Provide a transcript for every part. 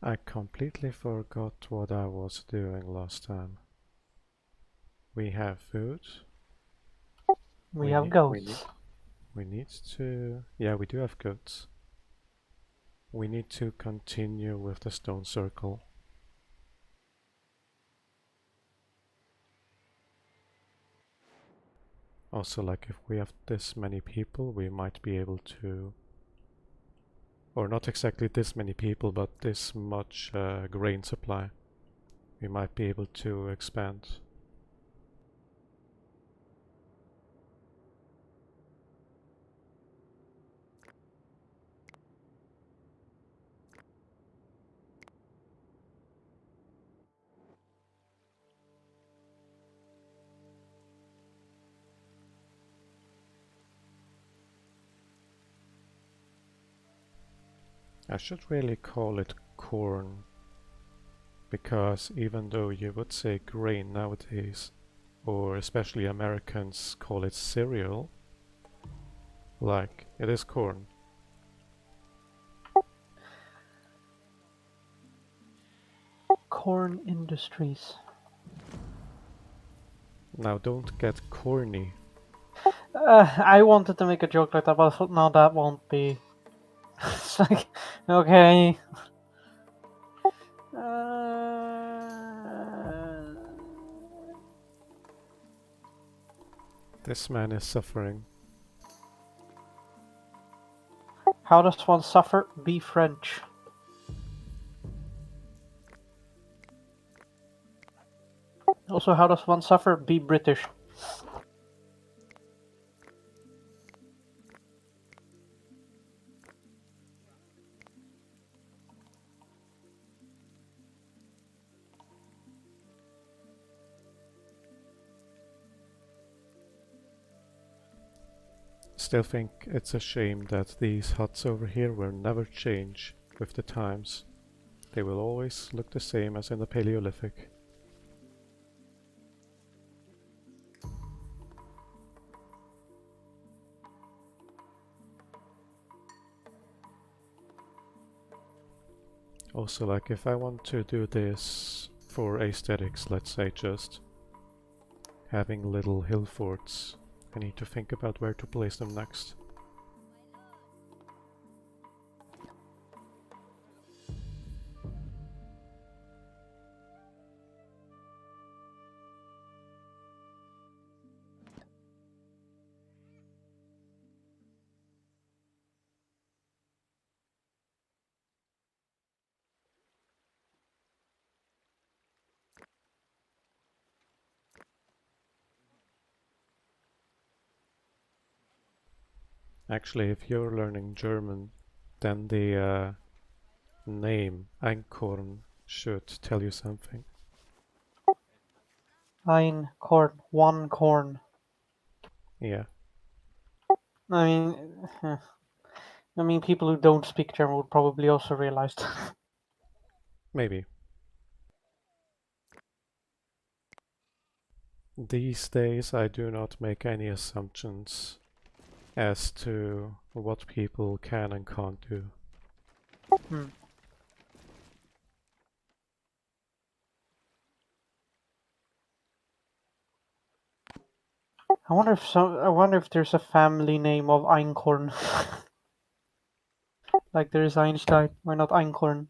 I completely forgot what I was doing last time. We have food. We We have need we need goats. we need to, yeah, we do have goats. We need to continue with the stone circle. Also, like if we have this many people, we might be able to, or not exactly this many people, but this much grain supply. We might be able to expand. I should really call it corn, because even though you would say grain nowadays, or especially Americans call it cereal, like it is corn. Corn Industries. Now don't get corny. I wanted to make a joke like that, but I thought, no, that won't be. It's like, okay. This man is suffering. How does one suffer? Be French. Also, how does one suffer? Be British. Still think it's a shame that these huts over here will never change with the times. They will always look the same as in the Paleolithic. Also, like if I want to do this for aesthetics, let's say just having little hill forts, I need to think about where to place them next. Actually, if you're learning German, then the name Einkorn should tell you something. Ein corn. One corn. Yeah, I mean, people who don't speak German would probably also realize that. maybe. These days I do not make any assumptions as to what people can and can't do. Hmm. I wonder if there's a family name of Einkorn. Like there is Einstein. Why not Einkorn?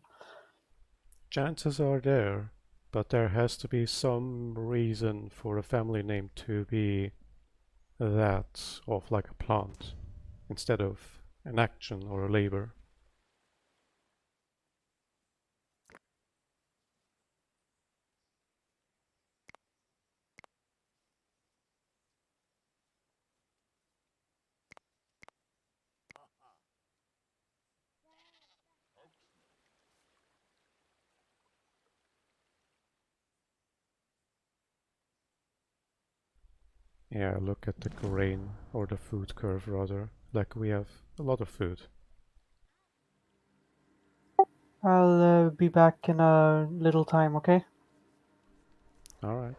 Chances are there, but there has to be some reason for a family name to be that of like a plant instead of an action or a labor. Yeah, look at the grain or the food curve rather. Like we have a lot of food. I'll be back in a little time, okay? Alright.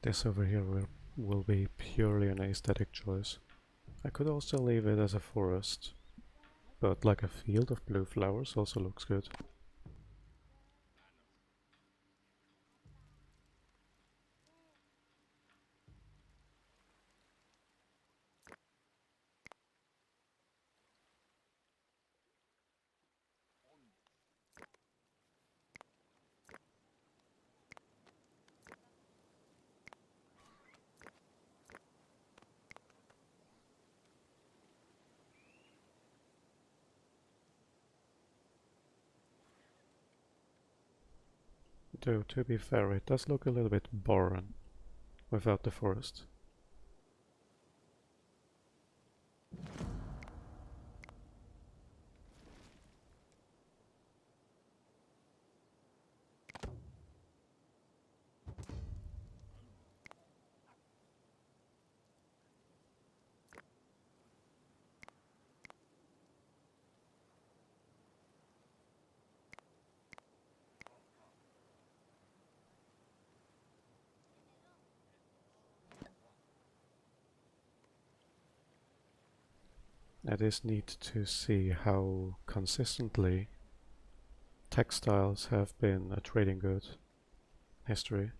This over here will be purely an aesthetic choice. I could also leave it as a forest, but like a field of blue flowers also looks good. Though, to be fair, it does look a little bit barren without the forest. It is neat to see how consistently textiles have been a trading good in history.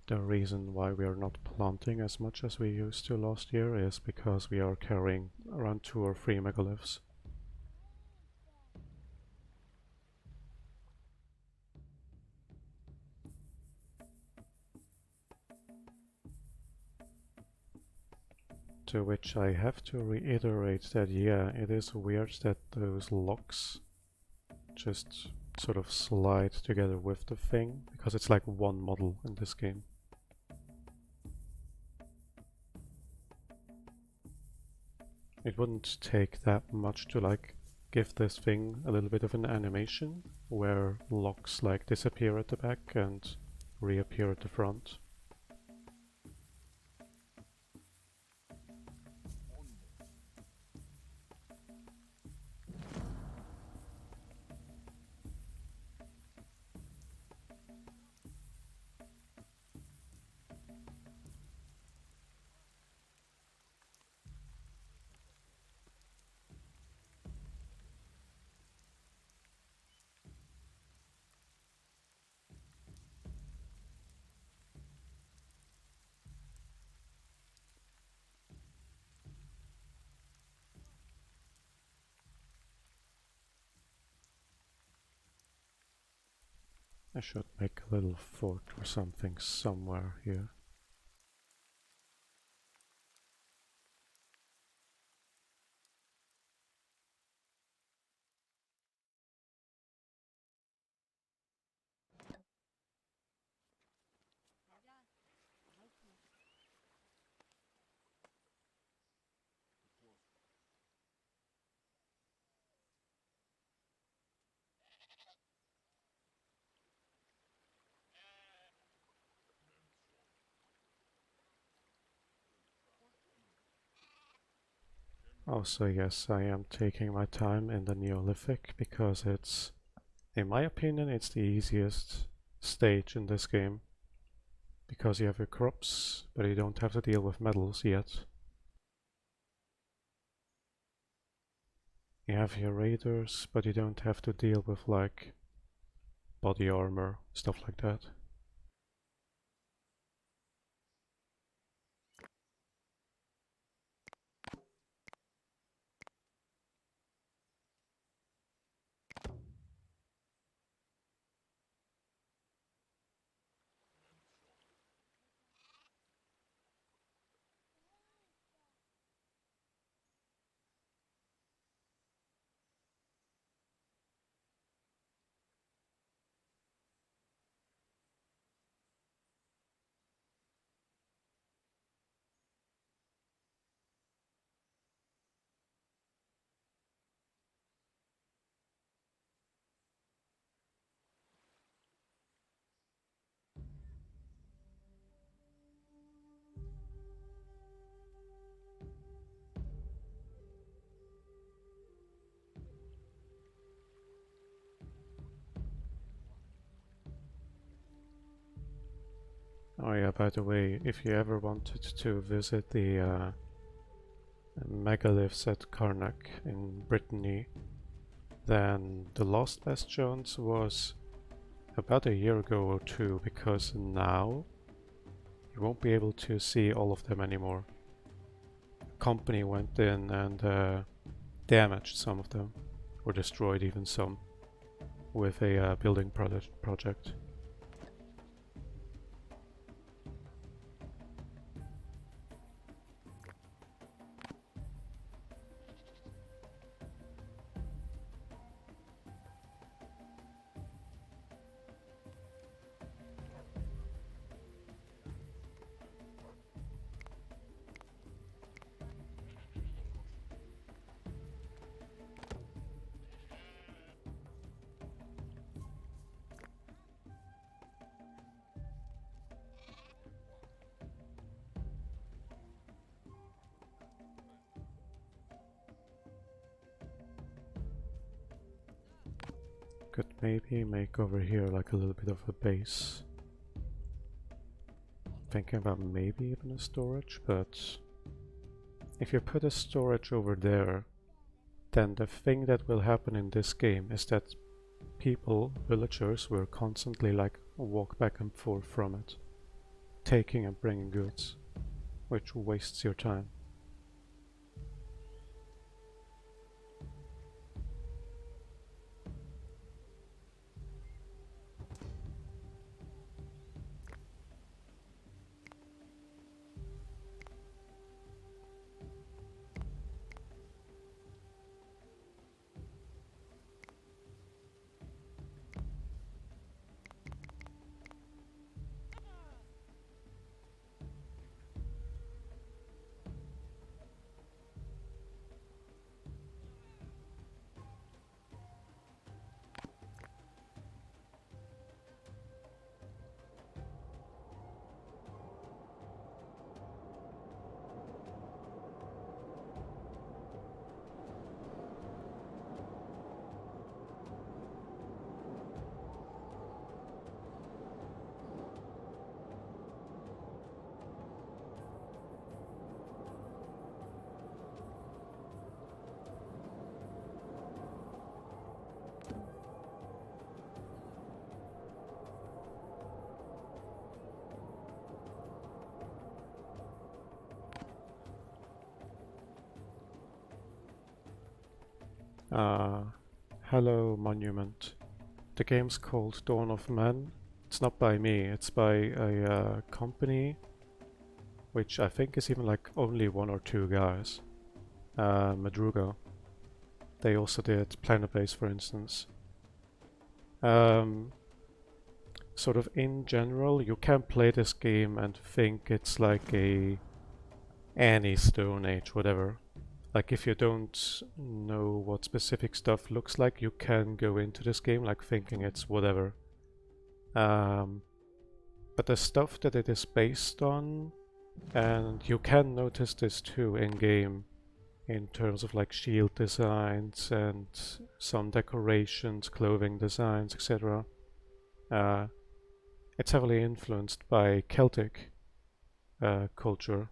The reason why we are not planting as much as we used to last year is because we are carrying around 2 or 3 megaliths. To which I have to reiterate that yeah, it is weird that those locks just sort of slide together with the thing, because it's like one model in this game. It wouldn't take that much to like give this thing a little bit of an animation where locks like disappear at the back and reappear at the front. I should make a little fort or something somewhere here. Also, yes, I am taking my time in the Neolithic because it's, in my opinion, it's the easiest stage in this game. Because you have your crops, but you don't have to deal with metals yet. You have your raiders, but you don't have to deal with like body armor, stuff like that. Oh yeah, by the way, if you ever wanted to visit the megaliths at Karnak in Brittany, then the Lost Bastions was about a year ago or two, because now you won't be able to see all of them anymore. A company went in and damaged some of them, or destroyed even some, with a building project. Could maybe make over here like a little bit of a base. Thinking about maybe even a storage, but if you put a storage over there, then the thing that will happen in this game is that people, villagers, will constantly like walk back and forth from it, taking and bringing goods, which wastes your time. Uh, Hello Monument. The game's called Dawn of Man. It's not by me, it's by a company which I think is even like only one or two guys. Madruga. They also did Planet Base, for instance. Um, Sort of in general, you can play this game and think it's like any Stone Age, whatever. Like if you don't know what specific stuff looks like, you can go into this game like thinking it's whatever. But the stuff that it is based on, and you can notice this too in game, in terms of like shield designs and some decorations, clothing designs, etc. It's heavily influenced by Celtic culture,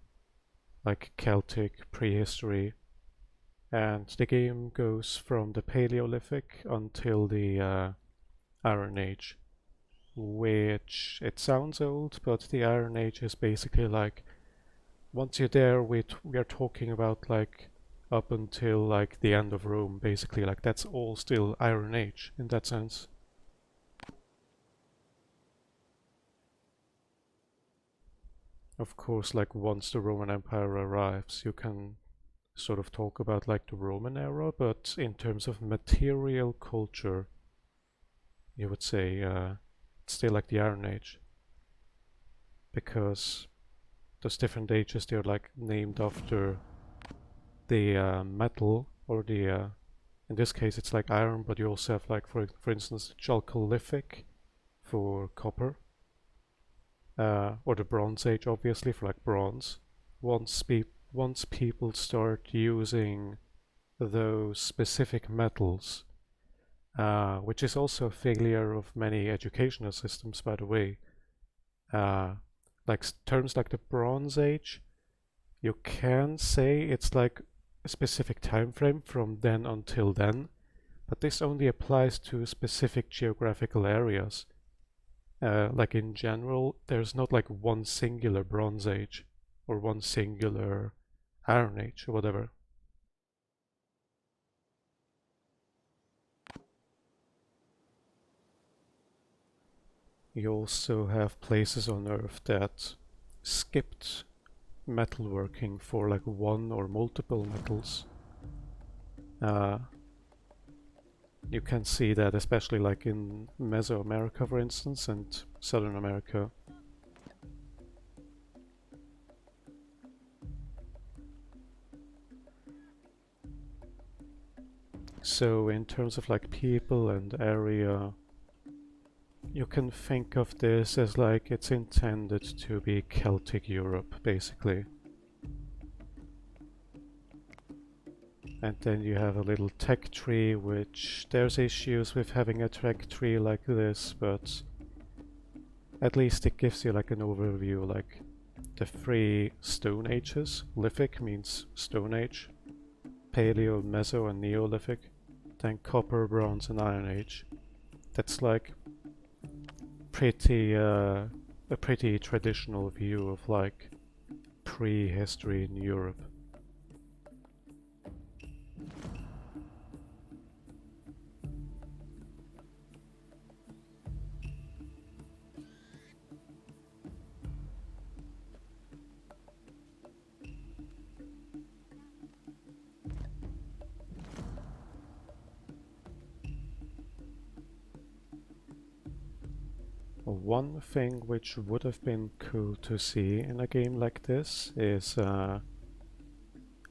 like Celtic prehistory, and the game goes from the Paleolithic until the Iron Age, which it sounds old, but the Iron Age is basically like once you're there, we are talking about like up until like the end of Rome, basically. Like that's all still Iron Age in that sense. Of course, like once the Roman Empire arrives, you can sort of talk about like the Roman era, but in terms of material culture, you would say it's still like the Iron Age because those different ages they're like named after the metal or the in this case it's like iron, but you also have like for instance the Chalcolithic for copper, or the Bronze Age obviously for like bronze. Once people start using those specific metals, which is also a failure of many educational systems by the way, uh, like terms like the Bronze Age, you can say it's like a specific time frame from then until then, but this only applies to specific geographical areas. Like in general, there's not like one singular Bronze Age or one singular Iron Age or whatever. You also have places on Earth that skipped metalworking for like one or multiple metals. Uh, you can see that especially like in Mesoamerica for instance and Southern America. So in terms of like people and area, you can think of this as like it's intended to be Celtic Europe basically. And then you have a little tech tree, which there's issues with having a tech tree like this, but at least it gives you like an overview, like the three Stone Ages. Lithic means Stone Age, Paleo, Meso and Neolithic, then Copper, Bronze and Iron Age. That's like a pretty traditional view of like prehistory in Europe. One thing which would have been cool to see in a game like this is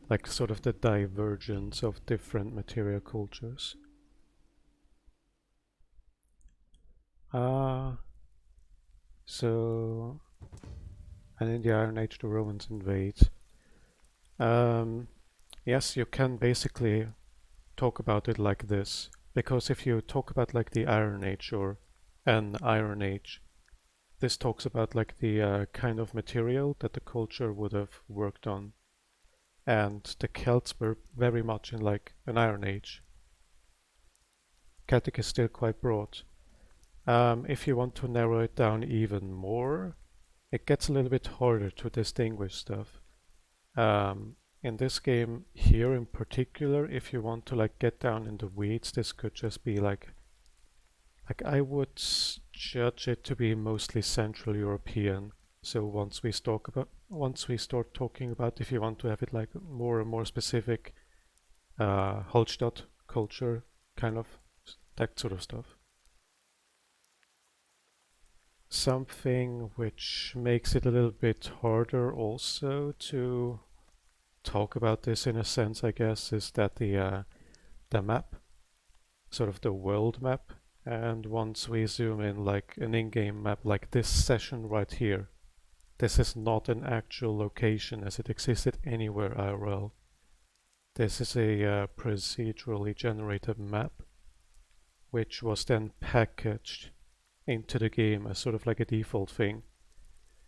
like sort of the divergence of different material cultures. Uh, so, and in the Iron Age the Romans invade. Um, yes, you can basically talk about it like this, because if you talk about like the Iron Age or an Iron Age, this talks about like the kind of material that the culture would have worked on. And the Celts were very much in like an Iron Age. Celtic is still quite broad. If you want to narrow it down even more, it gets a little bit harder to distinguish stuff. In this game here in particular, if you want to like get down in the weeds, this could just be like I would judge it to be mostly Central European. So once we start talking about if you want to have it like more and more specific, Hallstatt culture, kind of that sort of stuff. Something which makes it a little bit harder also to talk about this in a sense, I guess, is that the map, sort of the world map, and once we zoom in like an in-game map like this session right here, this is not an actual location as it existed anywhere IRL. This is a procedurally generated map which was then packaged into the game as sort of like a default thing.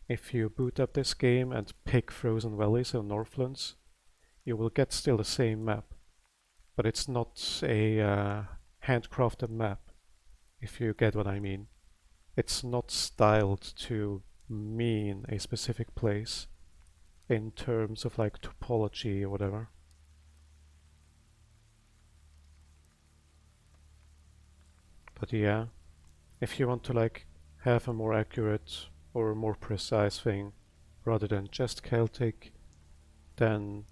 If you boot up this game and pick Frozen Valleys or Northlands, you will get still the same map. but it's not a handcrafted map, if you get what I mean. It's not styled to mean a specific place in terms of like topology or whatever. But yeah, if you want to like have a more accurate or more precise thing rather than just Celtic, then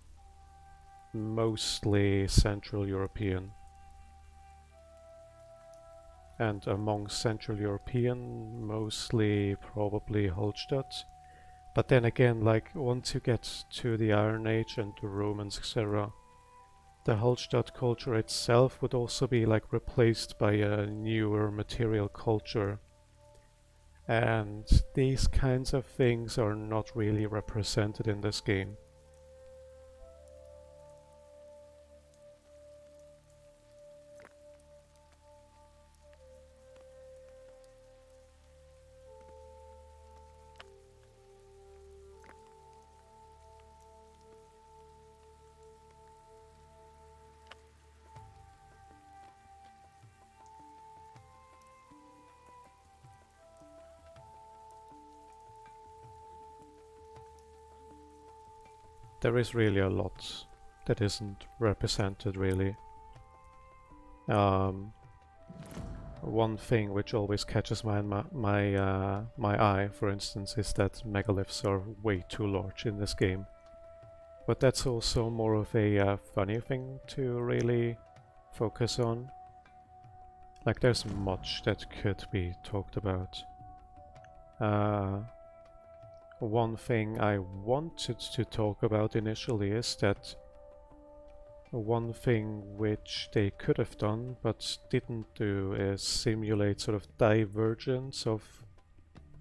mostly Central European. And among Central European, mostly probably Hallstatt. But then again, like once you get to the Iron Age and the Romans, etc., the Hallstatt culture itself would also be like replaced by a newer material culture. And these kinds of things are not really represented in this game. There is really a lot that isn't represented really. One thing which always catches my eye, for instance, is that megaliths are way too large in this game. But that's also more of a funny thing to really focus on. Like there's much that could be talked about. One thing I wanted to talk about initially is that one thing which they could have done but didn't do is simulate sort of divergence of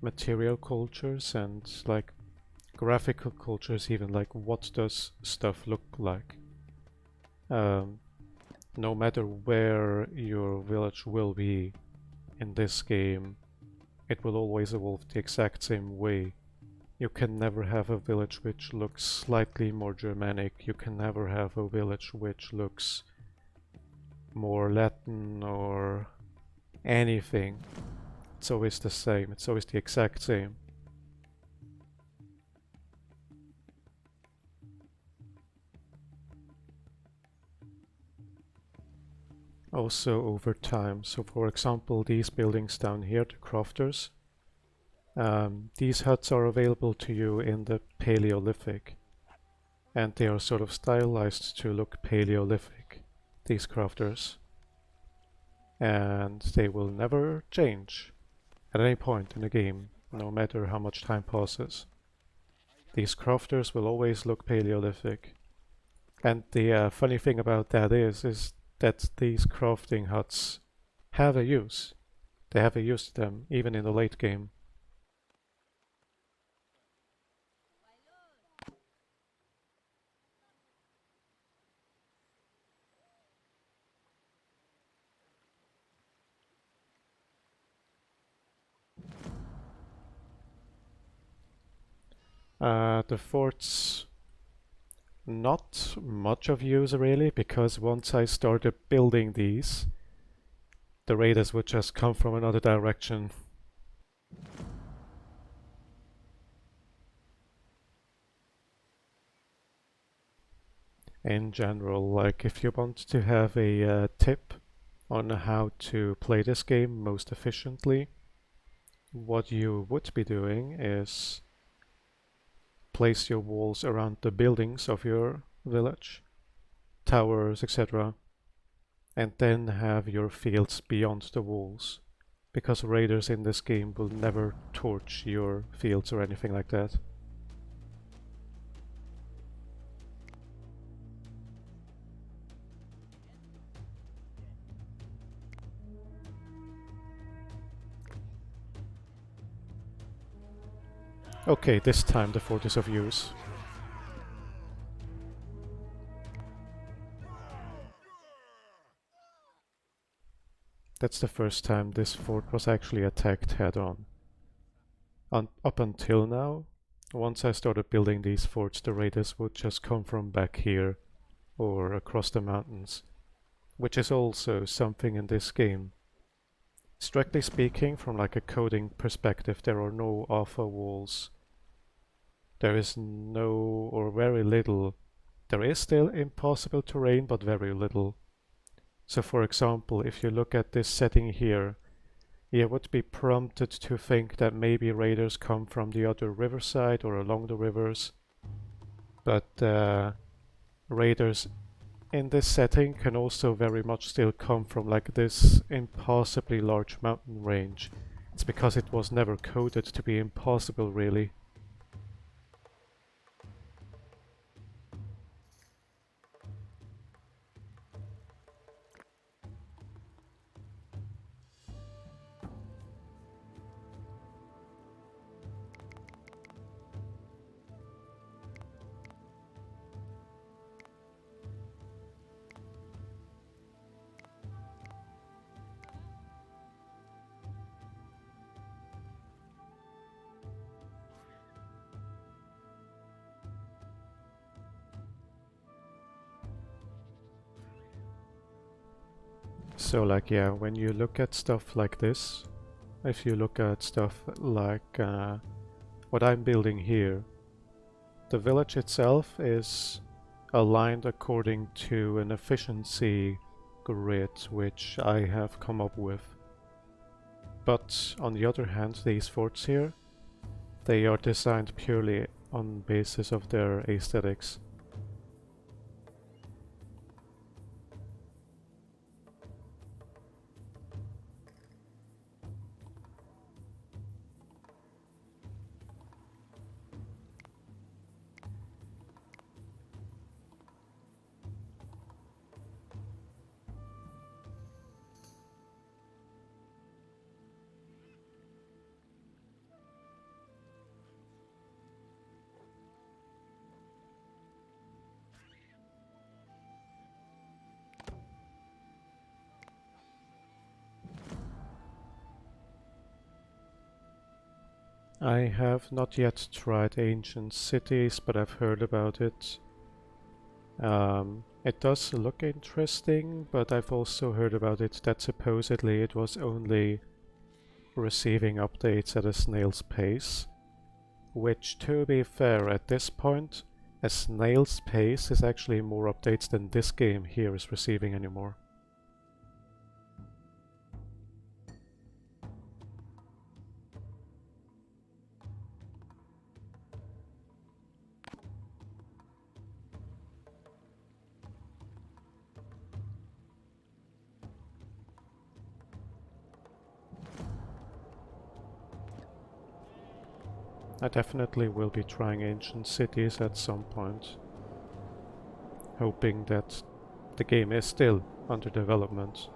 material cultures and like graphical cultures, even like what does stuff look like. No matter where your village will be in this game, it will always evolve the exact same way. You can never have a village which looks slightly more Germanic. You can never have a village which looks more Latin or anything. It's always the same. It's always the exact same. Also over time. So for example, these buildings down here, the crofters, these huts are available to you in the Paleolithic, and they are sort of stylized to look Paleolithic, these crafters, and they will never change at any point in the game, no matter how much time passes. These crafters will always look Paleolithic, and the funny thing about that is that these crafting huts have a use. They have a use to them, even in the late game. The forts, not much of use really, because once I started building these, the raiders would just come from another direction. In general, like if you want to have a tip on how to play this game most efficiently, what you would be doing is place your walls around the buildings of your village, towers, etc., and then have your fields beyond the walls, because raiders in this game will never torch your fields or anything like that. Okay, this time the fort is of use. That's the first time this fort was actually attacked head-on. Up until now, once I started building these forts, the raiders would just come from back here or across the mountains. which is also something in this game. Strictly speaking, from like a coding perspective, there are no alpha walls. There is no or very little. There is still impossible terrain, but very little. So for example, if you look at this setting here, you would be prompted to think that maybe raiders come from the other riverside or along the rivers, but raiders in this setting can also very much still come from like this impossibly large mountain range. It's because it was never coded to be impossible, really. So like yeah, when you look at stuff like this, if you look at stuff like what I'm building here, the village itself is aligned according to an efficiency grid which I have come up with. But on the other hand, these forts here, they are designed purely on basis of their aesthetics. I have not yet tried ancient cities, but I've heard about it. It does look interesting, but I've also heard about it that supposedly it was only receiving updates at a snail's pace, which, to be fair, at this point, a snail's pace is actually more updates than this game here is receiving anymore. I definitely will be trying ancient cities at some point, hoping that the game is still under development.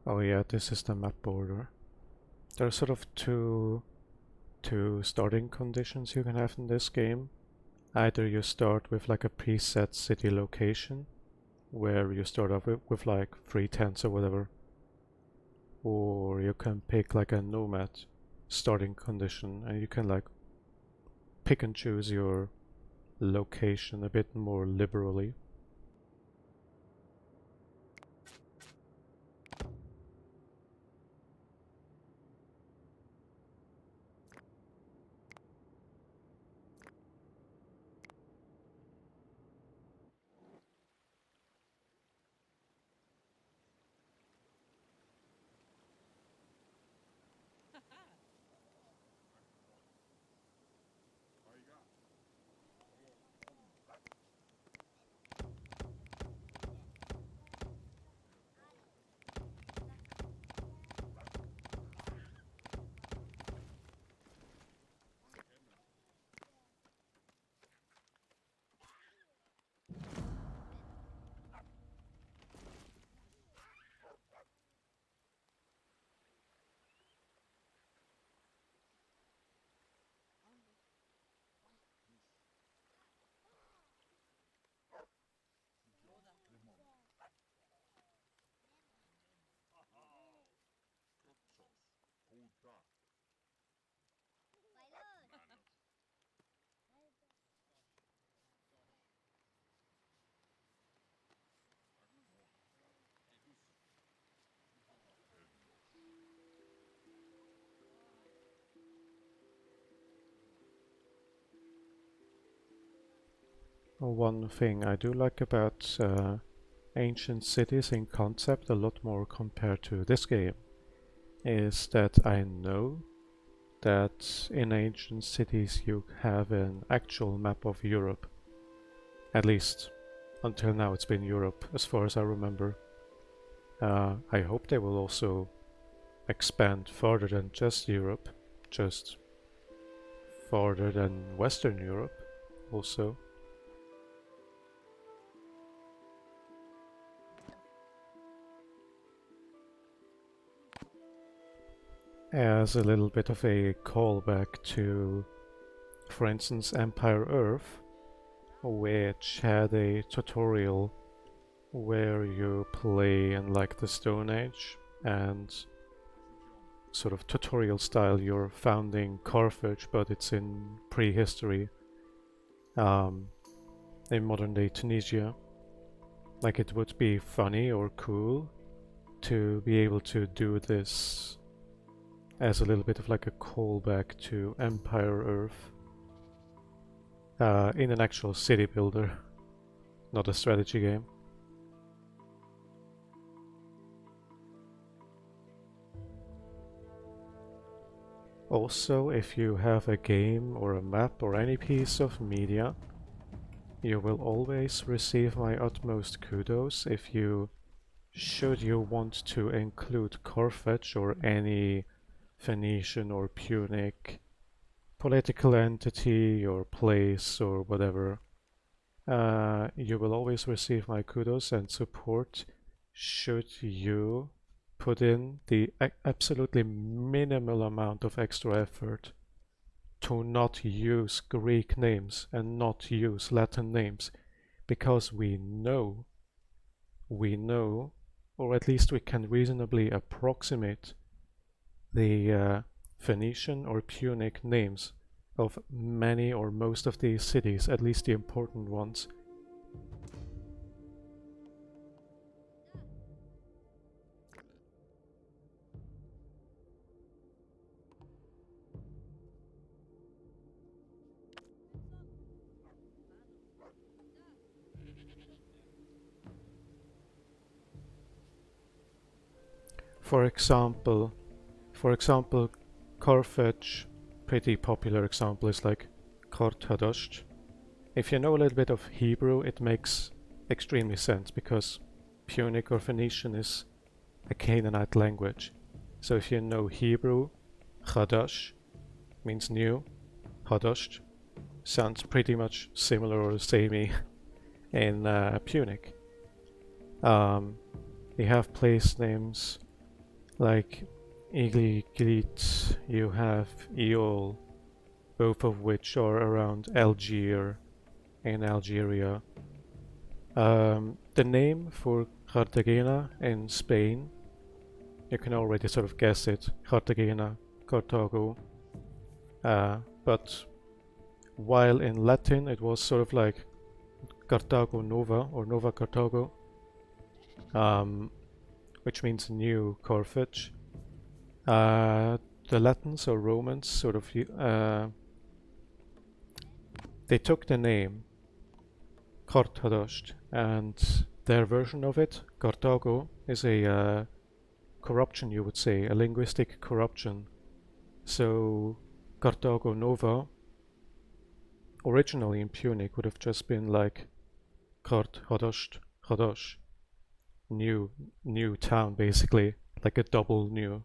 Oh yeah, this is the map border. There are sort of two starting conditions you can have in this game. Either you start with like a preset city location, where you start off with like 3 tents or whatever, or you can pick like a nomad starting condition, and you can like pick and choose your location a bit more liberally. One thing I do like about ancient cities in concept a lot more compared to this game is that I know that in ancient cities you have an actual map of Europe. At least until now it's been Europe as far as I remember. I hope they will also expand farther than just Europe, just farther than Western Europe also. As a little bit of a callback to, for instance, Empire Earth, which had a tutorial where you play in like the Stone Age and sort of tutorial style you're founding Carthage, but it's in prehistory, in modern day Tunisia. Like it would be funny or cool to be able to do this as a little bit of like a callback to Empire Earth in an actual city builder, not a strategy game. Also, if you have a game or a map or any piece of media, you will always receive my utmost kudos if you, should you want to include Carthage or any Phoenician or Punic political entity or place or whatever, you will always receive my kudos and support should you put in the absolutely minimal amount of extra effort to not use Greek names and not use Latin names, because we know, or at least we can reasonably approximate the Phoenician or Punic names of many or most of these cities, at least the important ones. For example, Carthage, pretty popular example is like Karthadasht. If you know a little bit of Hebrew, it makes extremely sense because Punic or Phoenician is a Canaanite language. So if you know Hebrew, Chadash means new, Hadasht sounds pretty much similar or samey in Punic. You have place names like Iglit, you have Eol, both of which are around Algiers in Algeria. The name for Cartagena in Spain, you can already sort of guess it, Cartagena, Carthago. But while in Latin it was sort of like Carthago Nova or Nova Carthago, which means new Carthage. The Latins or Romans sort of they took the name Karthadasht and their version of it, Carthago, is a corruption, you would say, a linguistic corruption. So Carthago Nova originally in Punic would have just been like Karthadasht, Hadash, new town basically, like a double new.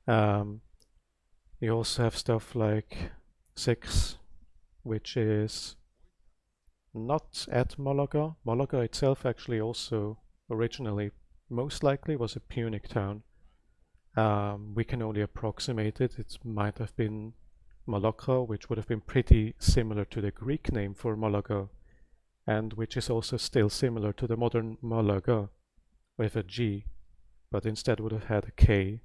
You also have stuff like Six, which is not at Malaga. Malaga itself actually also originally most likely was a Punic town. We can only approximate it. It might have been Malacca, which would have been pretty similar to the Greek name for Malaga, and which is also still similar to the modern Malaga with a G, but instead would have had a K.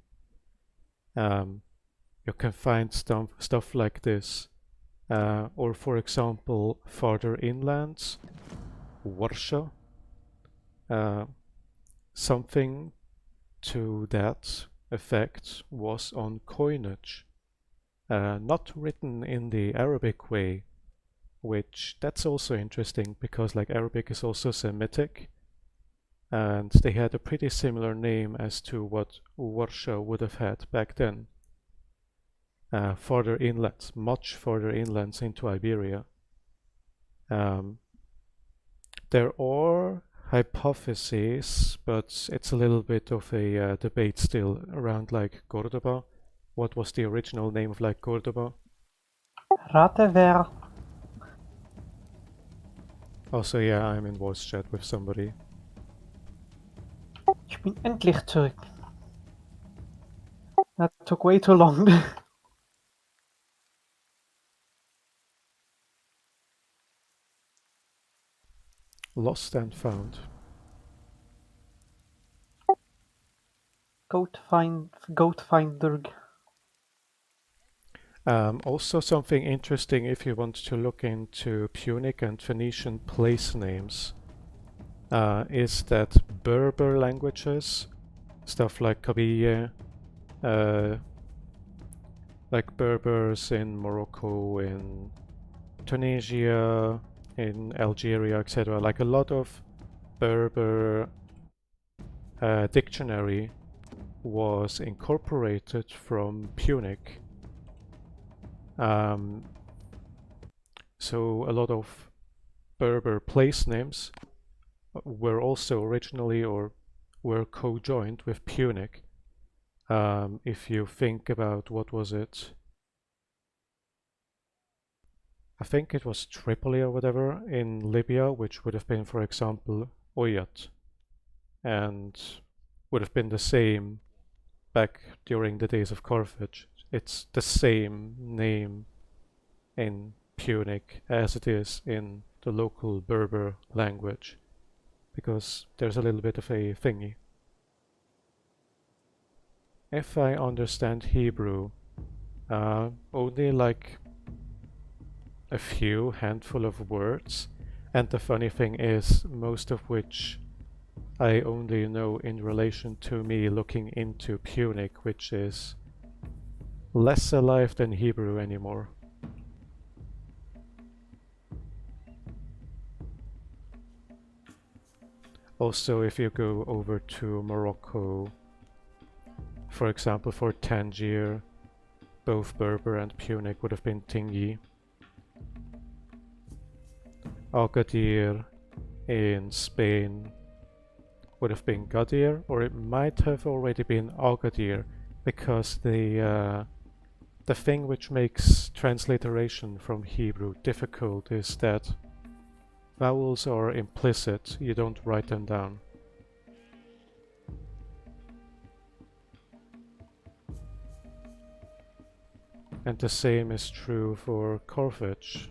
You can find stuff like this, or for example, farther inlands, Warsha, something to that effect was on coinage, not written in the Arabic way, which that's also interesting because like Arabic is also Semitic, and they had a pretty similar name as to what Warsaw would have had back then. Further inland, much further inland into Iberia. Um, there are hypotheses, but it's a little bit of a debate still around like Cordoba. What was the original name of like Cordoba? Rate wer. Also, yeah, I'm in voice chat with somebody. Ich bin endlich zurück. That took way too long. Lost and found. Go to find Durg. Also something interesting if you want to look into Punic and Phoenician place names is that Berber languages, stuff like Kabyle, like Berbers in Morocco, in Tunisia, in Algeria, etc. Like a lot of Berber dictionary was incorporated from Punic. So a lot of Berber place names were also originally or were co-joined with Punic. If you think about what was it, I think it was Tripoli or whatever in Libya, which would have been, for example, Oyat, and would have been the same back during the days of Carthage. It's the same name in Punic as it is in the local Berber language, because there's a little bit of a thingy. If I understand Hebrew, only like a few handful of words, and the funny thing is, most of which I only know in relation to me looking into Punic, which is less alive than Hebrew anymore. Also, if you go over to Morocco, for example, for Tangier, both Berber and Punic would have been Tingi. Agadir in Spain would have been Gadir, or it might have already been Agadir, because the thing which makes transliteration from Hebrew difficult is that vowels are implicit, you don't write them down. And the same is true for Carthage,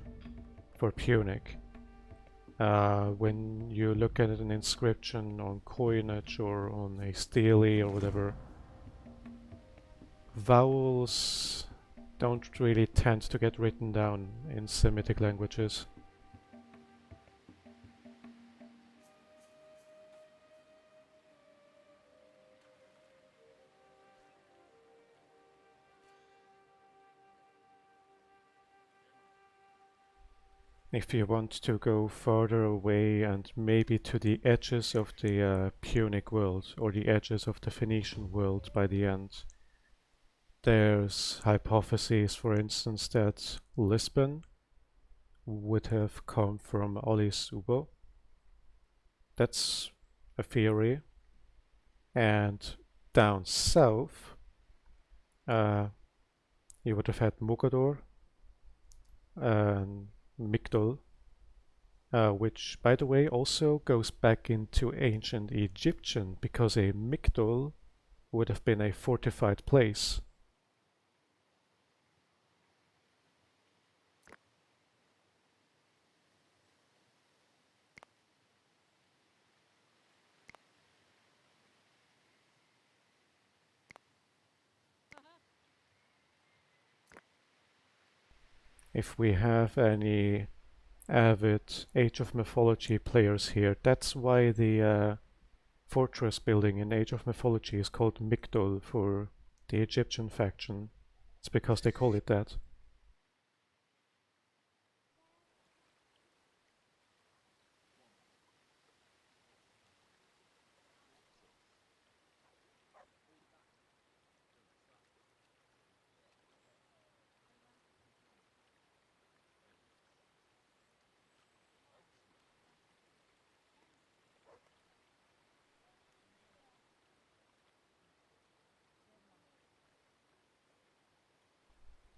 for Punic. When you look at an inscription on coinage or on a stele or whatever, vowels don't really tend to get written down in Semitic languages. If you want to go further away and maybe to the edges of the Punic world or the edges of the Phoenician world by the end, there's hypotheses, for instance, that Lisbon would have come from Olis Ubo. That's a theory. And down south, you would have had Mogador and Migdol, which, by the way, also goes back into ancient Egyptian, because a Migdol would have been a fortified place. If we have any avid Age of Mythology players here, that's why the fortress building in Age of Mythology is called Migdol for the Egyptian faction. It's because they call it that.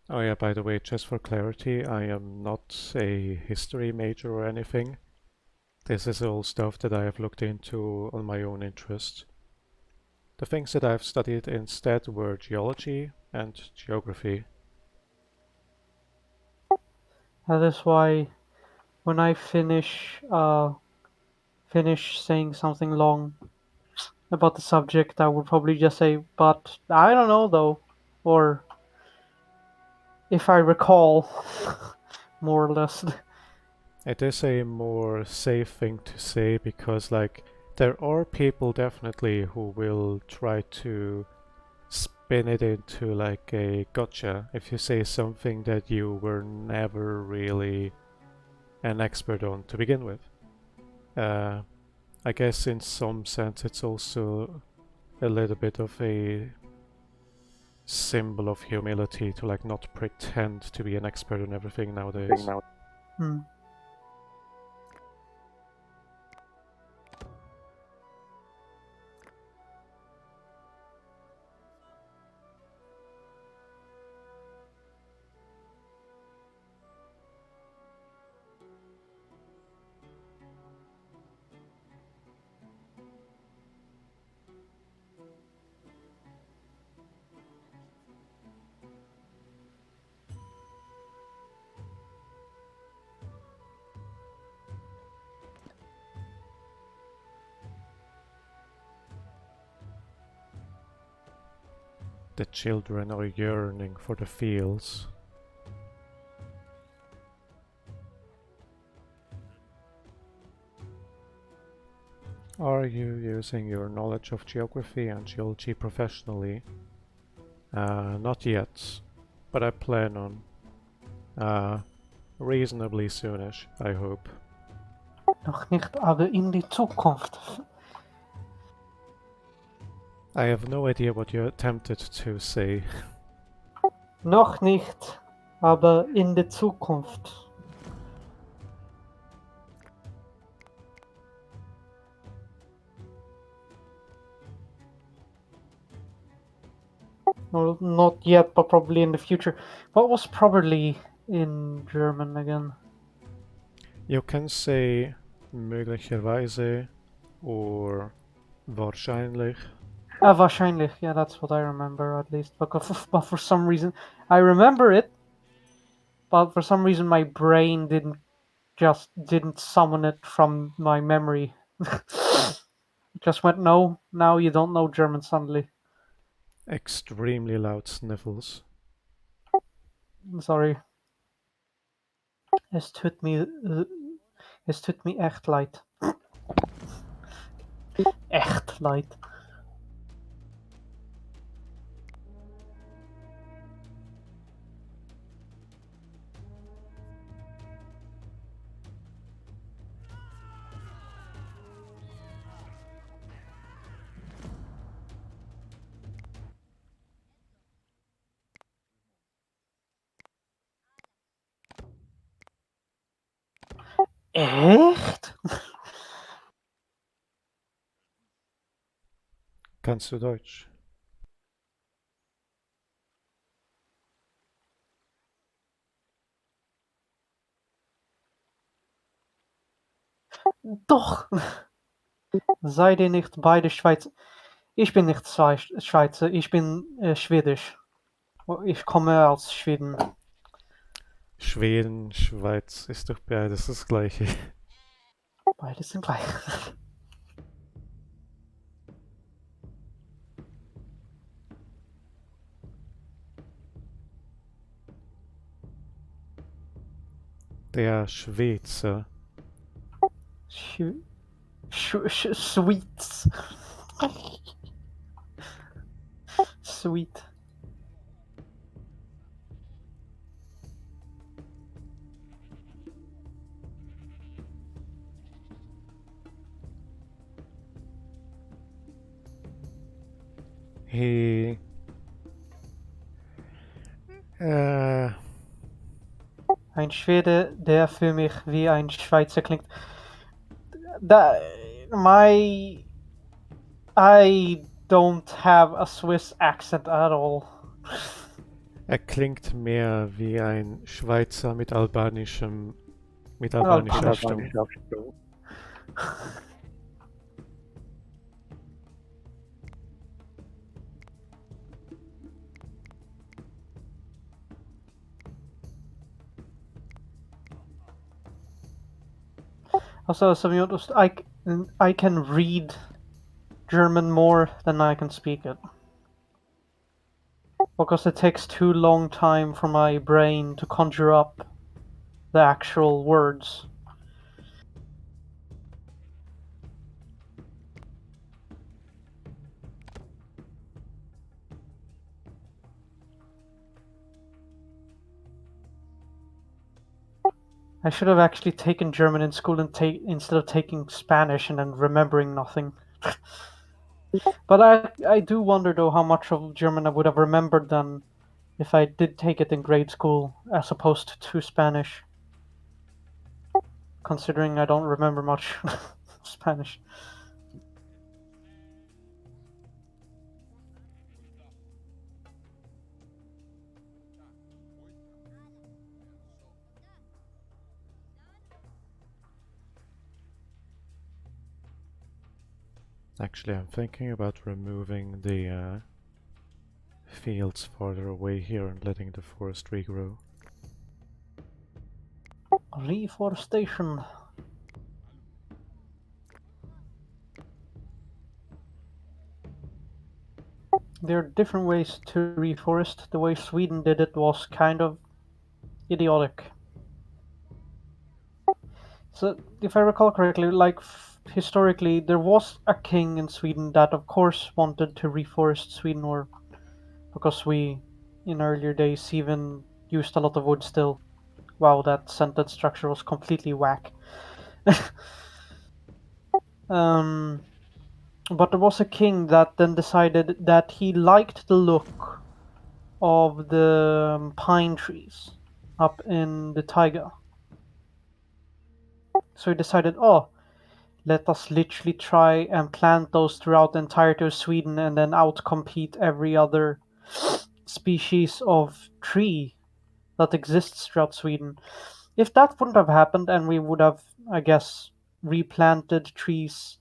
Oh yeah, by the way, just for clarity, I am not a history major or anything. This is all stuff that I have looked into on my own interest. The things that I've studied instead were geology and geography. That is why when I finish saying something long about the subject, I would probably just say, "But I don't know though," or if I recall, more or less. It is a more safe thing to say because, like, there are people definitely who will try to spin it into like a gotcha if you say something that you were never really an expert on to begin with. Uh, I guess in some sense it's also a little bit of a symbol of humility to like not pretend to be an expert on everything nowadays. Hmm. The children are yearning for the fields. Are you using your knowledge of geography and geology professionally? Not yet, but I plan on. Uh, Reasonably soonish, I hope. Noch nicht, aber in die Zukunft. I have no idea what you attempted to say. Noch nicht, aber in die Zukunft. Well, not yet, but probably in the future. What was probably in German again? You can say möglicherweise or wahrscheinlich. Wahrscheinlich. Yeah, that's what I remember at least. But for some reason, I remember it, but for some reason my brain didn't summon it from my memory. Just went no. Now you don't know German suddenly. Extremely loud sniffles. I'm sorry. Es tut mir echt leid. Echt leid. Echt? Kannst du Deutsch? Doch. Seid ihr nicht beide Schweizer? Ich bin nicht Schweizer, ich bin Schwedisch. Ich komme aus Schweden. Schweden, Schweiz ist doch beides das gleiche. Beide sind gleich. Der Schweizer. Sweets. Sweet. He. Äh, Ein Schwede, der für mich wie ein Schweizer klingt. That, my... I don't have a Swiss accent at all. Er klingt mehr wie ein Schweizer mit albanischer Albanischer. Stimme. Also, som jag just, I can read German more than I can speak it. Because it takes too long time for my brain to conjure up the actual words. I should have actually taken German in school and instead of taking Spanish and then remembering nothing. But I do wonder though how much of German I would have remembered then if I did take it in grade school as opposed to Spanish. Considering I don't remember much Spanish. Actually, I'm thinking about removing the fields farther away here and letting the forest regrow. Reforestation. There are different ways to reforest. The way Sweden did it was kind of idiotic. So, if I recall correctly, like historically, there was a king in Sweden that, of course, wanted to reforest Sweden, or because we, in earlier days, even used a lot of wood still. Wow, that sentence structure was completely whack. um, but there was a king that then decided that he liked the look of the pine trees up in the taiga. So he decided, oh, let us literally try and plant those throughout the entirety of Sweden and then outcompete every other species of tree that exists throughout Sweden. If that wouldn't have happened and we would have, I guess, replanted trees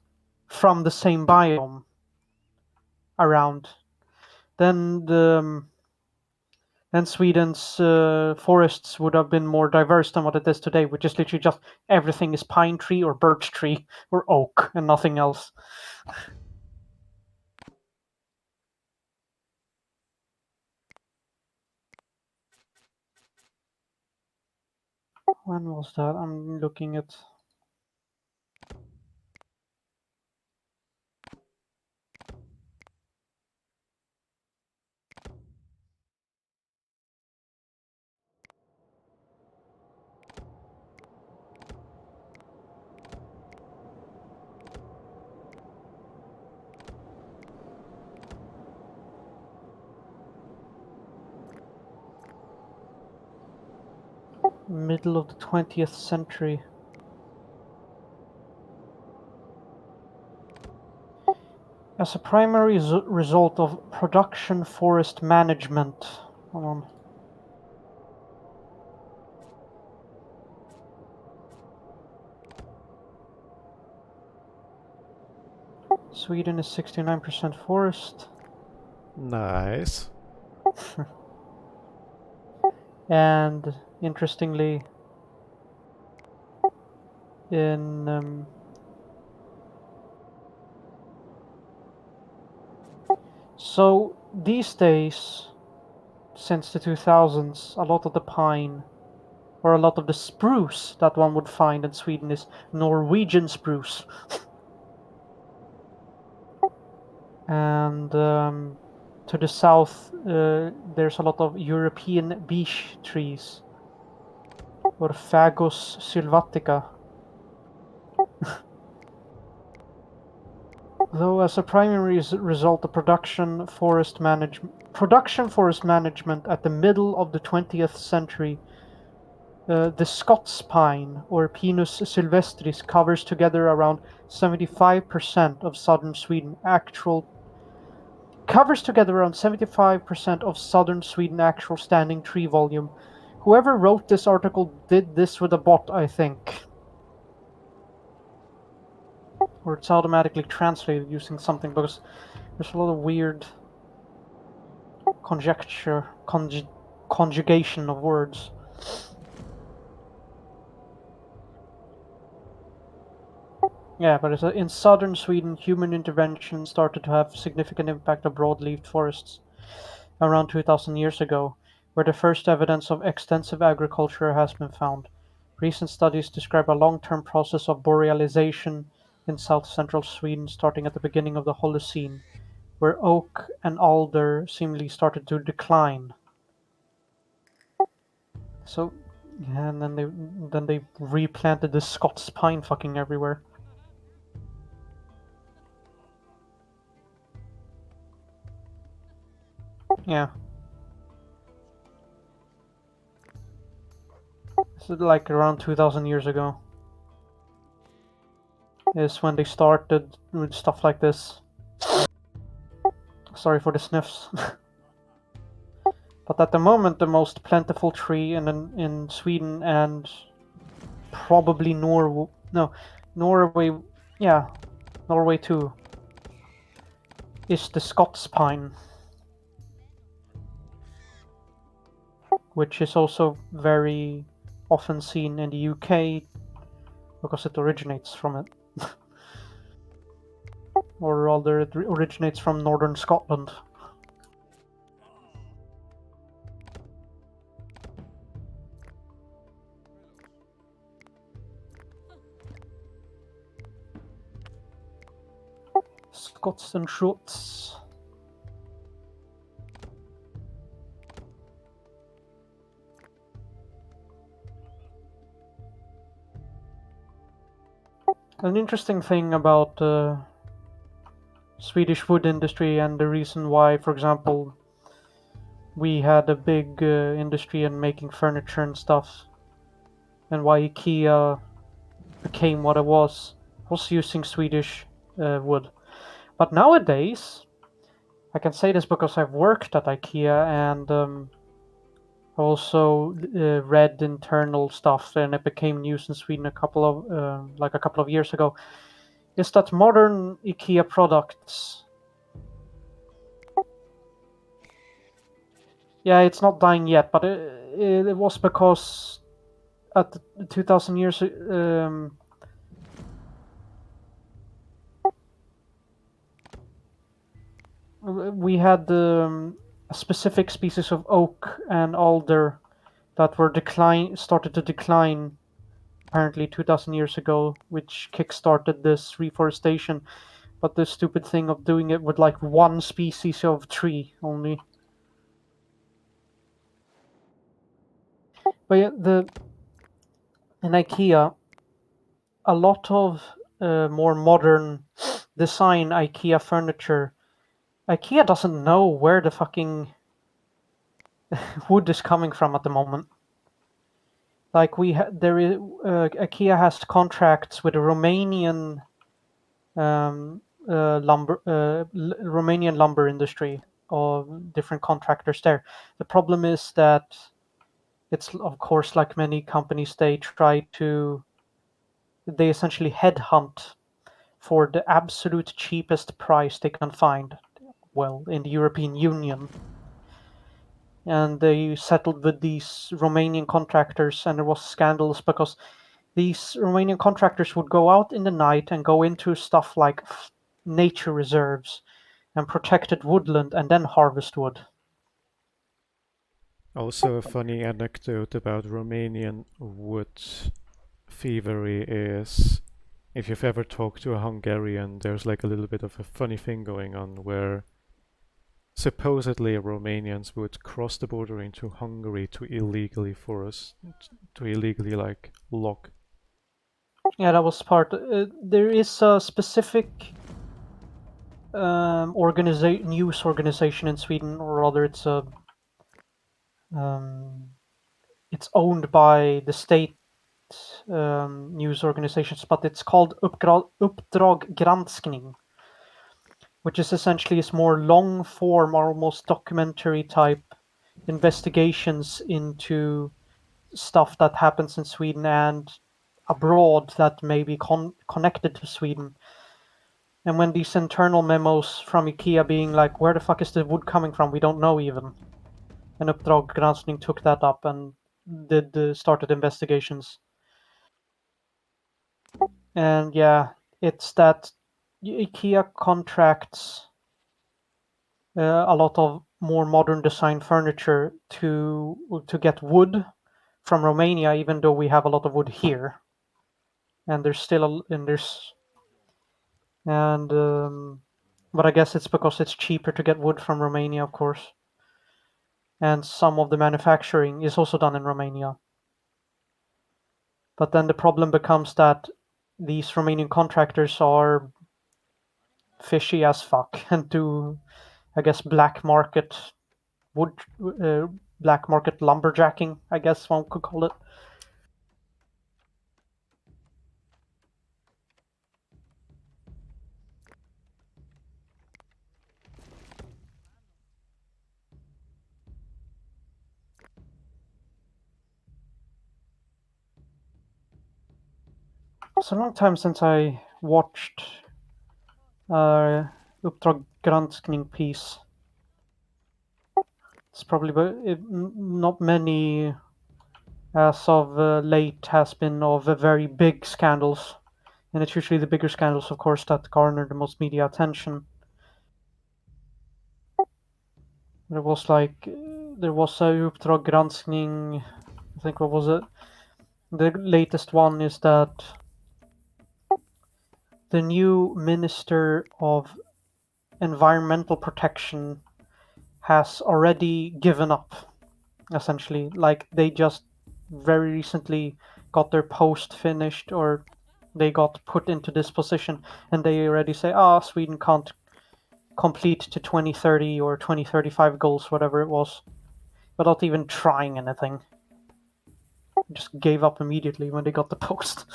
from the same biome around, then then Sweden's forests would have been more diverse than what it is today, which is literally just everything is pine tree or birch tree or oak and nothing else. When was that? I'm looking at. Middle of the 20th century. As a primary result of production forest management. Hold on. Sweden is 69% forest. Nice. And interestingly, in so these days, since the 2000s, a lot of the pine or a lot of the spruce that one would find in Sweden is Norwegian spruce. And to the south, there's a lot of European beech trees, or Fagus sylvatica. Though as a primary result of production forest management at the middle of the 20th century, the Scots pine, or Pinus sylvestris, covers together around 75% of southern Sweden. covers together around 75% of southern Sweden actual standing tree volume. Whoever wrote this article did this with a bot, I think. Or it's automatically translated using something because there's a lot of weird conjugation of words. Yeah, but in southern Sweden, human intervention started to have significant impact on broadleaf forests around 2000 years ago, where the first evidence of extensive agriculture has been found. Recent studies describe a long-term process of borealization in south-central Sweden starting at the beginning of the Holocene, where oak and alder seemingly started to decline. So, yeah, and then they replanted the Scots pine fucking everywhere. Yeah, so like around 2000 years ago is when they started with stuff like this. Sorry for the sniffs. But at the moment, the most plentiful tree in Sweden and probably Norway. No, Norway. Yeah, Norway too. Is the Scots pine, which is also very often seen in the UK because it originates from it, or rather, it originates from northern Scotland. Scots and Scots. An interesting thing about Swedish wood industry and the reason why, for example, we had a big industry in making furniture and stuff, and why IKEA became what it was using Swedish wood. But nowadays, I can say this because I've worked at IKEA and also read internal stuff, and it became news in Sweden a couple of years ago. Is that modern IKEA products? Yeah, it's not dying yet, but it was because at 2000 years we had a specific species of oak and alder that started to decline apparently 2000 years ago, which kickstarted this reforestation. But the stupid thing of doing it with like one species of tree only. But yeah, the in IKEA, a lot of more modern design IKEA furniture. IKEA doesn't know where the fucking wood is coming from at the moment. Like there is IKEA has contracts with a um, Romanian lumber industry or different contractors there. The problem is that it's of course like many companies they essentially headhunt for the absolute cheapest price they can find. Well, in the European Union, and they settled with these Romanian contractors, and it was scandalous because these Romanian contractors would go out in the night and go into stuff like nature reserves and protected woodland and then harvest wood. Also, a funny anecdote about Romanian wood thievery is if you've ever talked to a Hungarian, there's like a little bit of a funny thing going on where supposedly Romanians would cross the border into Hungary to illegally forest, to illegally like log. Yeah, that was part. There is a specific news organization in Sweden, or rather, um, it's owned by the state news organizations, but it's called Uppdrag Granskning, which is essentially is more long form, almost documentary type investigations into stuff that happens in Sweden and abroad that may be connected to Sweden. And when these internal memos from IKEA being like, where the fuck is the wood coming from? We don't know even. And Uppdrag Granskning took that up and did started investigations. And yeah, it's that IKEA contracts a lot of more modern design furniture to get wood from Romania, even though we have a lot of wood here, and there's still and there's and but I guess it's because it's cheaper to get wood from Romania, of course, and some of the manufacturing is also done in Romania. But then the problem becomes that these Romanian contractors are fishy as fuck and do, I guess, wood, uh, black market lumberjacking, I guess one could call it. It's a long time since I watched Uppdrag Granskning piece. It's probably not many as of late has been of very big scandals, and it's usually the bigger scandals, of course, that garner the most media attention. There was there was a Uppdrag Granskning. I think what was it? The latest one is that the new Minister of Environmental Protection has already given up, essentially. Like, they just very recently got their post finished, or they got put into this position, and they already say, Sweden can't complete to 2030 or 2035 goals, whatever it was, without even trying anything. Just gave up immediately when they got the post.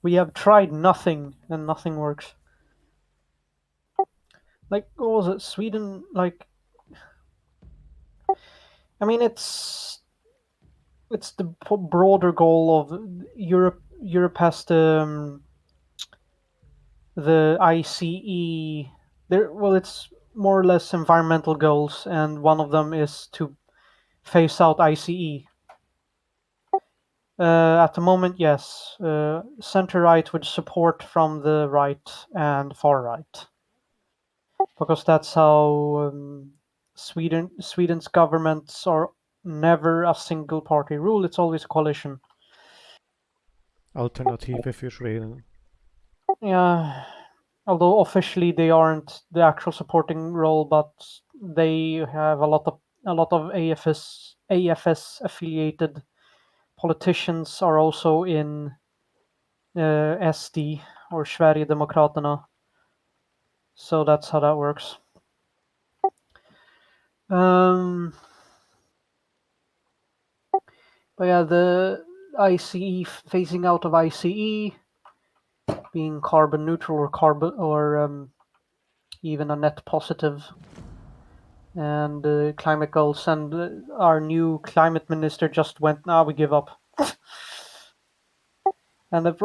We have tried nothing, and nothing works. Like, what was it? Sweden, like, I mean, it's the broader goal of Europe. Europe has the ICE. There, well, it's more or less environmental goals, and one of them is to phase out ICE. At the moment, yes, center right with support from the right and far right, because that's how Sweden's governments are never a single party rule. It's always a coalition. Alternative für Schweden. Yeah, although officially they aren't the actual supporting role, but they have a lot of AFS affiliated politicians are also in SD or Sverigedemokraterna. So that's how that works. Um, but yeah, the ICE phasing out of ICE, being carbon neutral or carbon or even a net positive, and climate goals. And our new climate minister just went, "Now we give up." And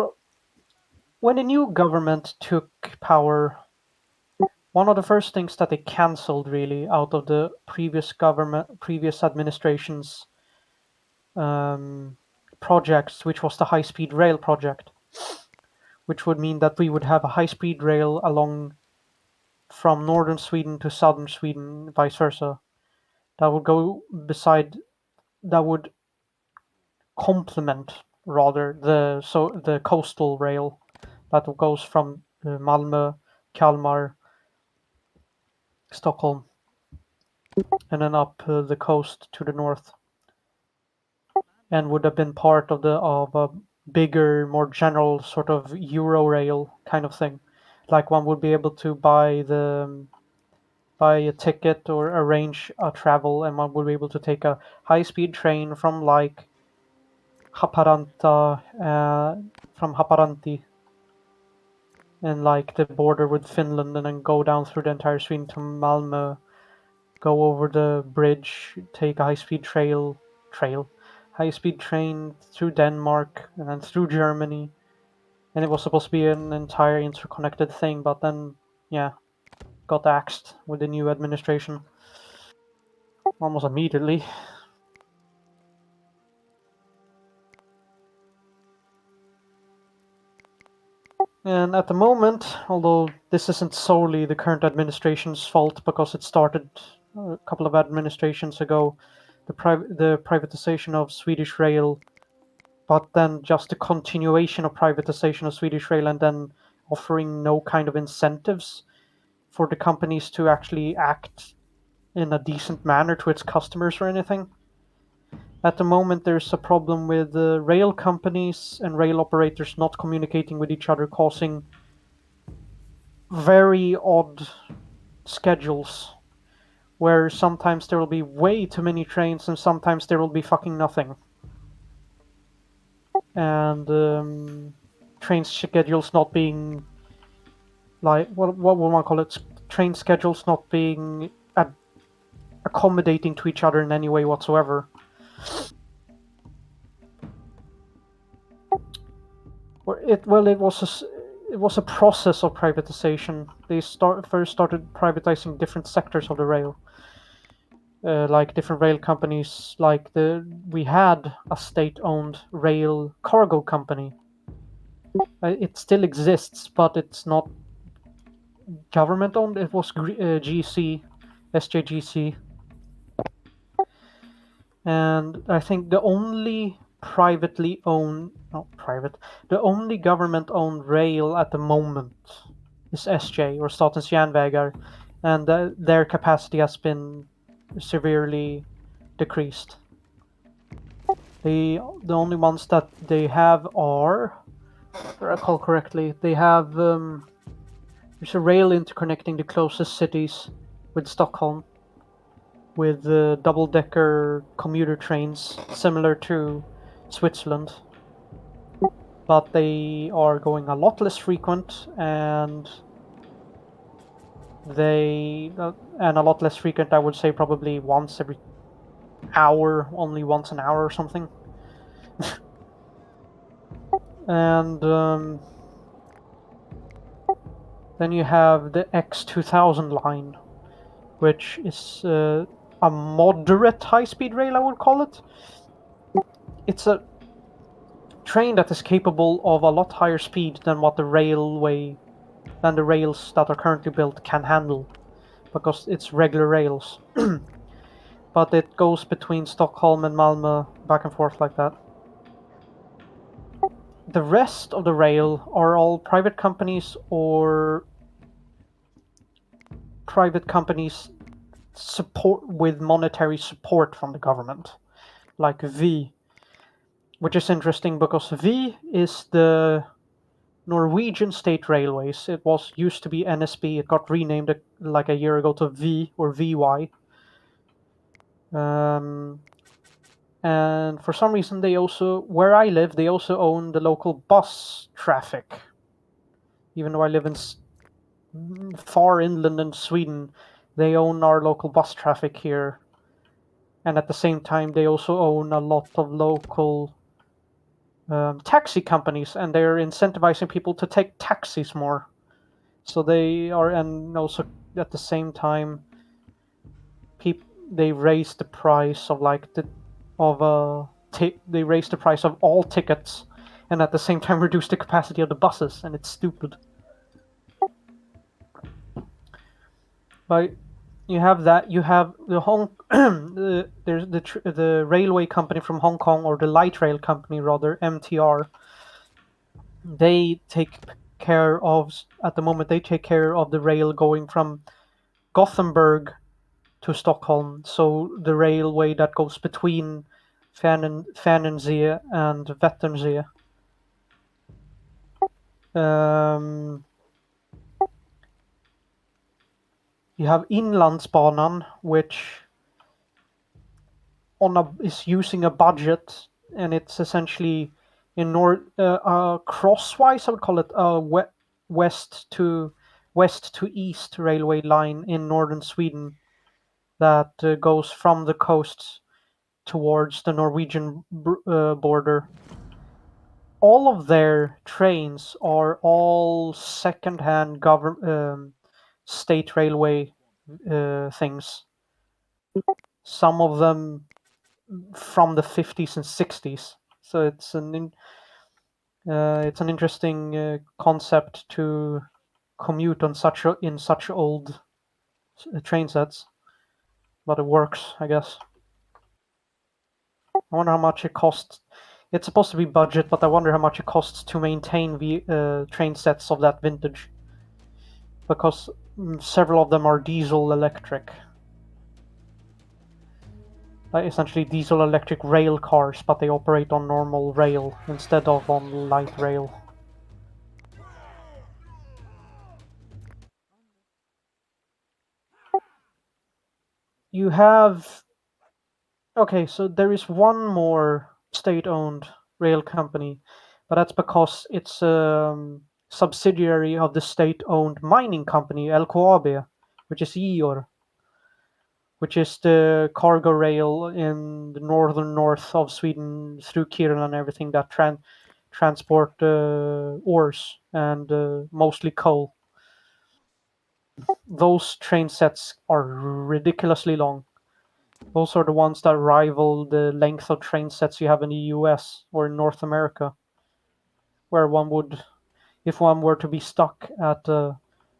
when the new government took power, one of the first things that they cancelled really out of the previous administration's um, projects, which was the high-speed rail project, which would mean that we would have a high-speed rail along from northern Sweden to southern Sweden, vice versa. That would go beside that would complement rather the coastal rail that goes from Malmö, Kalmar, Stockholm, and then up the coast to the north, and would have been part of a bigger, more general sort of Eurorail kind of thing. Like one would be able to buy buy a ticket or arrange a travel, and one would be able to take a high-speed train from like Haparanta, from Haparanti, and like the border with Finland, and then go down through the entire Sweden to Malmö, go over the bridge, take a high-speed train through Denmark, and then through Germany. And it was supposed to be an entire interconnected thing, but then, yeah, got axed with the new administration almost immediately. And at the moment, although this isn't solely the current administration's fault because it started a couple of administrations ago, the privatization of Swedish Rail, but then just a continuation of privatization of Swedish Rail and then offering no kind of incentives for the companies to actually act in a decent manner to its customers or anything. At the moment, there's a problem with rail companies and rail operators not communicating with each other, causing very odd schedules where sometimes there will be way too many trains and sometimes there will be fucking nothing. And train schedules not being like what would one call it? Train schedules not being accommodating to each other in any way whatsoever. It was a process of privatization. They first started privatizing different sectors of the rail, like different rail companies. We had a state-owned rail cargo company. It still exists, but it's not government-owned. It was GC, SJGC, and I think the only privately owned, not private, the only government-owned rail at the moment is SJ, or Statens Järnvägar, and their capacity has been severely decreased. The only ones that they have are, if I recall correctly, they have there's a rail interconnecting the closest cities with Stockholm with double-decker commuter trains similar to Switzerland, but they are going a lot less frequent and a lot less frequent. I would say probably once every hour, only once an hour or something. And then you have the X2000 line, which is a moderate high-speed rail, I would call it. It's a train that is capable of a lot higher speed than what the rails that are currently built can handle, because it's regular rails. But it goes between Stockholm and Malmö, back and forth like that. The rest of the rail are all private companies or private companies support with monetary support from the government, like V, which is interesting because V is the Norwegian State Railways. It was used to be NSB. It got renamed like a year ago to V or VY. And for some reason, where I live, they also own the local bus traffic. Even though I live in far inland in Sweden, they own our local bus traffic here. And at the same time, they also own a lot of local taxi companies, and they're incentivizing people to take taxis more. So they are, and also at the same time, they raise the price of they raise the price of all tickets, and at the same time reduce the capacity of the buses, and it's stupid. But you have that. You have the there's the railway company from Hong Kong, or the light rail company rather, MTR. They take care of at the moment. They take care of the rail going from Gothenburg to Stockholm. So the railway that goes between Färnensee and Vätternsee. Um, You have Inlandsbanan, which is using a budget, and it's essentially in crosswise. I would call it a west to east railway line in northern Sweden that goes from the coast towards the Norwegian border. All of their trains are all second-hand state railway things. Some of them from the 50s and 60s. So it's an interesting concept to commute on in such old train sets, but it works, I guess. I wonder how much it costs. It's supposed to be budget, but I wonder how much it costs to maintain the train sets of that vintage, because several of them are diesel electric. Essentially diesel electric rail cars, but they operate on normal rail instead of on light rail. You have... Okay, so there is one more state-owned rail company, but that's because it's a subsidiary of the state-owned mining company LKAB, which is IOR, which is the cargo rail in the northern north of Sweden through Kiruna and everything that transport ores and mostly coal. Those train sets are ridiculously long. Those are the ones that rival the length of train sets you have in the US or in North America, where if one were to be stuck at a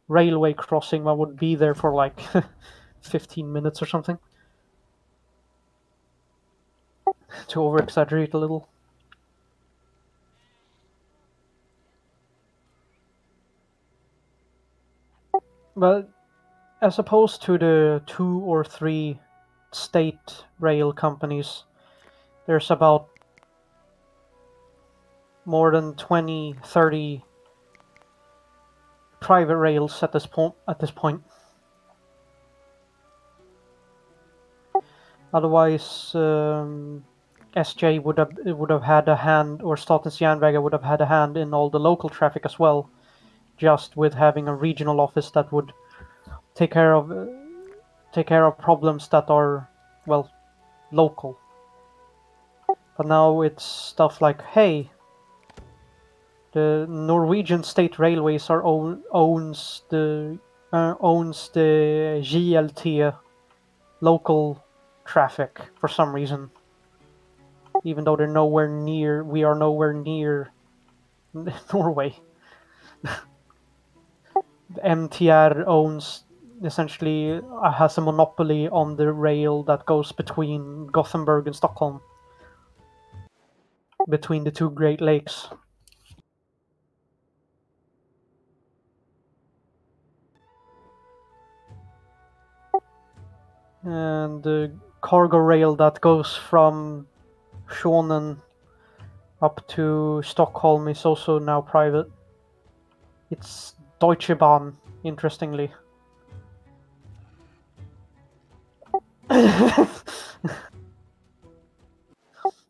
railway crossing, one would be there for like 15 minutes or something, to over exaggerate a little. But as opposed to the 2 or 3 state rail companies, there's about more than 20, 30 private rails at this point. Otherwise, SJ would have had a hand, or Statens Järnvägar would have had a hand in all the local traffic as well, just with having a regional office that would take care of problems that are, well, local. But now it's stuff like, hey, the Norwegian State Railways owns the GLT local traffic for some reason, even though we are nowhere near Norway. MTR has a monopoly on the rail that goes between Gothenburg and Stockholm, between the two Great Lakes. And the cargo rail that goes from Schonen up to Stockholm is also now private. It's Deutsche Bahn, interestingly.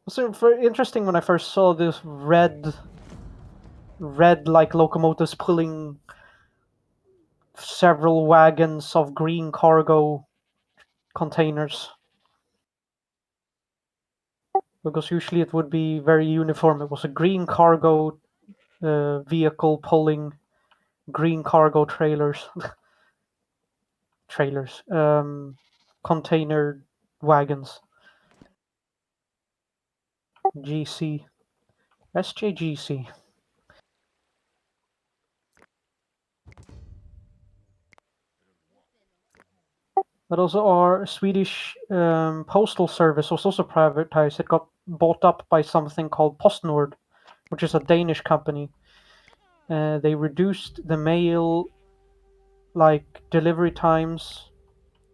So interesting when I first saw this red like locomotives pulling several wagons of green cargo containers, because usually it would be very uniform. It was a green cargo vehicle pulling green cargo container wagons. GC, SJGC. But also our Swedish postal service was also privatized. It got bought up by something called PostNord, which is a Danish company. They reduced the mail delivery times,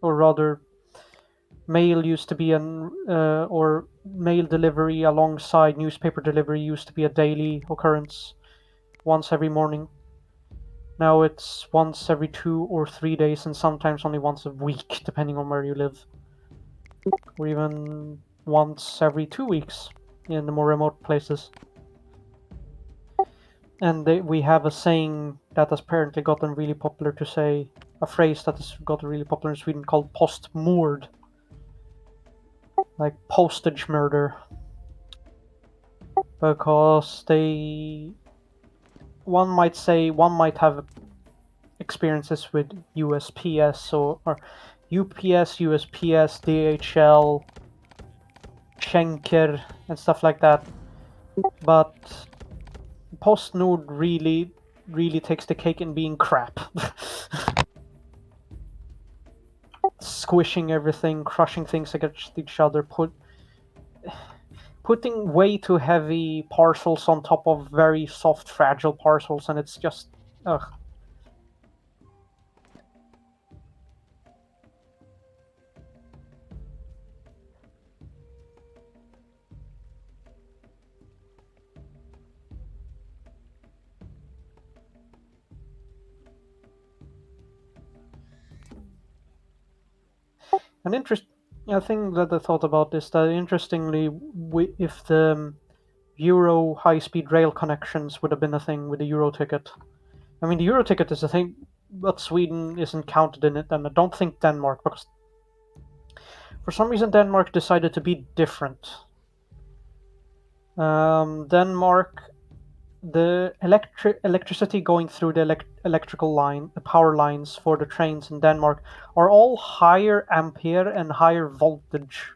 or rather, mail used to be or mail delivery alongside newspaper delivery used to be a daily occurrence, once every morning. Now it's once every 2 or 3 days, and sometimes only once a week, depending on where you live, or even once every 2 weeks in the more remote places. And we have a saying that has apparently gotten really popular to say, a phrase that has gotten really popular in Sweden called postmord, like postage murder, because one might have experiences with USPS or UPS, USPS, DHL, Schenker, and stuff like that. But PostNord really takes the cake in being crap. Squishing everything, crushing things against each other, putting way too heavy parcels on top of very soft, fragile parcels, and it's just ugh. An interesting thing that I thought about is that interestingly, if the Euro high-speed rail connections would have been a thing with the Euro ticket. I mean, the Euro ticket is a thing, but Sweden isn't counted in it, and I don't think Denmark, because for some reason Denmark decided to be different. Denmark, the electricity going through the electrical line, the power lines for the trains in Denmark, are all higher ampere and higher voltage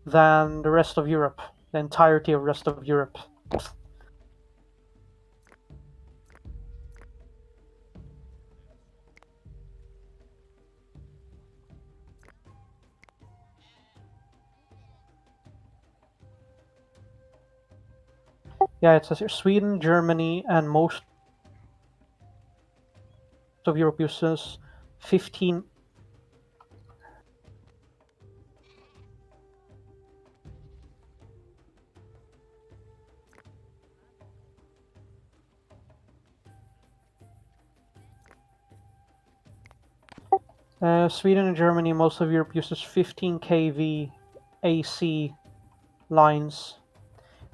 than the rest of Europe, the entirety of the rest of Europe. Yeah, it says here Sweden, Germany, and most of Europe uses 15. Sweden and Germany, most of Europe uses 15 kV AC lines,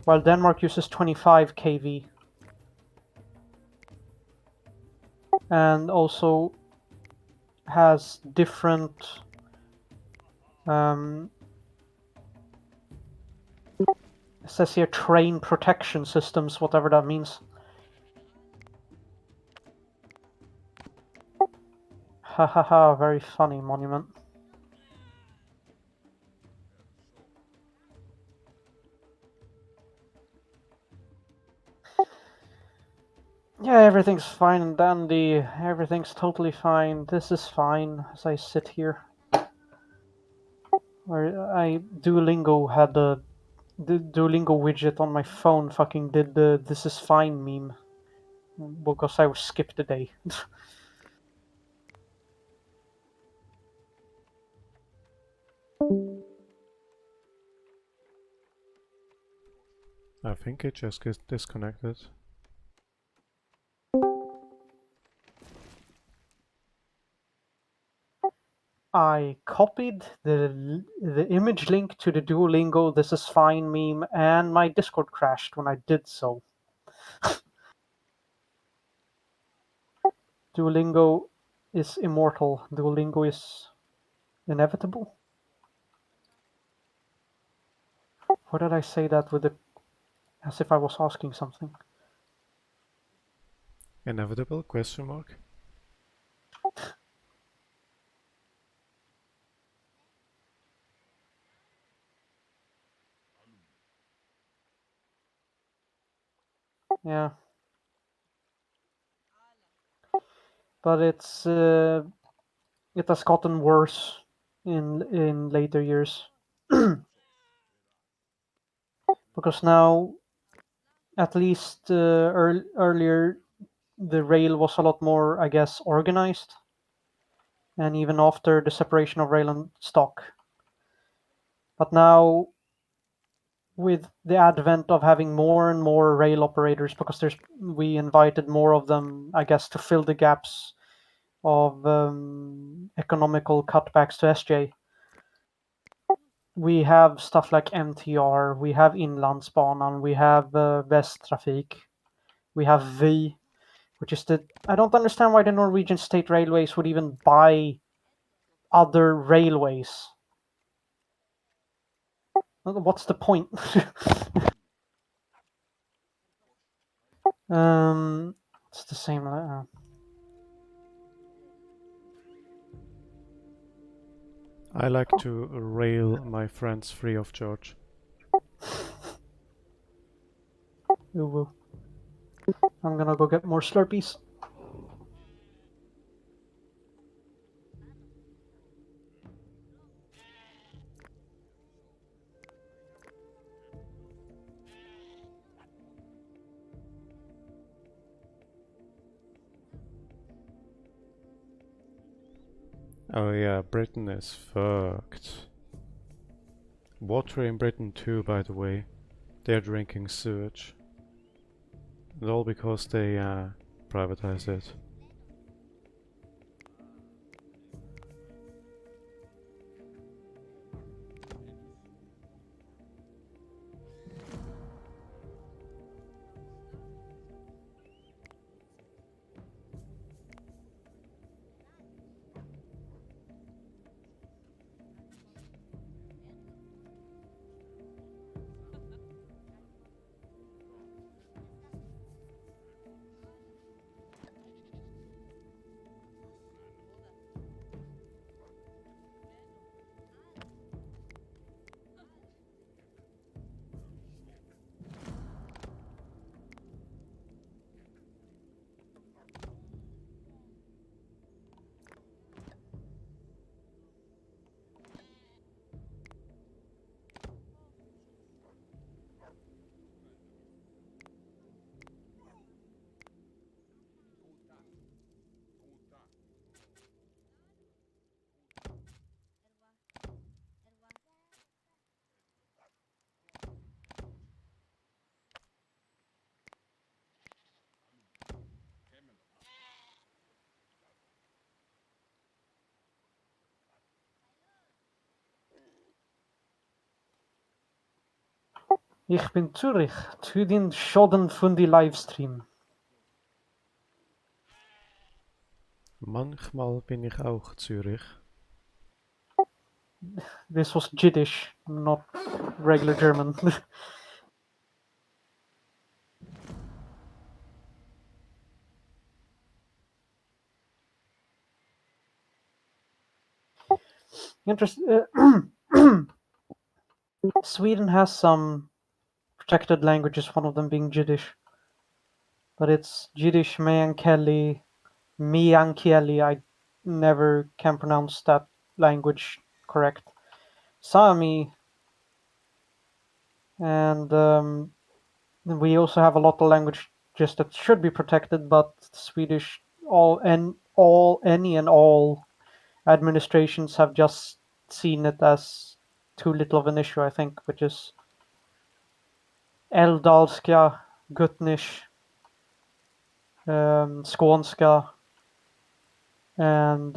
while Denmark uses 25 kV, and also has different it says here train protection systems, whatever that means. Ha ha ha, very funny, Monument. Yeah, everything's fine and dandy. Everything's totally fine. This is fine as I sit here. Where Duolingo had the Duolingo widget on my phone fucking did the "this is fine" meme because I was skipped a day. I think it just gets disconnected. I copied the image link to the Duolingo "this is fine" meme, and my Discord crashed when I did so. Duolingo is immortal. Duolingo is inevitable. Why did I say that with as if I was asking something? Inevitable? Question mark? Yeah, but it has gotten worse in later years because now, at least earlier, the rail was a lot more, I guess, organized, and even after the separation of rail and stock. But now with the advent of having more and more rail operators, because we invited more of them, I guess, to fill the gaps of economical cutbacks to SJ. We have stuff like MTR, we have Inlandsbanan, we have Västtrafik, we have V, which is the. I don't understand why the Norwegian state railways would even buy other railways. What's the point? It's the same. I like to rail my friends free of charge. Ooh, I'm gonna go get more Slurpees. Oh yeah, Britain is fucked. Water in Britain too, by the way. They're drinking sewage. And all because they privatize it. Ich bin Zürich, zu den Schadenfundi Livestream. Manchmal bin ich auch Zürich. This was Jiddish, not regular German. Sweden has some protected languages, one of them being Jiddish. But it's Jiddish Meänkieli, Meänkieli. I never can pronounce that language correct. Sami, and we also have a lot of language just that should be protected, but Swedish any and all administrations have just seen it as too little of an issue, I think, which is Älvdalska, Gutnish, Skånska, and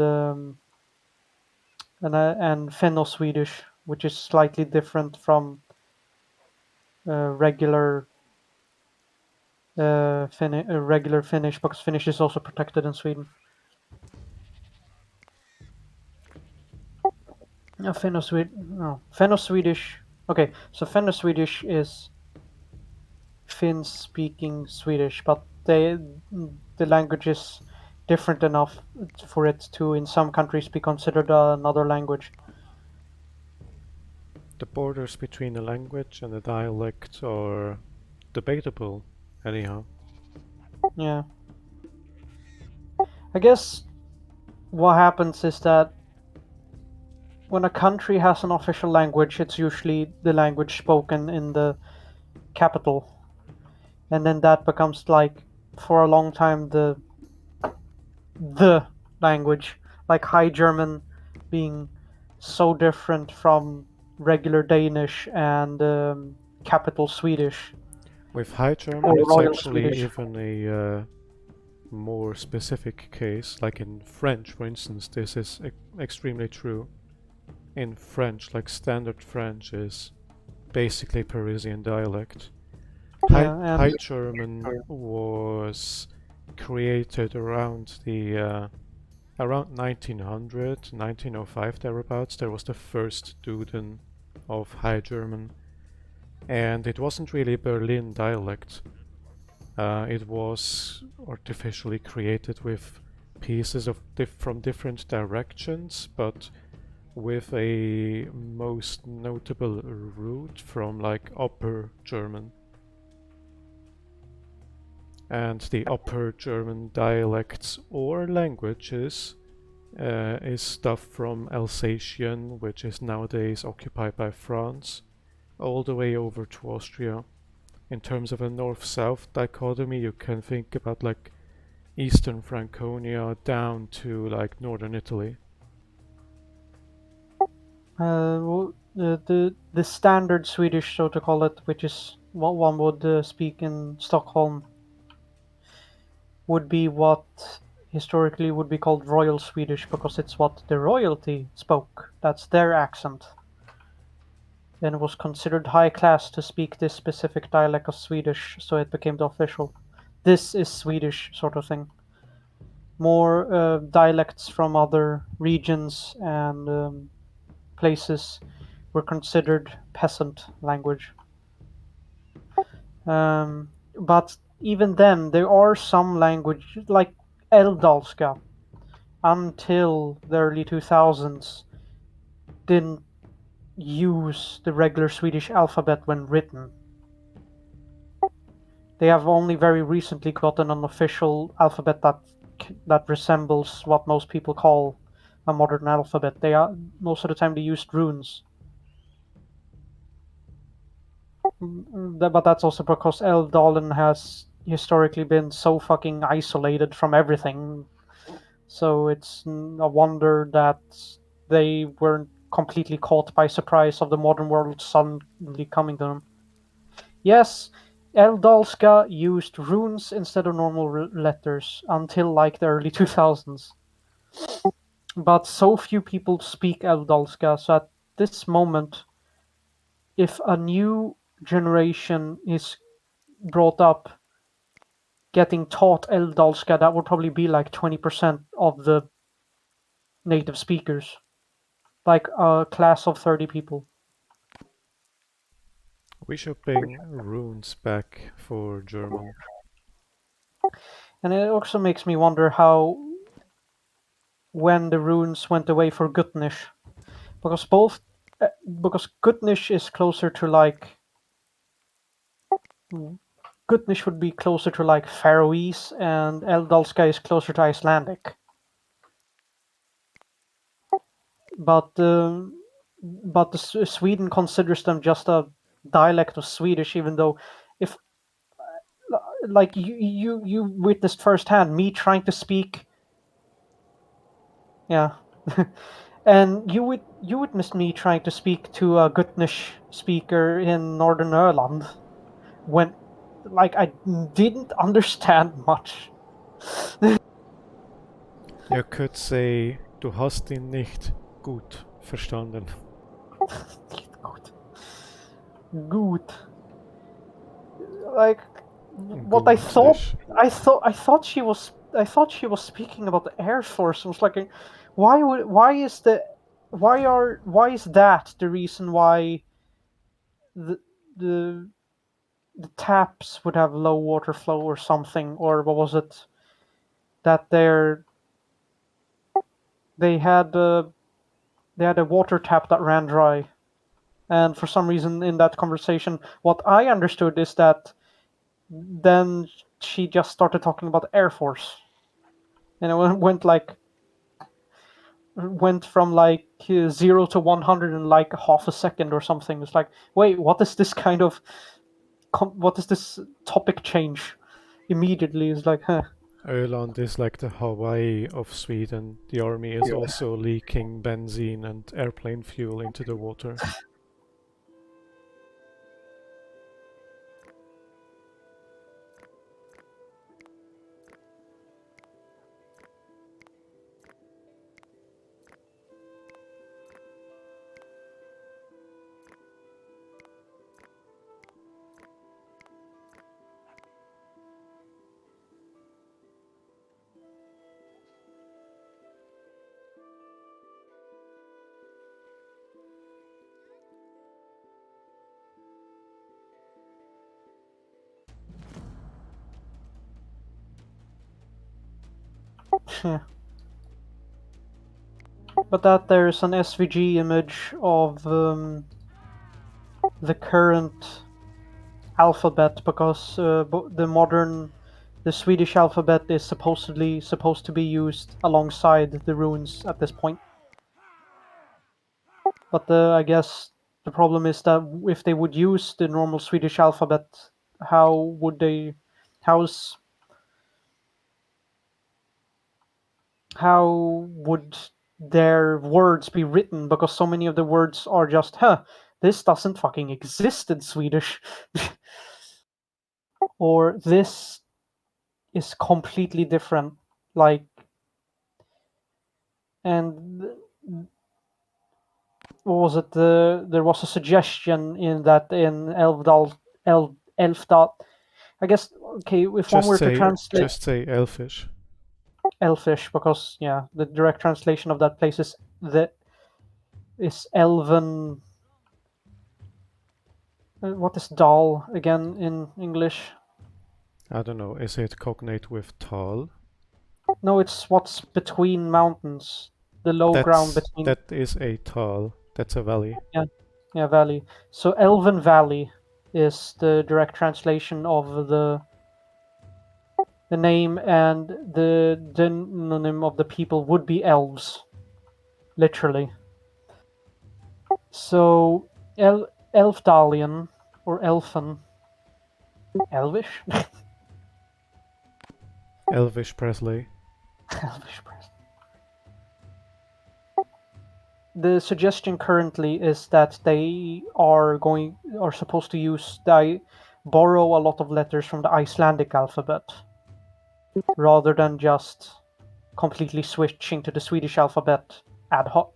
Finno-Swedish, which is slightly different from regular regular Finnish, because Finnish is also protected in Sweden. Finno-Swedish. Okay, so Finno-Swedish is Finn-speaking Swedish, but the language is different enough for it to, in some countries, be considered another language. The borders between a language and a dialect are debatable, anyhow. Yeah. I guess what happens is that when a country has an official language, it's usually the language spoken in the capital. And then that becomes, like, for a long time, the language. Like High German being so different from regular Danish and capital Swedish With High or German, it's Royal actually Swedish. even a more specific case. Like in French, for instance, this is extremely true. In French, like standard French is basically Parisian dialect. Yeah, High and German was created around the around 1900, 1905 thereabouts. There was the first Duden of High German, and it wasn't really Berlin dialect. It was artificially created with pieces of from different directions, but with a most notable root from like Upper German. And the Upper German dialects or languages is stuff from Alsatian, which is nowadays occupied by France, all the way over to Austria. In terms of a north-south dichotomy, you can think about like Eastern Franconia down to like northern Italy. the standard Swedish, so to call it, which is what one would speak in Stockholm, would be what historically would be called Royal Swedish because it's what the royalty spoke. That's their accent. And it was considered high class to speak this specific dialect of Swedish, so it became the official. This is Swedish sort of thing. More dialects from other regions and places were considered peasant language. But even then, there are some languages like Älvdalska until the early 2000s didn't use the regular Swedish alphabet when written. They have only very recently gotten an official alphabet that resembles what most people call a modern alphabet. They are most of the time they used runes. But that's also because Älvdalen has historically been so fucking isolated from everything. So it's a wonder that they weren't completely caught by surprise of the modern world suddenly coming to them. Yes, Eldalska used runes instead of normal letters until like the early 2000s. But so few people speak Eldalska, so at this moment, if a new generation is brought up getting taught Eldalska, that would probably be like 20% of the native speakers, like a class of 30 people. We should bring runes back for German. And it also makes me wonder how, when the runes went away for Gutnish, because because Gutnish is closer to like Gutnish would be closer to like Faroese, and Eldalska is closer to Icelandic. But Sweden considers them just a dialect of Swedish, even though if like you witnessed firsthand me trying to speak, yeah. And you witnessed me trying to speak to a Gutnish speaker in Northern Ireland when like I didn't understand much. You could say, du hast ihn nicht gut verstanden. Gut. Gut. Like what I thought Gutlich. I thought she was speaking about the Air Force. I was like, why is that the reason why the the the taps would have low water flow or something, or what was it that they had they had a water tap that ran dry, and for some reason in that conversation, what I understood is that then she just started talking about the Air Force, and it went from like 0 to 100 in like half a second or something. It's like, wait, what is this kind of what is this topic change? Immediately, it's like, huh. Öland is like the Hawaii of Sweden. The army is Yeah. also leaking benzene and airplane fuel into the water. Yeah. But that there's an SVG image of the current alphabet because the Swedish alphabet is supposedly supposed to be used alongside the runes at this point. But I guess the problem is that if they would use the normal Swedish alphabet, how would they? How's how would their words be written? Because so many of the words are just, huh, this doesn't fucking exist in Swedish, or this is completely different. Like, and what was it? There was a suggestion in that in Elfdal. I guess okay, if one Just were to say, translate just say elfish. Elfish, because yeah, the direct translation of that place is Elven. What is Dal again in English? I don't know, is it cognate with tal? No, it's what's between mountains, the low ground between. That is a tal. That's a valley. Yeah, yeah, valley. So Elven Valley is the direct translation of the name, and the demonym of the people would be elves, literally. So Elfdalian or Elfin, Elvish, Elvish Presley. Elvish. The suggestion currently is that they are supposed to borrow a lot of letters from the Icelandic alphabet rather than just completely switching to the Swedish alphabet ad hoc,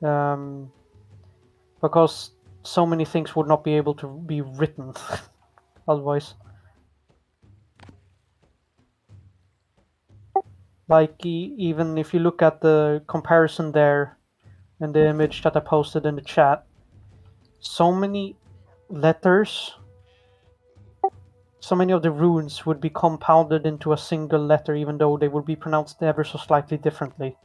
um, because so many things would not be able to be written otherwise. Like even if you look at the comparison there in the image that I posted in the chat, so many letters, so many of the runes would be compounded into a single letter, even though they would be pronounced ever so slightly differently.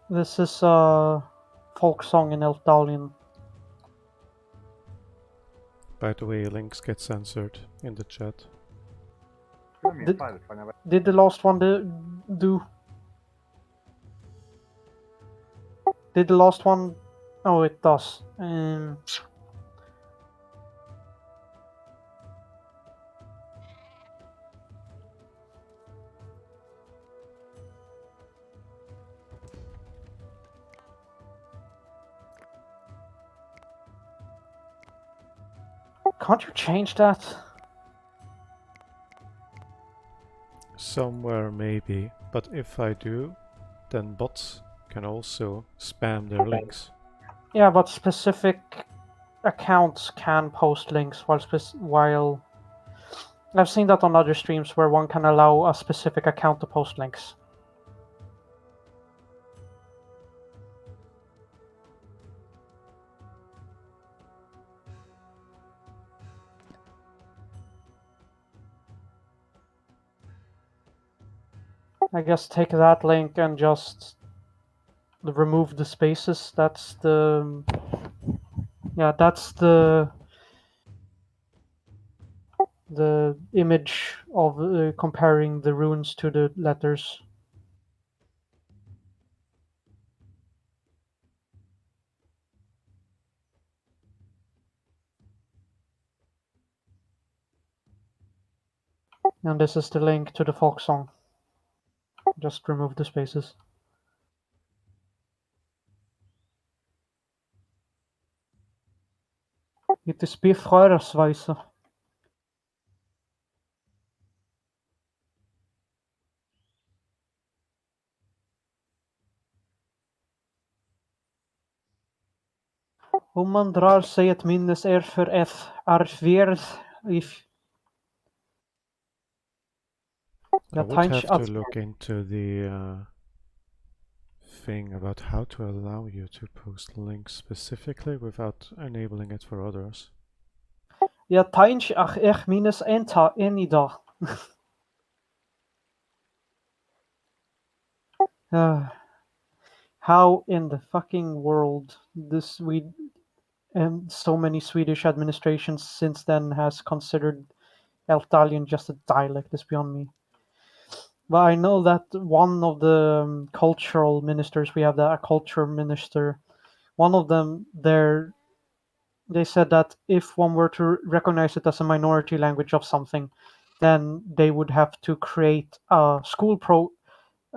This is a folk song in Elfdalian. By the way, links get censored in the chat. Did the last one do? Did the last one? Oh, it does. Can't you change that? Somewhere maybe, but if I do, then bots can also spam their links. Yeah, but specific accounts can post links while I've seen that on other streams where one can allow a specific account to post links. I guess take that link and just remove the spaces. That's the yeah, that's the image of comparing the runes to the letters. And this is the link to the folk song. Just remove the spaces. It is befeuersweise. Om man drar sig ett minnes är för ett arverd if I jag would tänker have to att look into the thing about how to allow you to post links specifically without enabling it for others. jag tänker att jag minnes en idag. How in the fucking world this we and so many Swedish administrations since then has considered Elftalion just a dialect is beyond me. But I know that one of the cultural ministers, we have a culture minister, one of them there, they said that if one were to recognize it as a minority language of something, then they would have to create a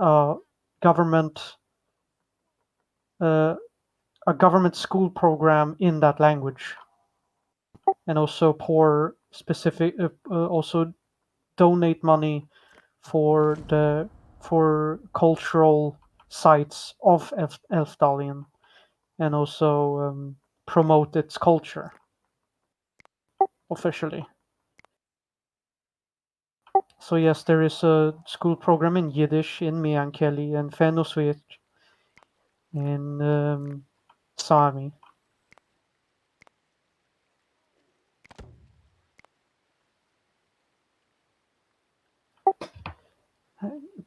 uh, government uh, a government school program in that language, and also pour specific also donate money for the for cultural sites of Elfdalian, and also promote its culture officially. So yes, there is a school program in Yiddish, in Meänkieli, and Fennoswitch, in Sami.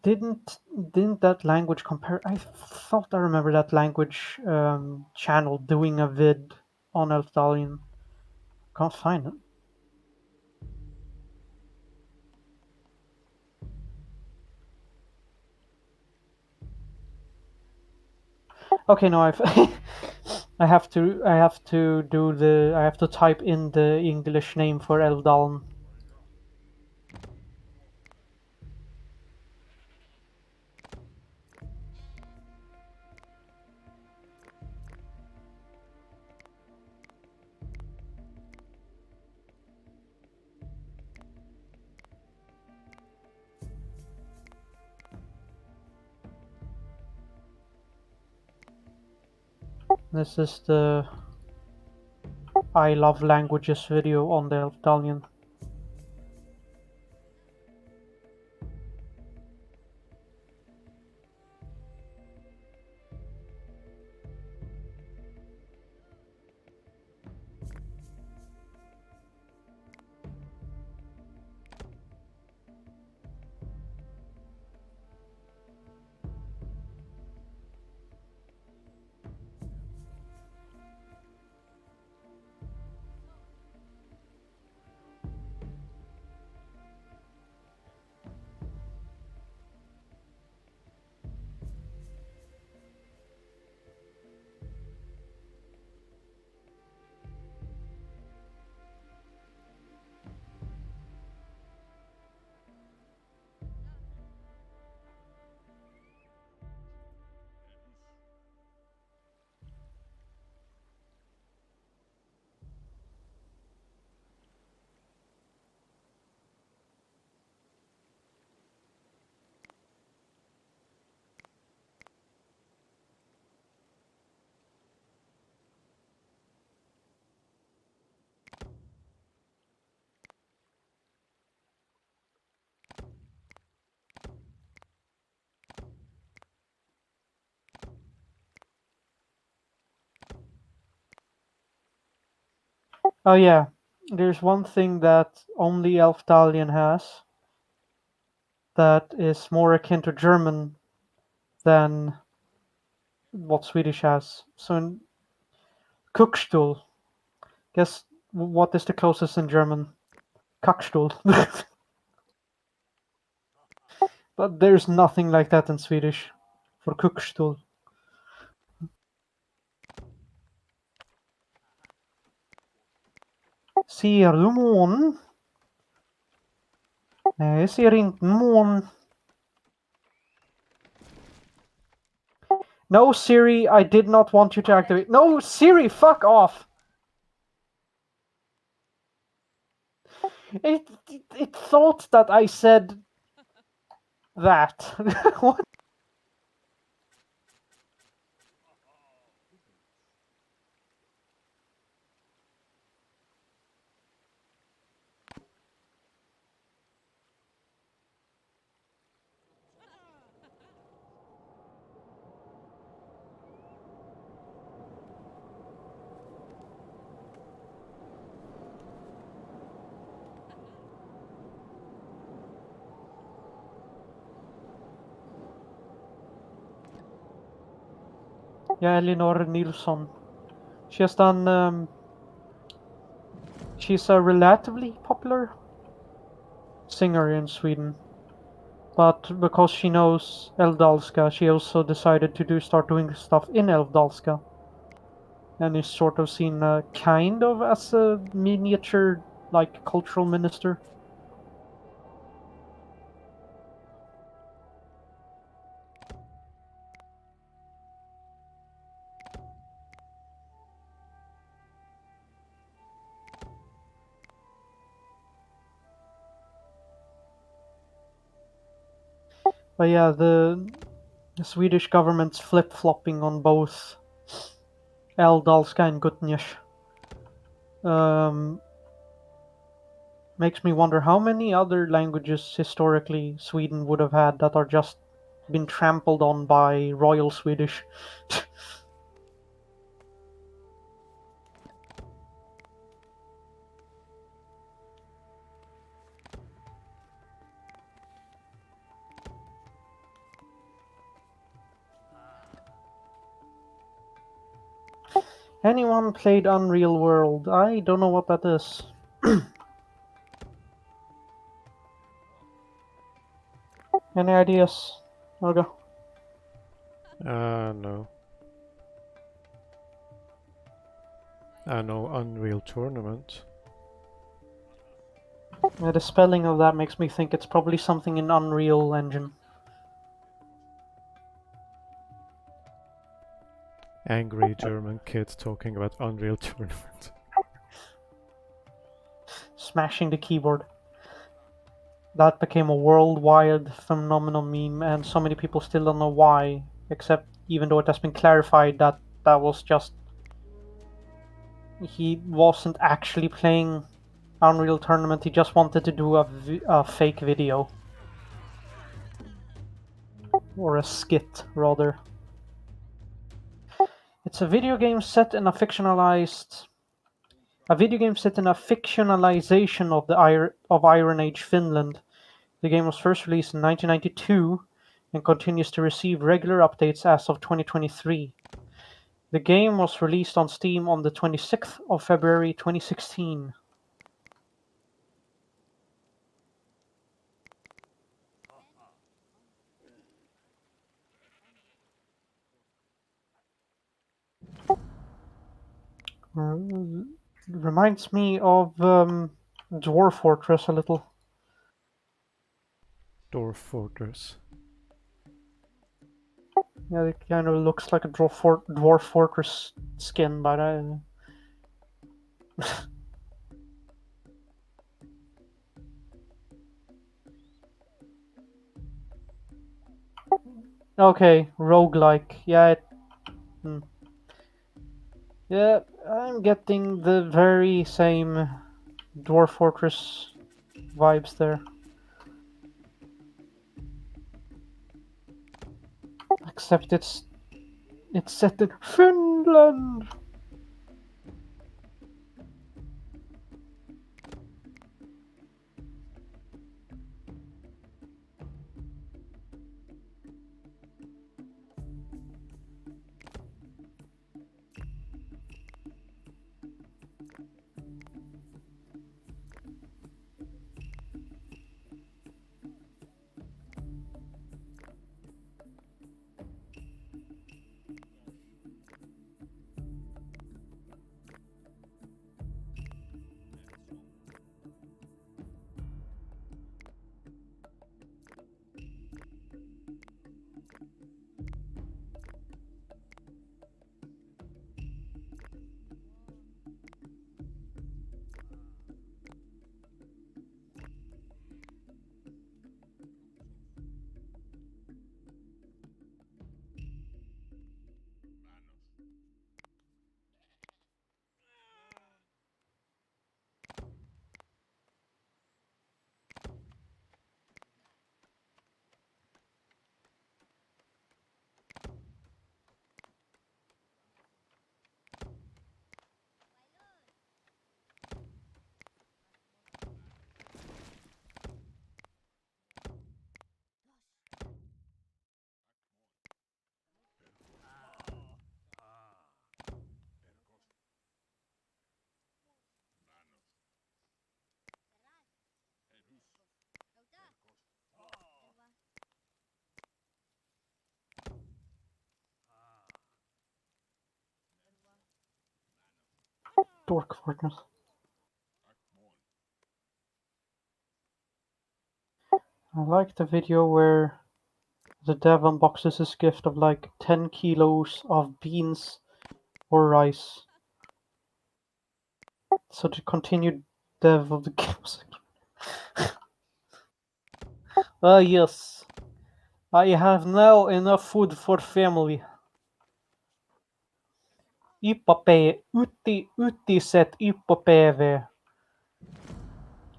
Didn't didn't that language compare? I thought I remember that language channel doing a vid on Elfdalian. Can't find it. Okay, no, I've I have to type in the English name for Eldaln. This is the I love languages video on the Eldalian. Oh yeah, there's one thing that only Elfdalian has. that is more akin to German than what Swedish has. So in Kuckstuhl, guess what is the closest in German? Kackstuhl. But there's nothing like that in Swedish for Kuckstuhl. Ser du månen? Nej, jag ser inte månen. No, Siri, I did not want you to activate. No, Siri, fuck off! It thought that I said that. What? Yeah, Elinor Nilsson. She has done. She's a relatively popular singer in Sweden, but because she knows Älvdalska, she also decided to start doing stuff in Älvdalska, and is sort of seen kind of as a miniature like cultural minister. But yeah, the Swedish government's flip-flopping on both Älvdalska and Gutnish makes me wonder how many other languages historically Sweden would have had that are just been trampled on by Royal Swedish. Anyone played Unreal World? I don't know what that is. Any ideas? Olga? No. I know Unreal Tournament. Yeah, the spelling of that makes me think it's probably something in Unreal Engine. Angry German kids talking about Unreal Tournament. Smashing the keyboard. That became a worldwide phenomenal meme, and so many people still don't know why, except even though it has been clarified that that was just. He wasn't actually playing Unreal Tournament, he just wanted to do a fake video. Or a skit, rather. It's a video game set in a fictionalized. A video game set in a fictionalization of Iron Age Finland. The game was first released in 1992 and continues to receive regular updates as of 2023. The game was released on Steam on the 26th of February 2016. Reminds me of Dwarf Fortress a little. Dwarf Fortress. Yeah, it kind of looks like a Dwarf Fortress skin, but okay, roguelike. Yeah, yeah, I'm getting the very same Dwarf Fortress vibes there. Except it's set in Finland. Dork Fortnite. I like the video where the dev unboxes his gift of like 10 kilos of beans or rice. So the continued dev of the game was like, yes, I have now enough food for family. Utiset yppäpäivää.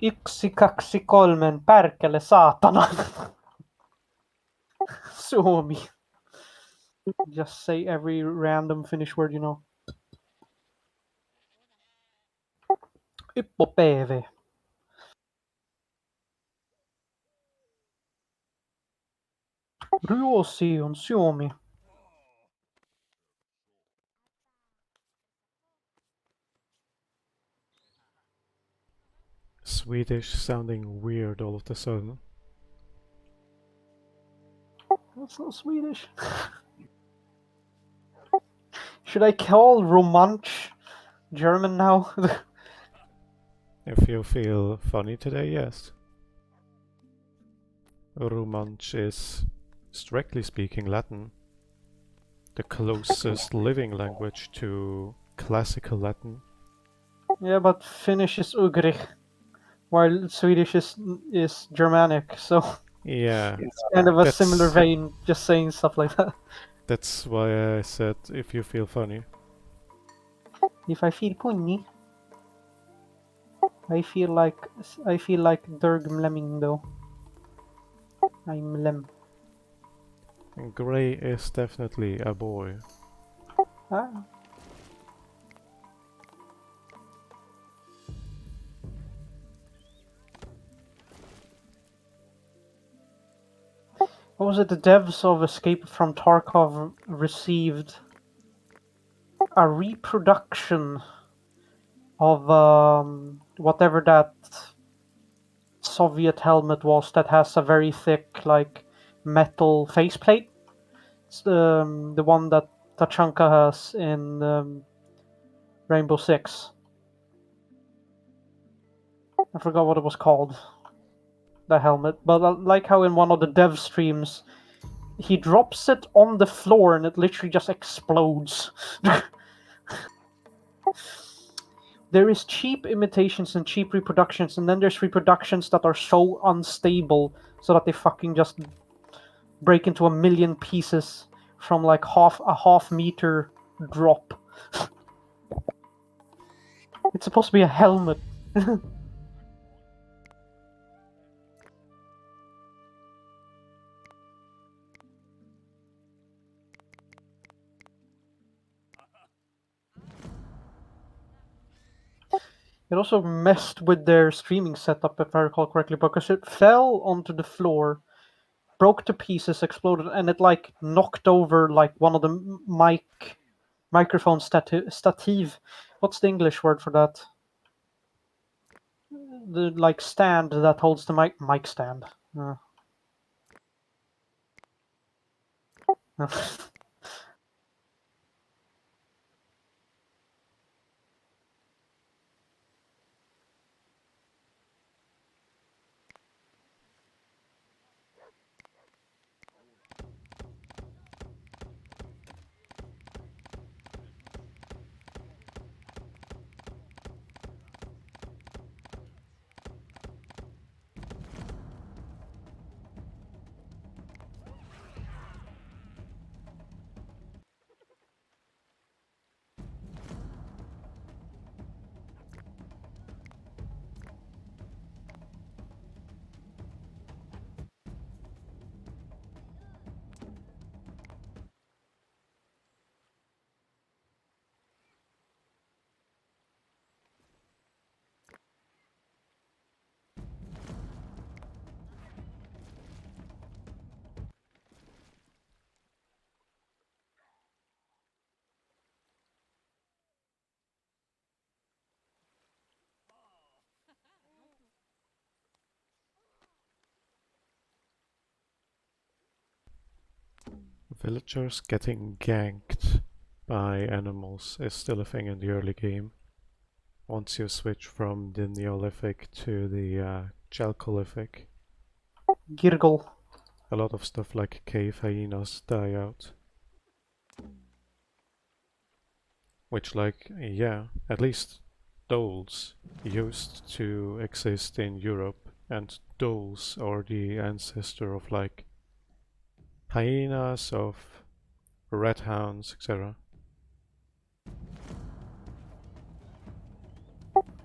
Yksi, kaksi, kolmen, perkele, saatana. Suomi. Just say every random Finnish word, you know. Yppäpäivää. Ruotsi on Suomi. Swedish sounding weird all of a sudden. That's not Swedish. Should I call Romansch German now? If you feel funny today, yes. Romansh is, strictly speaking, Latin. The closest living language to classical Latin. Yeah, but Finnish is Ugric, while Swedish is Germanic, so Yeah, it's kind of a similar that's vein, just saying stuff like that. that's why I said if you feel funny. If I feel punny, I feel like Dirk Mlemming though. I'm Lem. And Grey is definitely a boy. Ah. What was it? The devs of Escape from Tarkov received a reproduction of whatever that Soviet helmet was that has a very thick like metal faceplate. It's the one that Tachanka has in Rainbow Six. I forgot what it was called. The helmet, but I like how in one of the dev streams he drops it on the floor and it literally just explodes. There is cheap imitations and cheap reproductions, and then there's reproductions that are so unstable so that they fucking just break into a million pieces from like half meter drop. It's supposed to be a helmet. It also messed with their streaming setup, if I recall correctly, because it fell onto the floor, broke to pieces, exploded, and it like knocked over like one of the microphone stative. What's the English word for that? The like stand that holds the mic stand. Villagers getting ganked by animals is still a thing in the early game. once you switch from the Neolithic to the Chalcolithic. Girgle. A lot of stuff like cave hyenas die out. Which, like, yeah, at least dholes used to exist in Europe, and dholes are the ancestor of, like, hyenas, of red hounds, etc.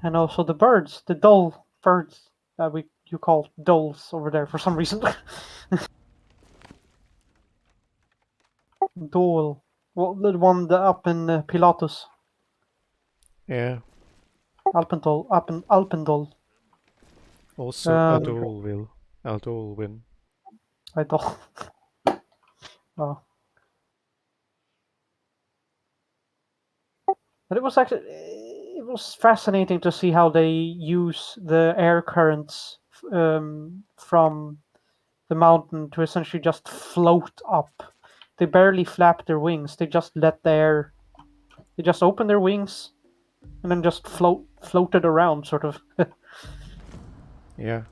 And also the birds, the dull birds that you call dholes over there for some reason. Dole. Well, the one up in Pilatus. Yeah, Alpendol. also a Um, dhole will. A dhole win. I don't. Oh. But it was fascinating to see how they use the air currents from the mountain to essentially just float up. They barely flap their wings. They just let the air. They just open their wings and then just floated around, sort of. Yeah,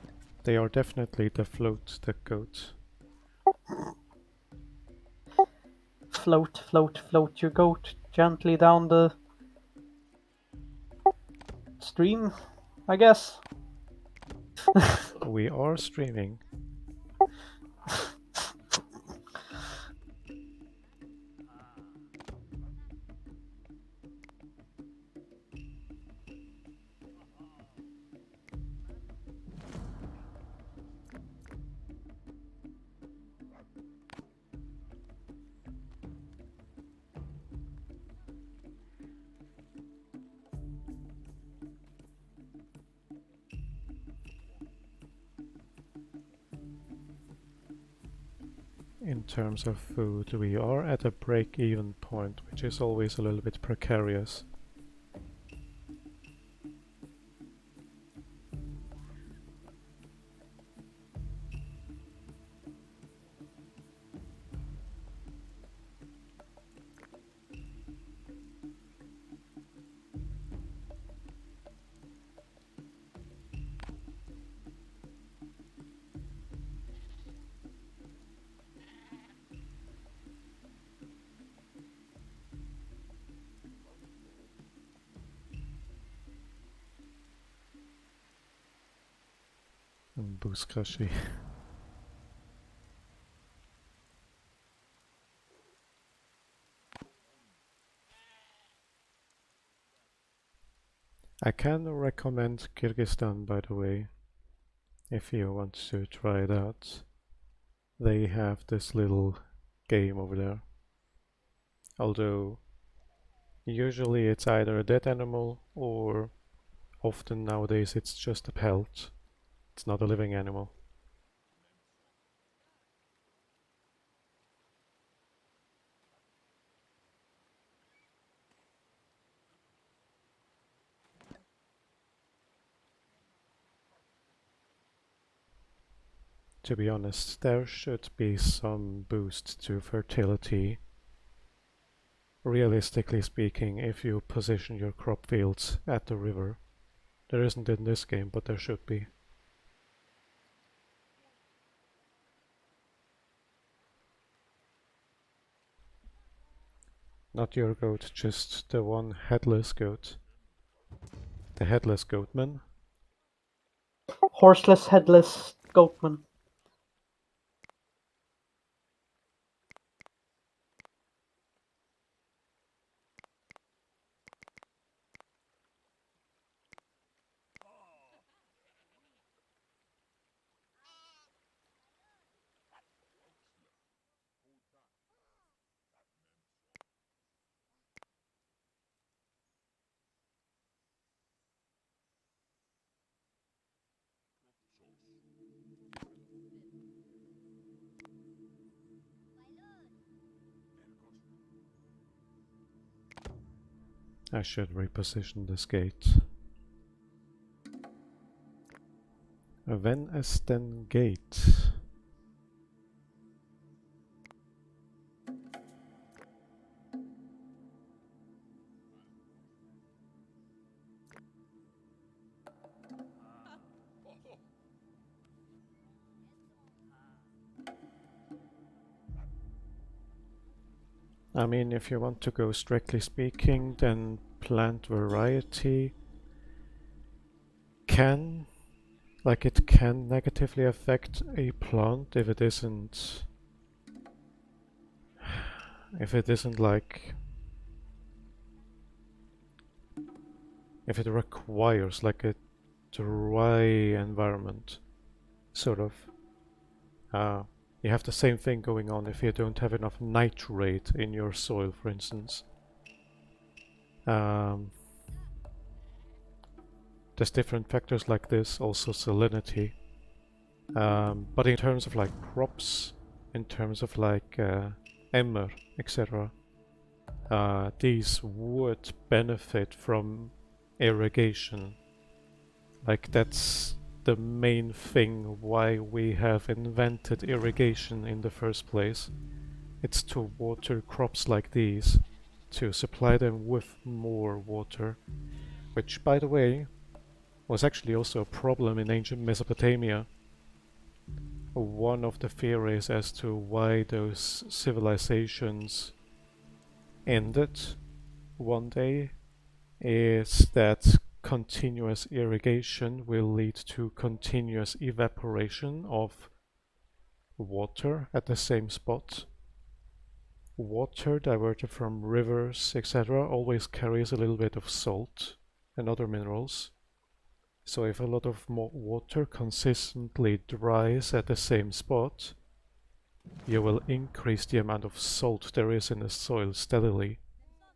they are definitely the float the goat. Float, float, float your goat gently down the stream, I guess. We are streaming. In terms of food, we are at a break-even point, which is always a little bit precarious. Buzkashi. I can recommend Kyrgyzstan, by the way, if you want to try it out. They have this little game over there. Although, usually it's either a dead animal, or often nowadays it's just a pelt. It's not a living animal. To be honest, there should be some boost to fertility. Realistically speaking, if you position your crop fields at the river. There isn't in this game, but there should be. Not your goat, just the one headless goat. The headless goatman. Horseless, headless goatman. I should reposition this gate. A Venesten gate. I mean, if you want to go strictly speaking, then plant variety can, it can negatively affect a plant if it isn't like, if it requires like a dry environment, sort of. You have the same thing going on if you don't have enough nitrate in your soil, for instance. Um, there's different factors like this, also salinity. But in terms of like crops, in terms of like emmer, etc., these would benefit from irrigation. Like that's the main thing why we have invented irrigation in the first place. It's to water crops like these, to supply them with more water, which, by the way, was actually also a problem in ancient Mesopotamia. One of the theories as to why those civilizations ended one day is that continuous irrigation will lead to continuous evaporation of water at the same spot. Water diverted from rivers, etc., always carries a little bit of salt and other minerals. So if a lot of water consistently dries at the same spot, you will increase the amount of salt there is in the soil steadily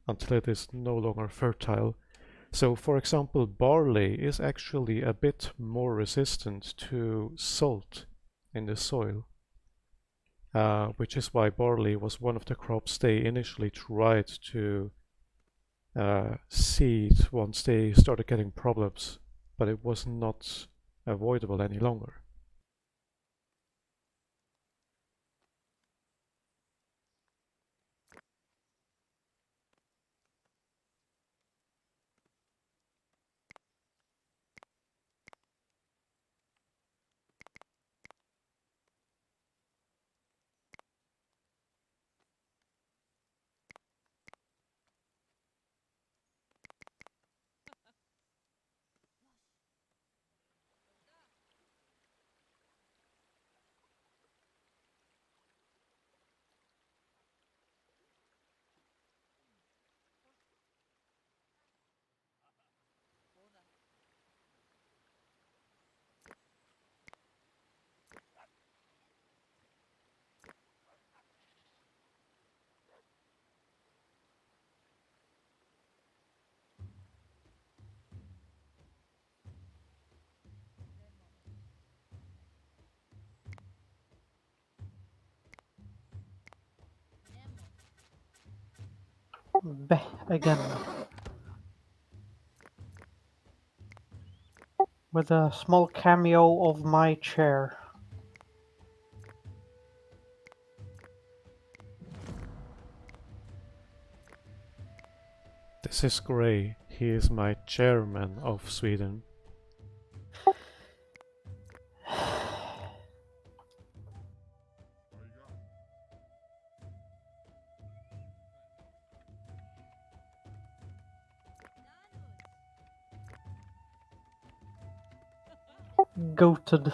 until it is no longer fertile. So for example, barley is actually a bit more resistant to salt in the soil. Which is why barley was one of the crops they initially tried to seed once they started getting problems, but it was not avoidable any longer. Beh, again. With a small cameo of my chair. This is Gray. He is my chairman of Sweden. Goated.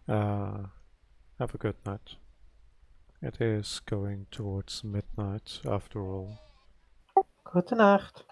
Uh, have a good night. It is going towards midnight after all. Gute Nacht.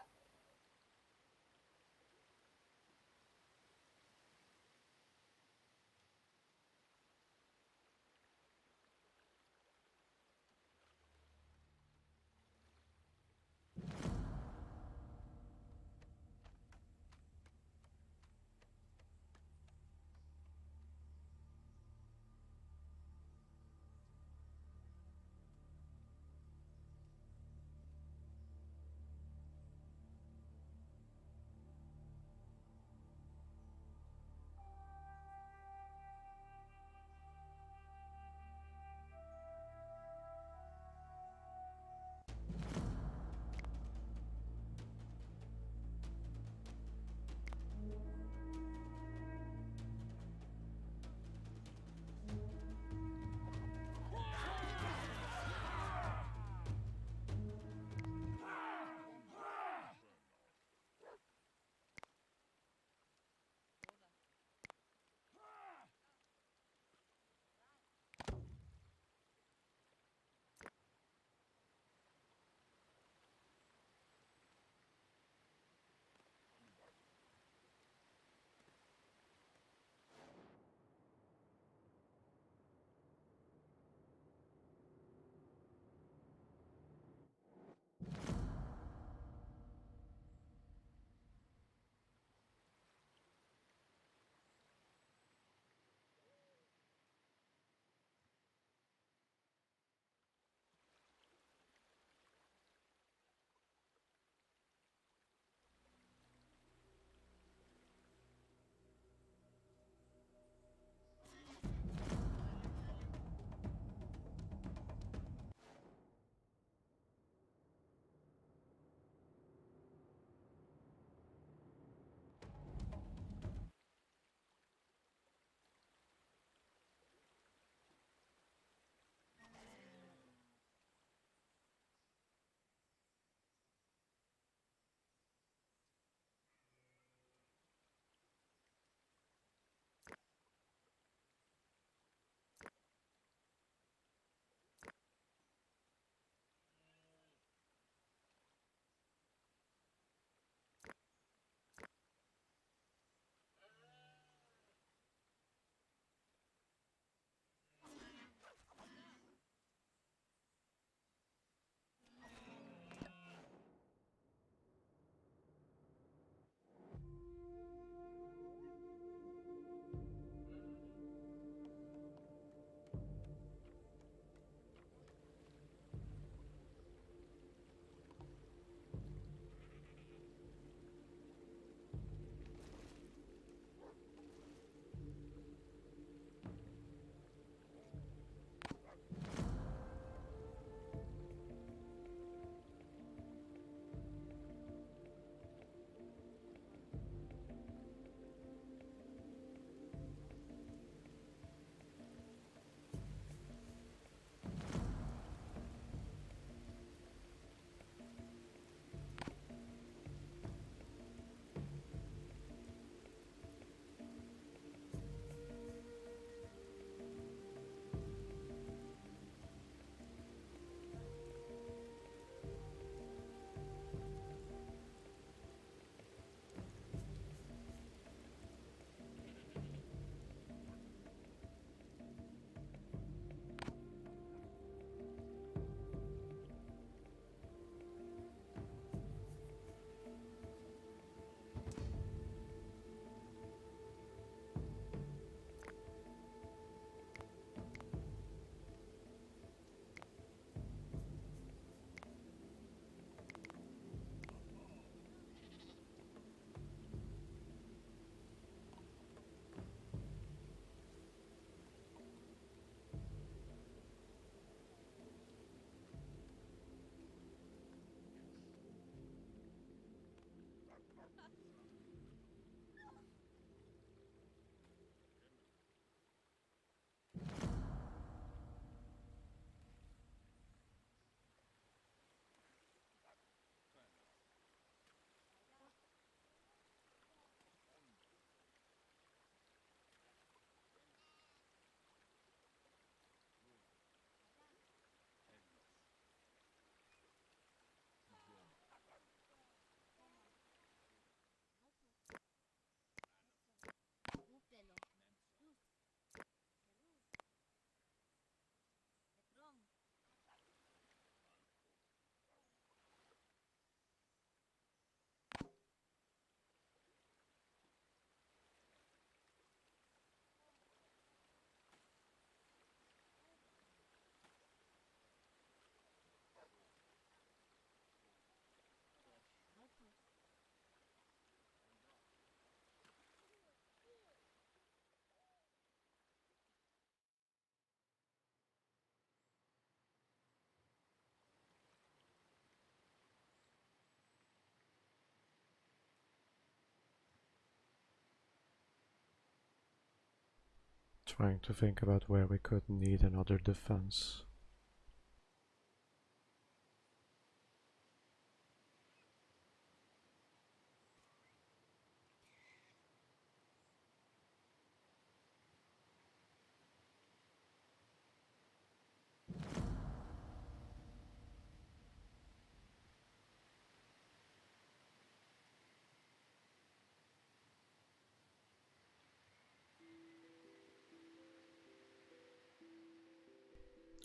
trying to think about where we could need another defense.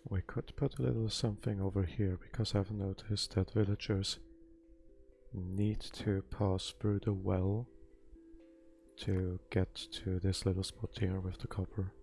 We could put a little something over here because I've noticed that villagers need to pass through the well to get to this little spot here with the copper.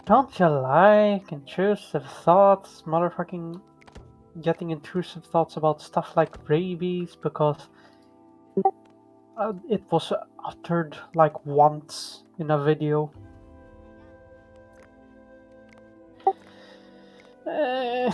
Don't you like intrusive thoughts, motherfucking getting intrusive thoughts about stuff like rabies because it was uttered like once in a video. Uh,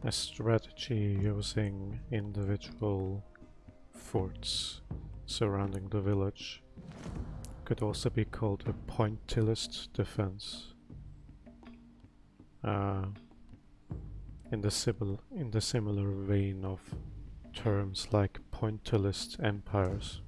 A strategy using individual forts surrounding the village could also be called a pointillist defense. In the similar vein of terms like pointillist empires.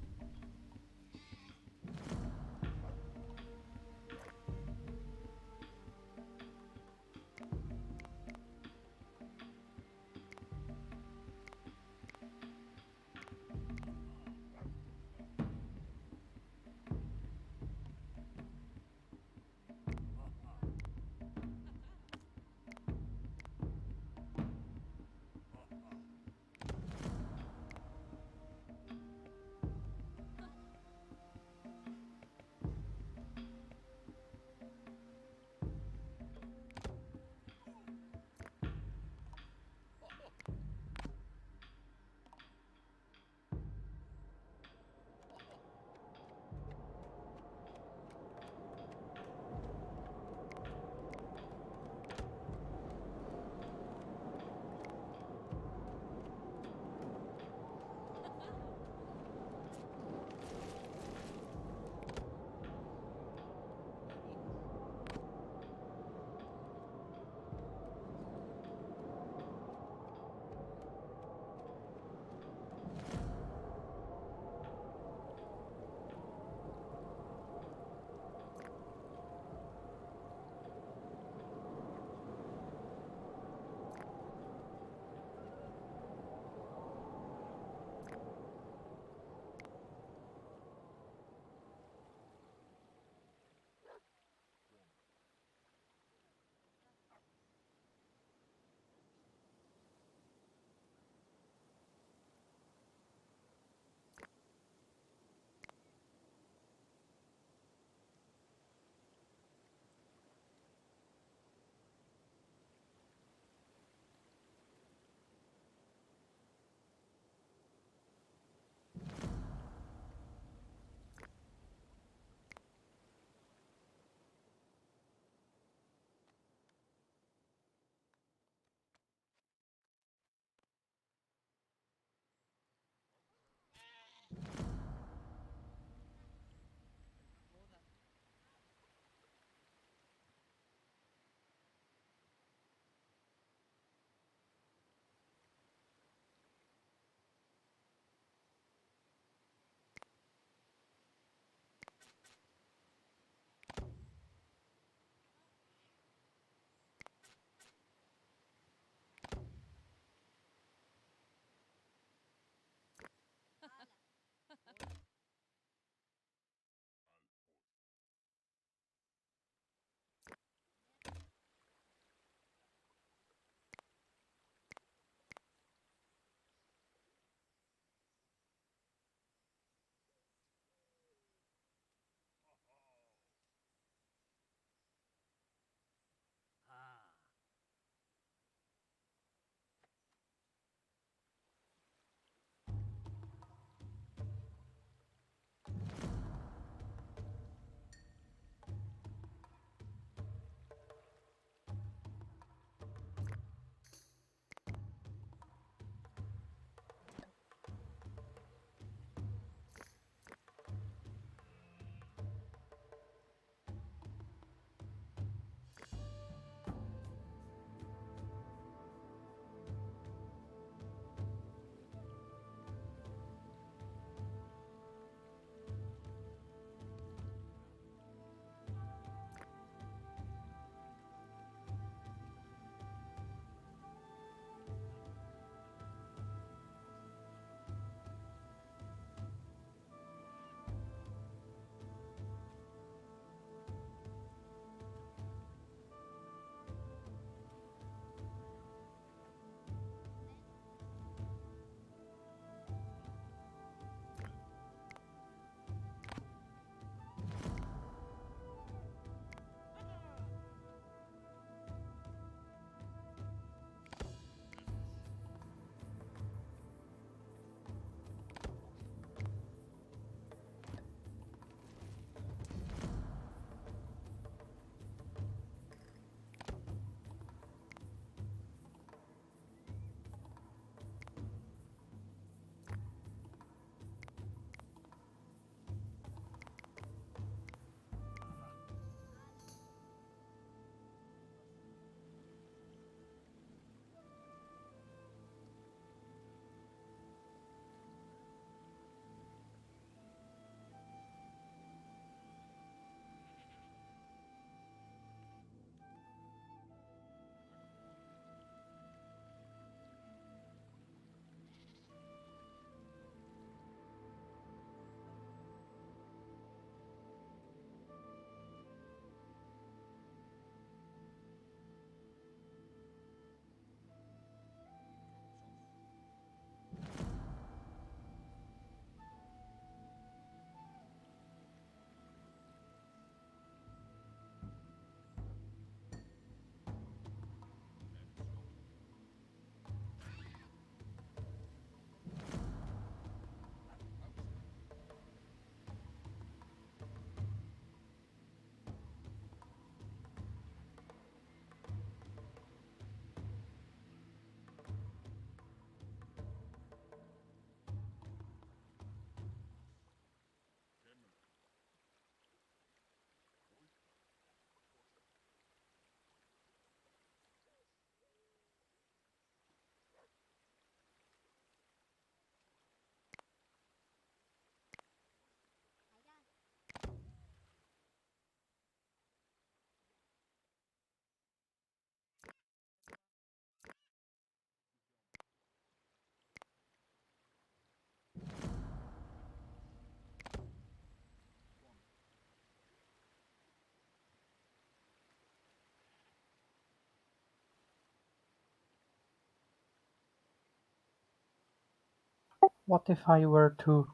What if I were to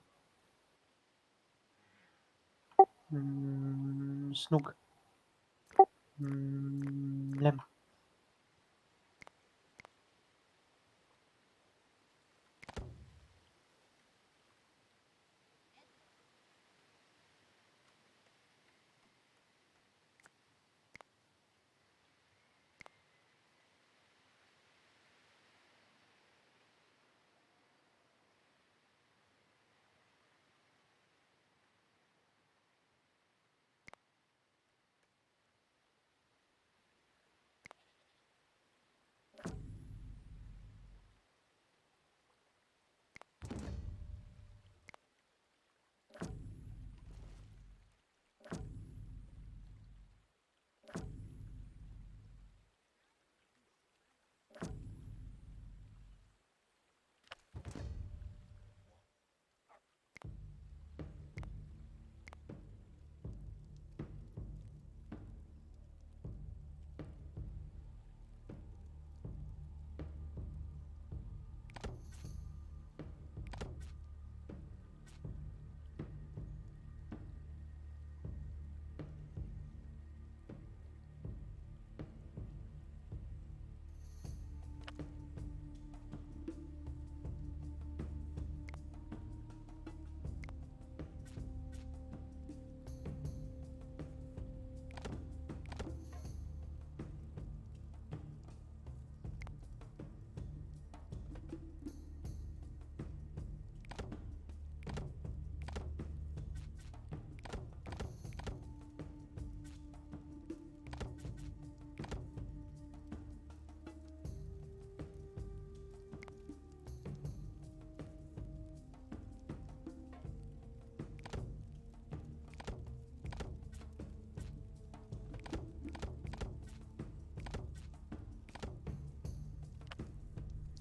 snook limb?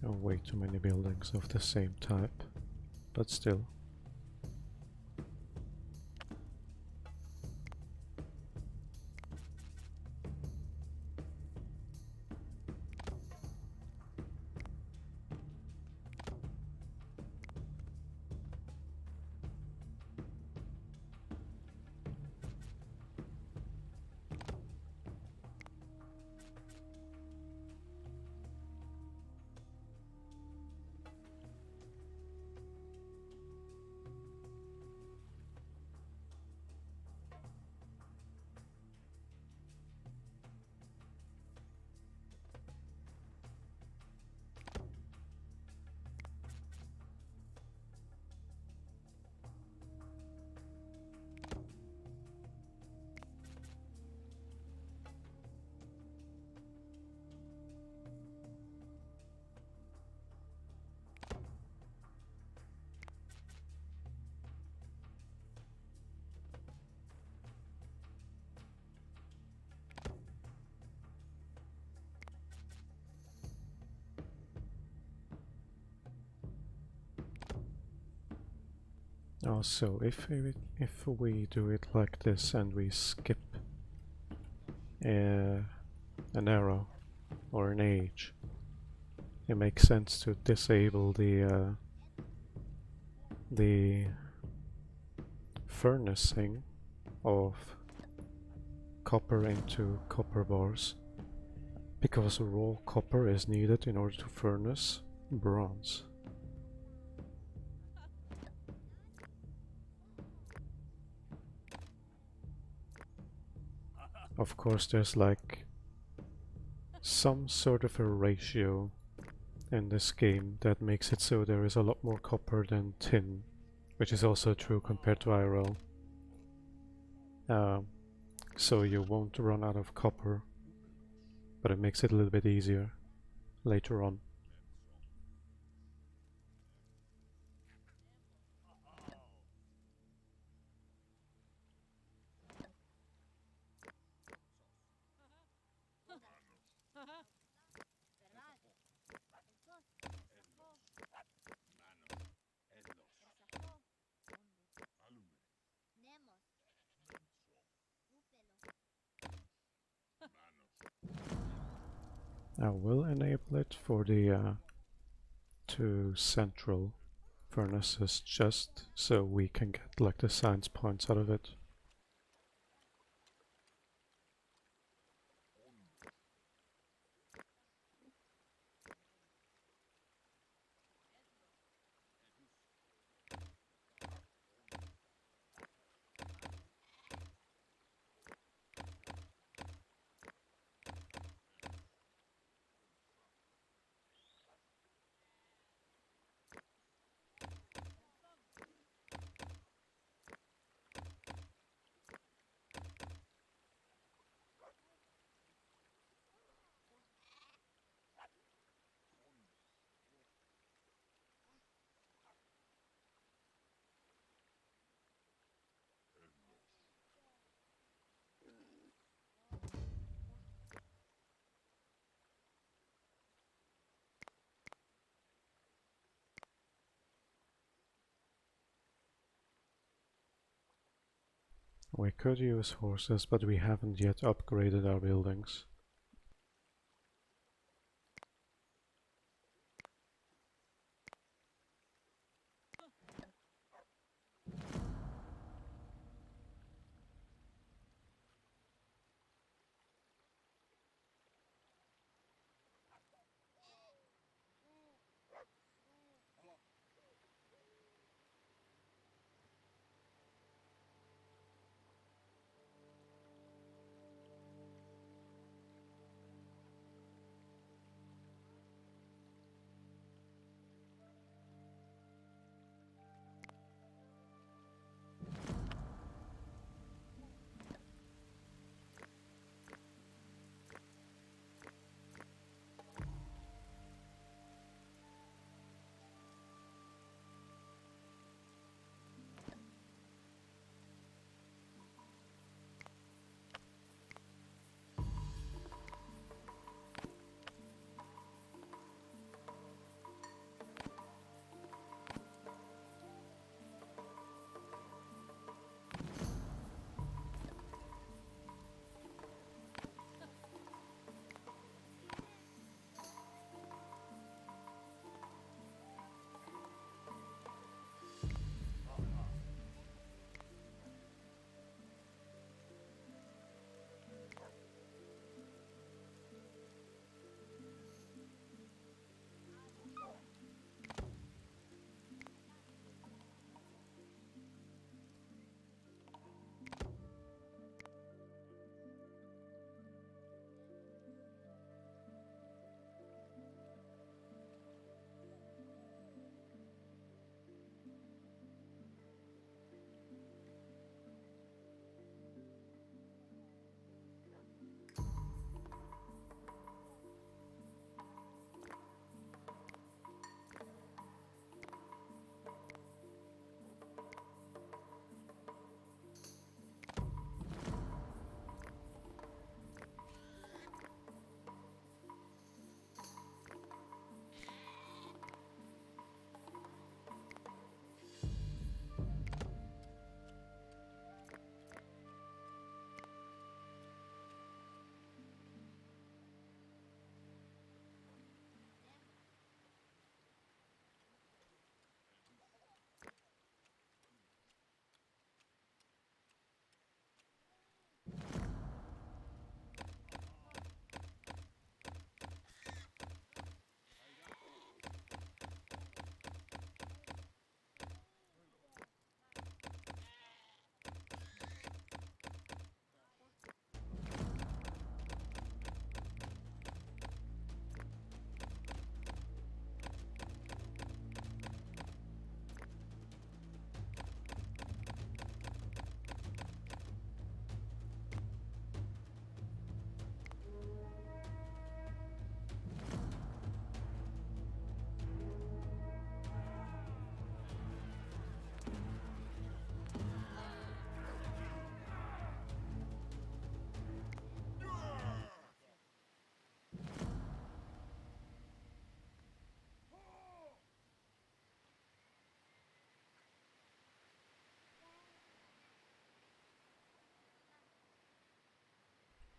Oh, way too many buildings of the same type, but still. Also, if we do it like this and we skip uh, an arrow or an age, it makes sense to disable the furnacing of copper into copper bars, because raw copper is needed in order to furnace bronze. Of course, there's like some sort of a ratio in this game that makes it so there is a lot more copper than tin, which is also true compared to IRL. Um, so you won't run out of copper, but it makes it a little bit easier later on. I will enable it for the to central furnaces just so we can get like the science points out of it. We could use horses, but we haven't yet upgraded our buildings.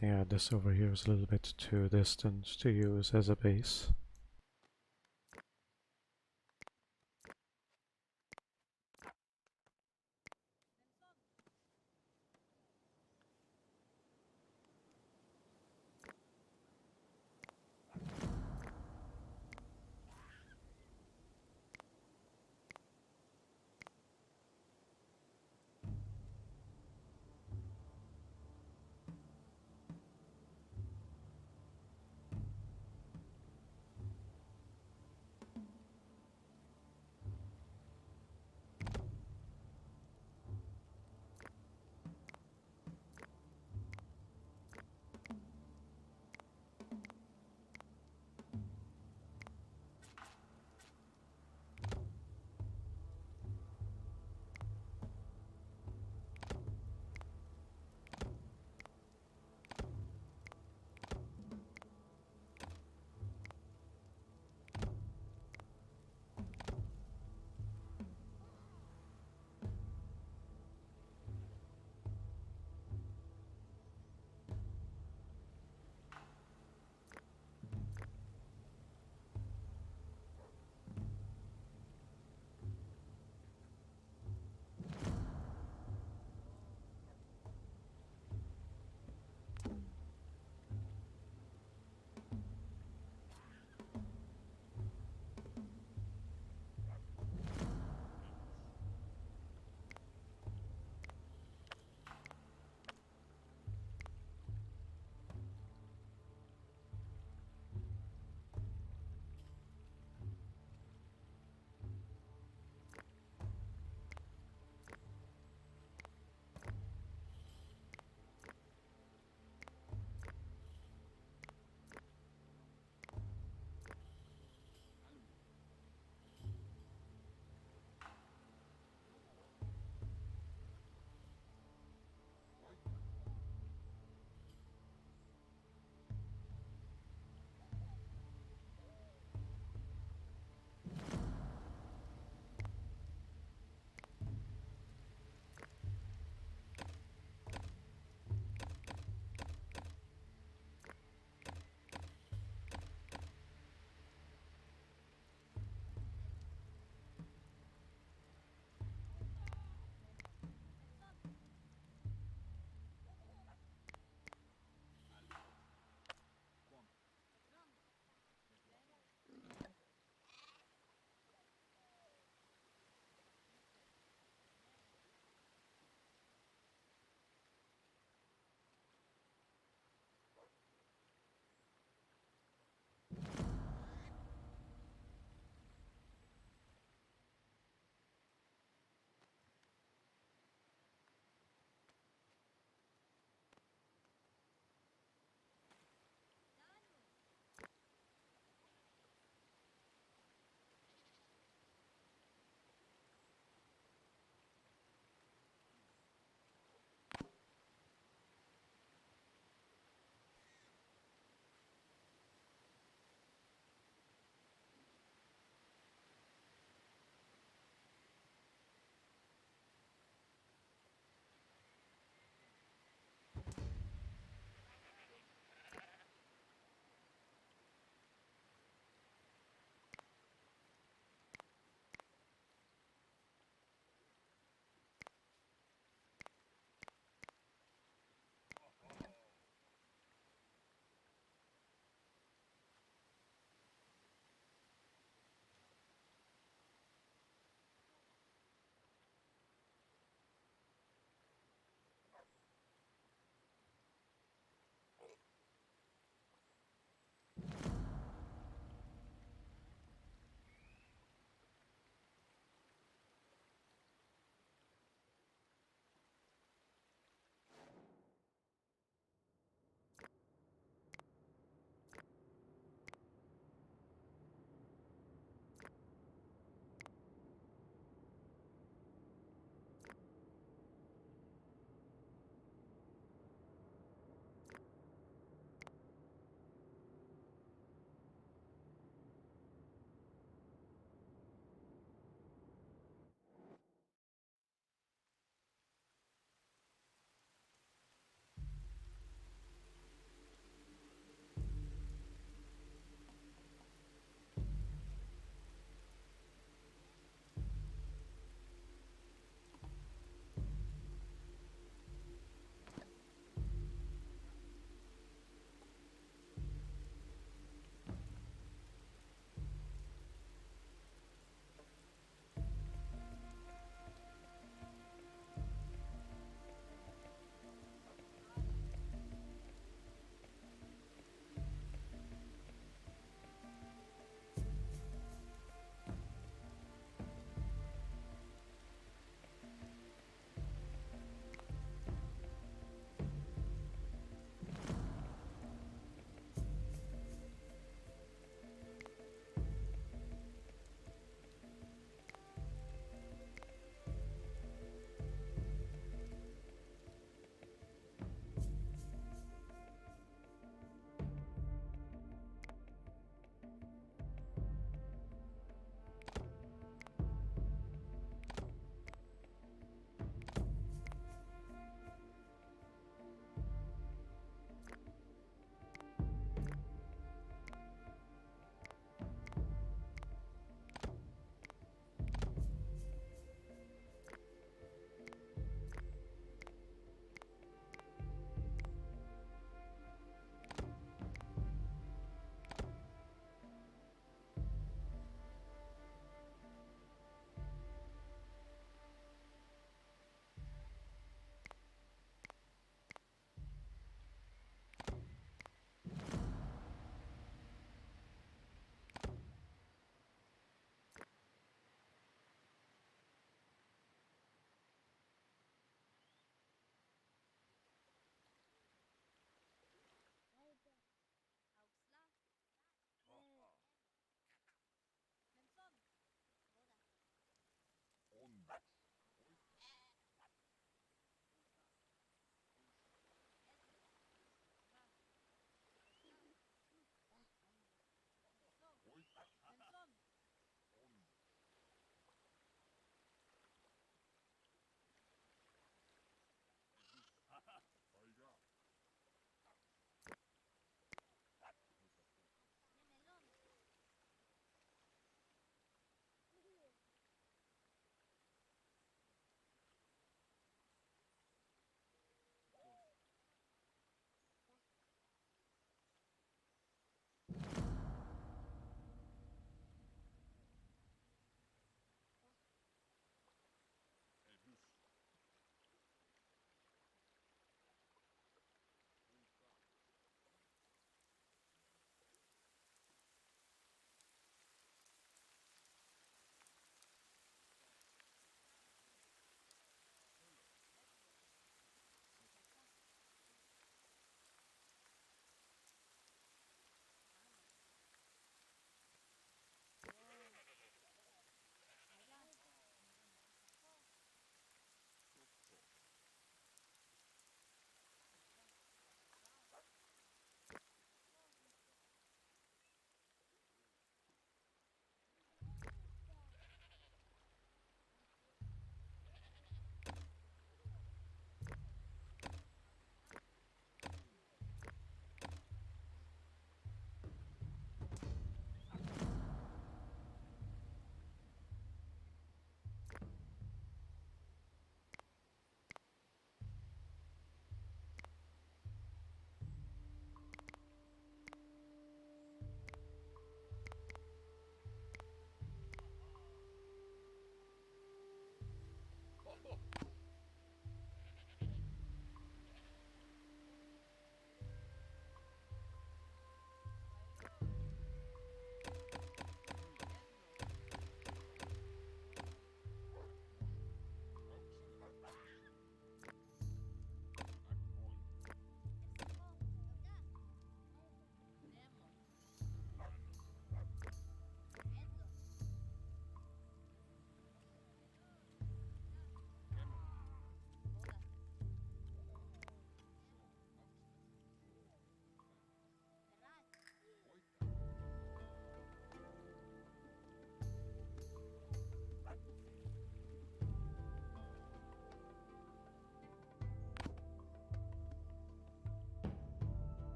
Yeah, this over here is a little bit too distant to use as a base.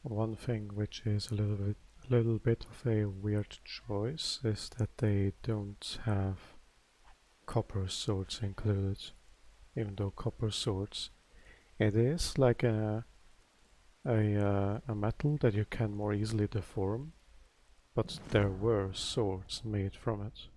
One thing which is a little bit of a weird choice is that they don't have copper swords included, even though copper swords it is like a metal that you can more easily deform, but there were swords made from it.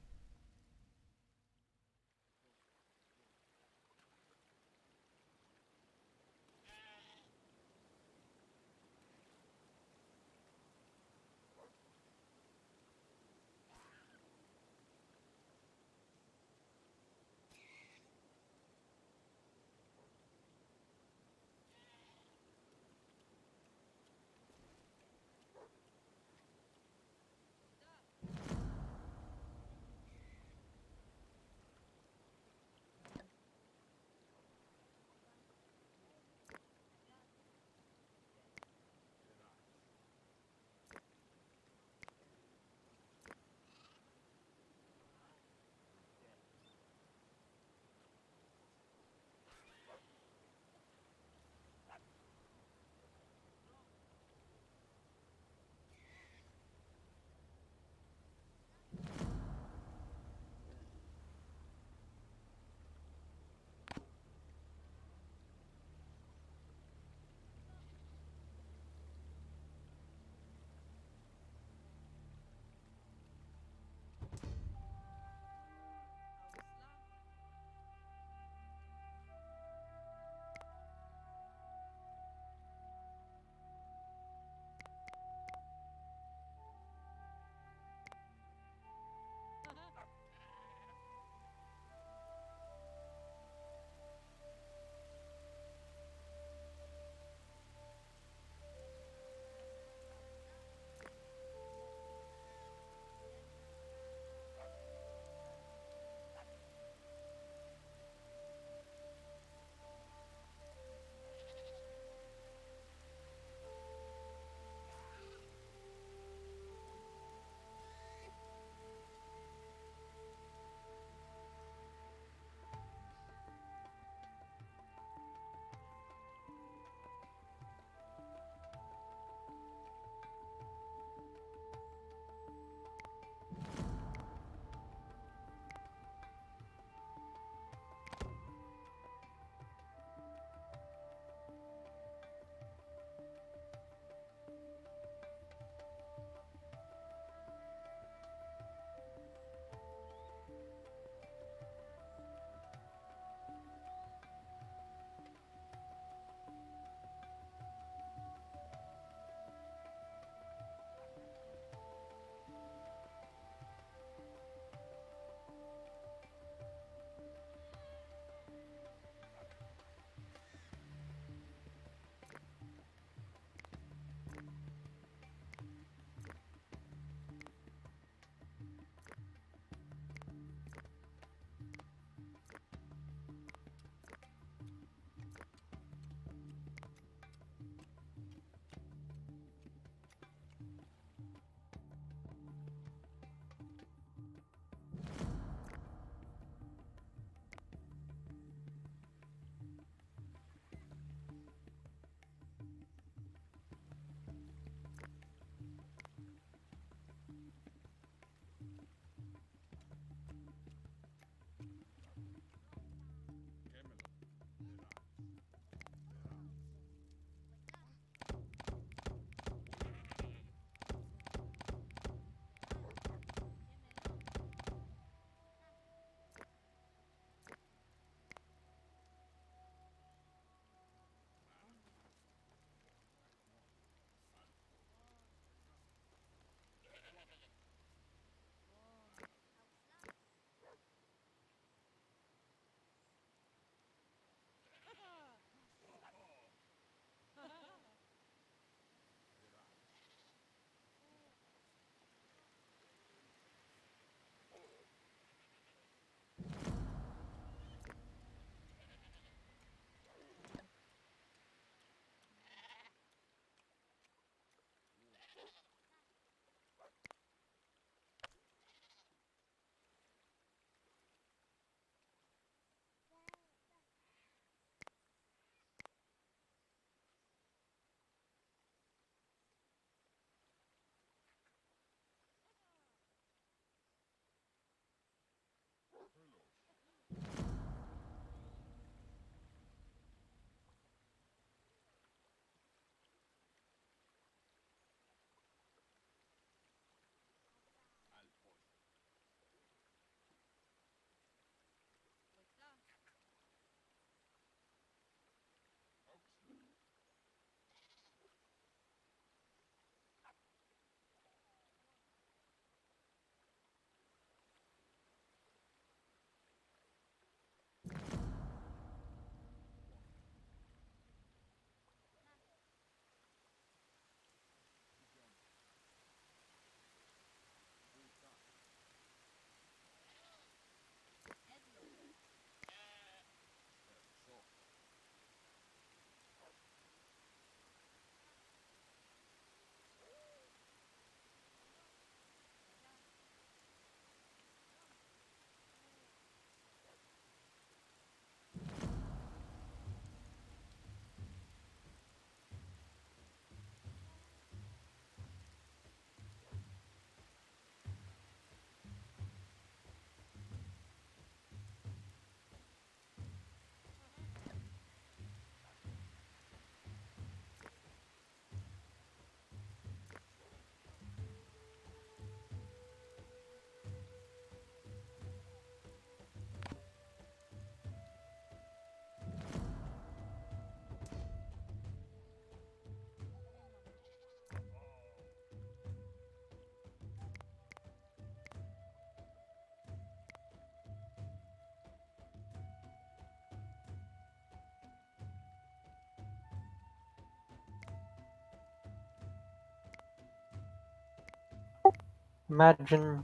Imagine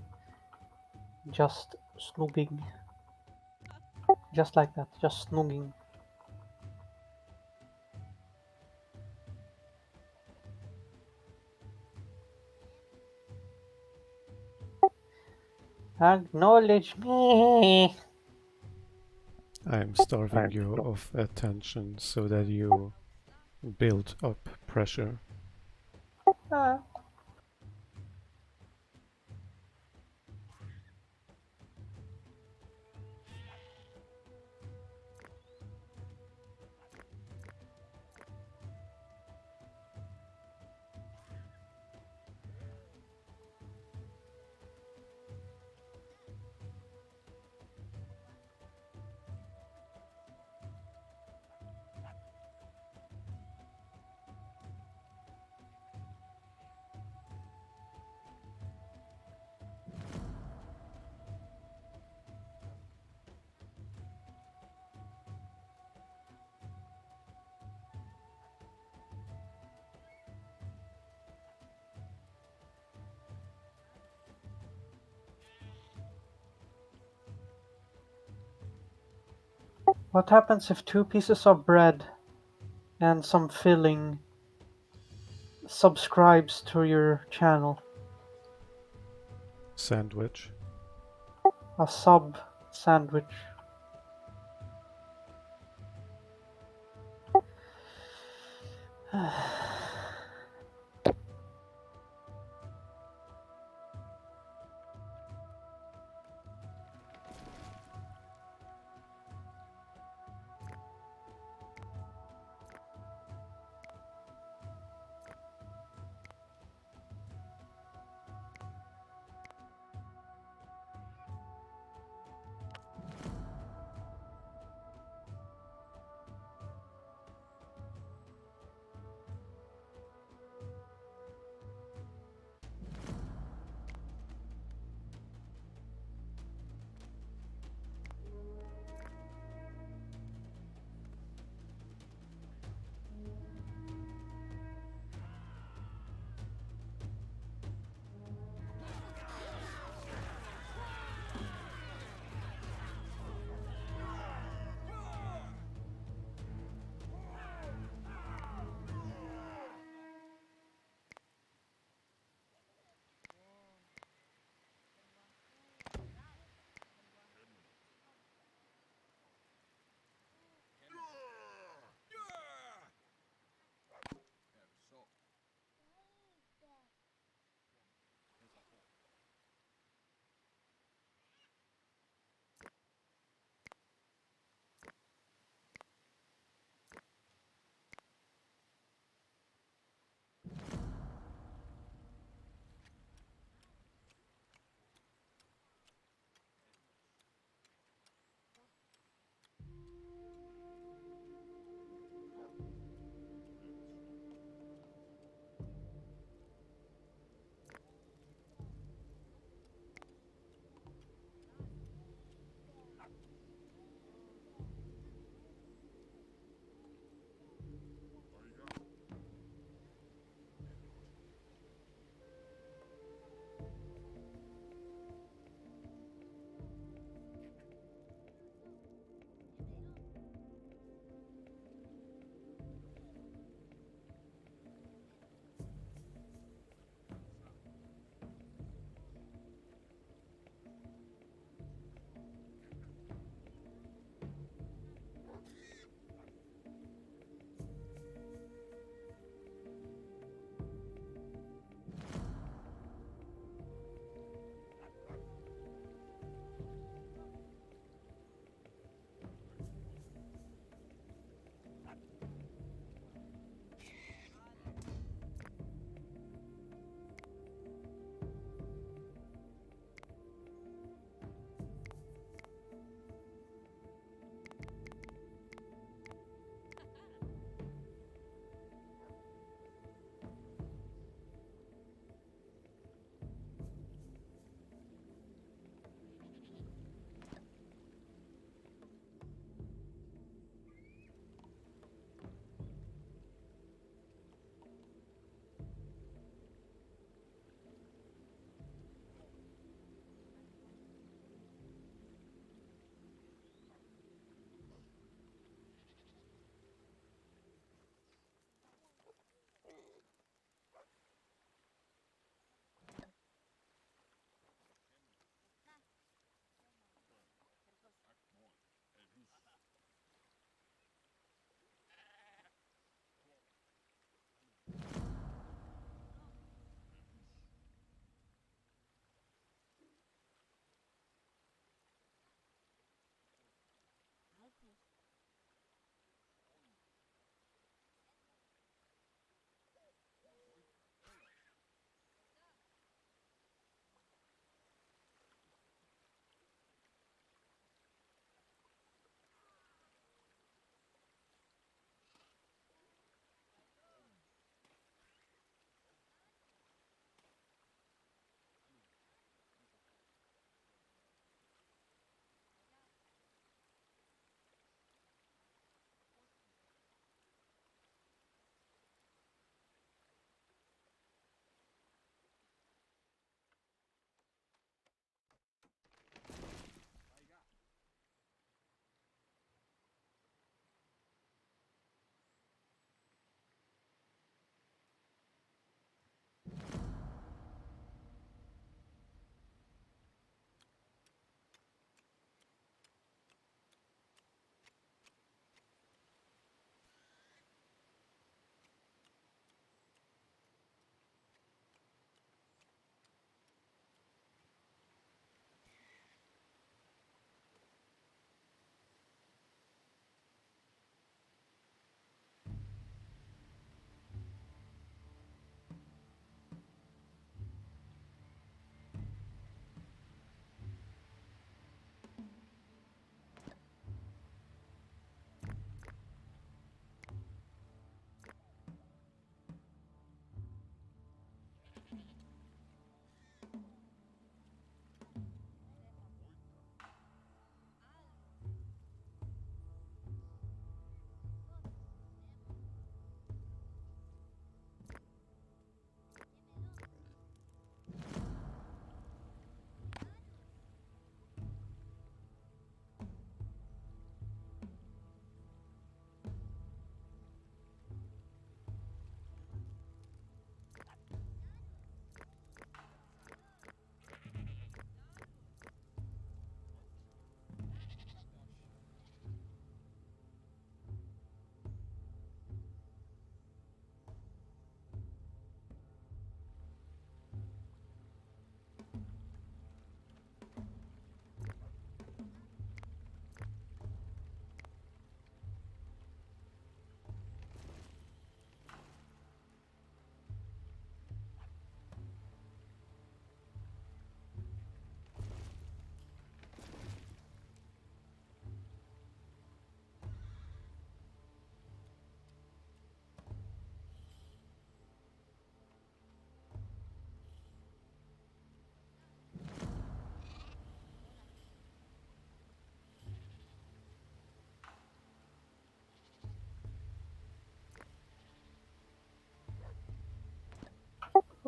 just snooging. Just like that, just snooging. Acknowledge me. I'm starving you of attention so that you build up pressure. Ah. What happens if 2 pieces of bread and some filling subscribes to your channel? Sandwich. A sub sandwich.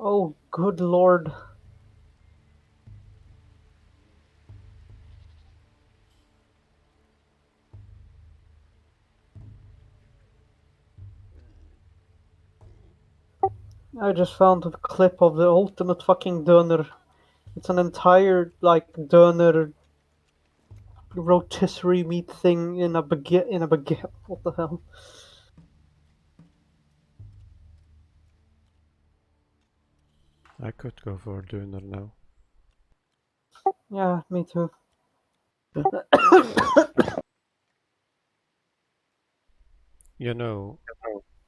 Oh, good lord. I just found a clip of the ultimate fucking doner. It's an entire, like, doner rotisserie meat thing in a baguette. In a baguette. What the hell? I could go for dinner now. Yeah, me too. You know,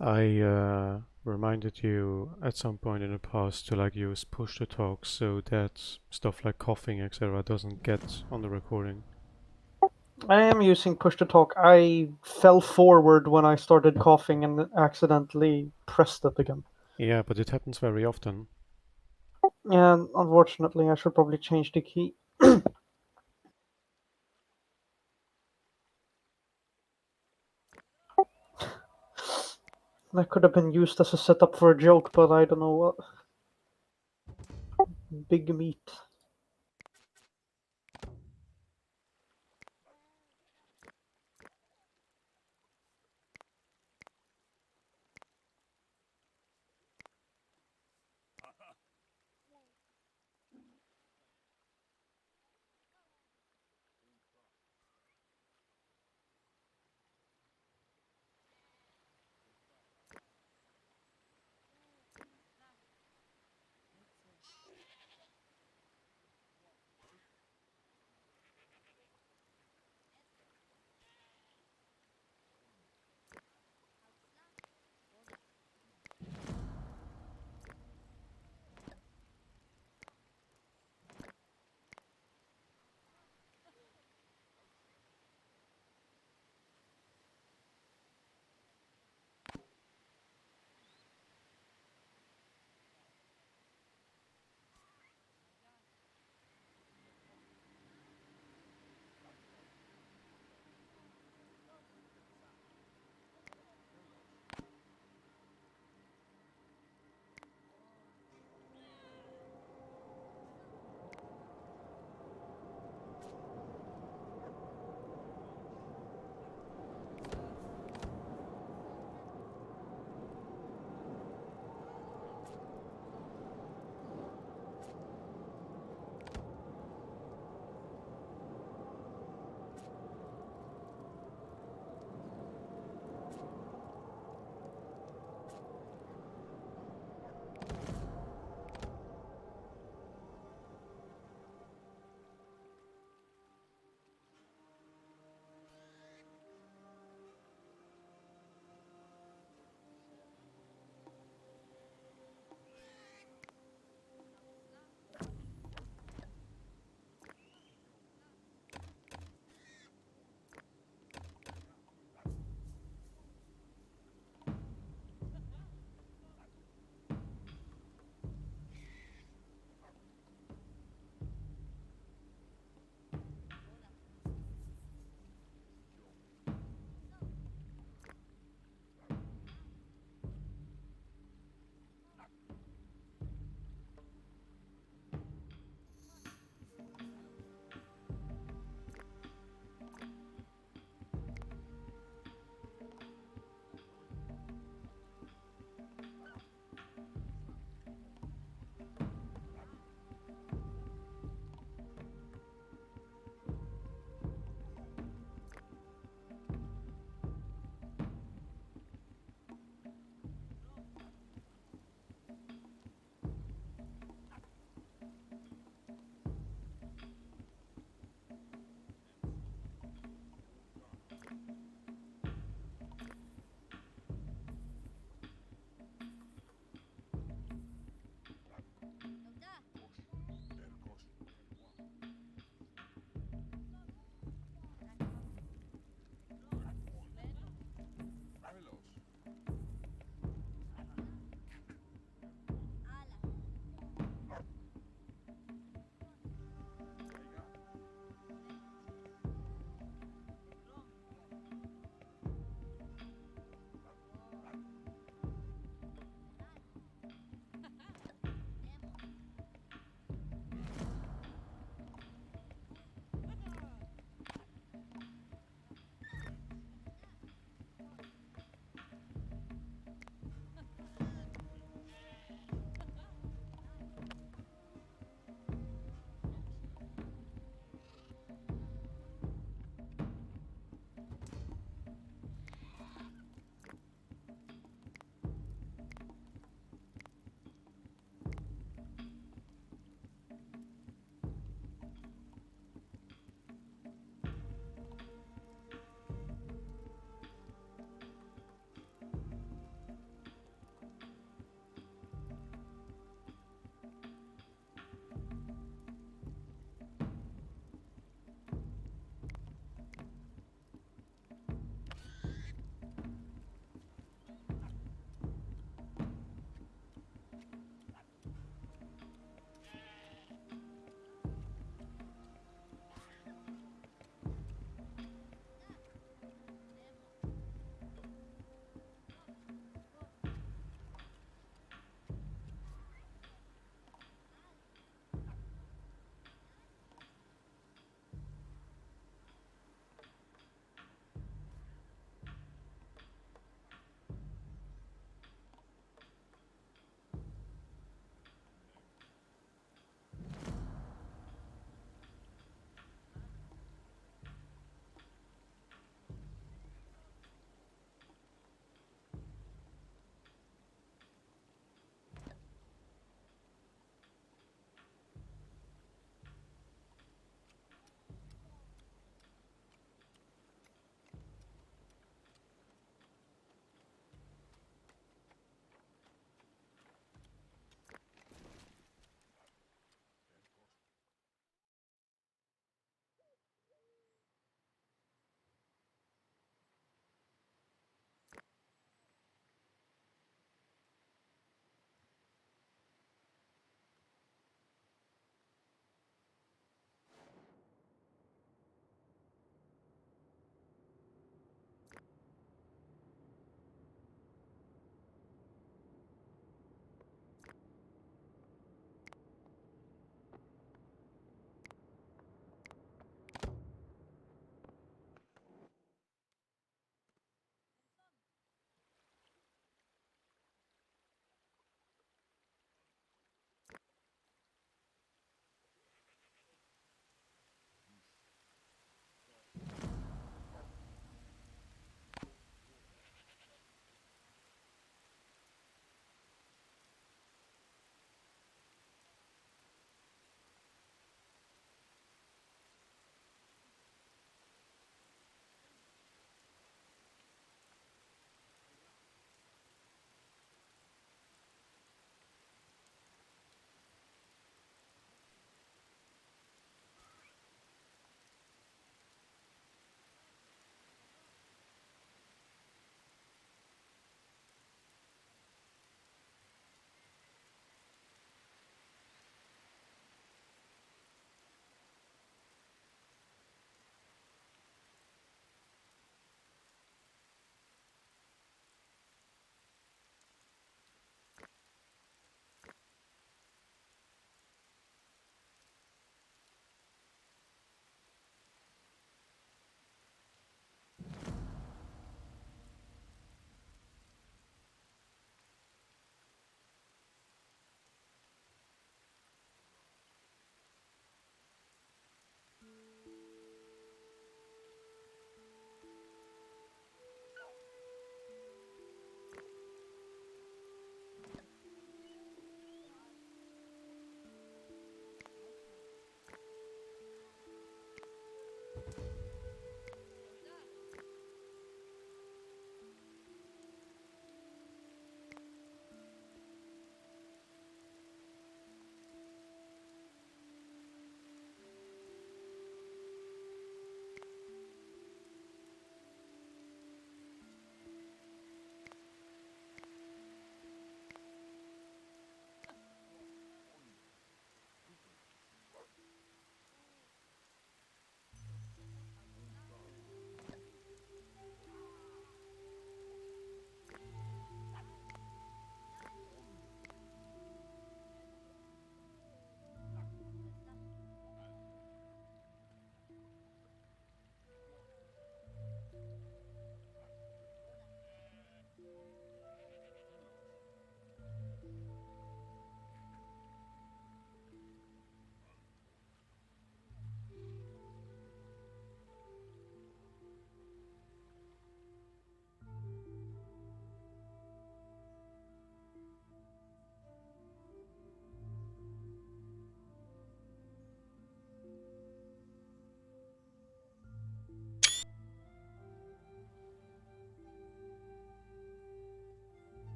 I reminded you at some point in the past to like use push to talk so that stuff like coughing, etc., doesn't get on the recording. I am using push to talk. I fell forward when I started coughing and accidentally pressed it again. Yeah, but it happens very often. Yeah, unfortunately, I should probably change the key. That could have been used as a setup for a joke, but I don't know what. Big meat.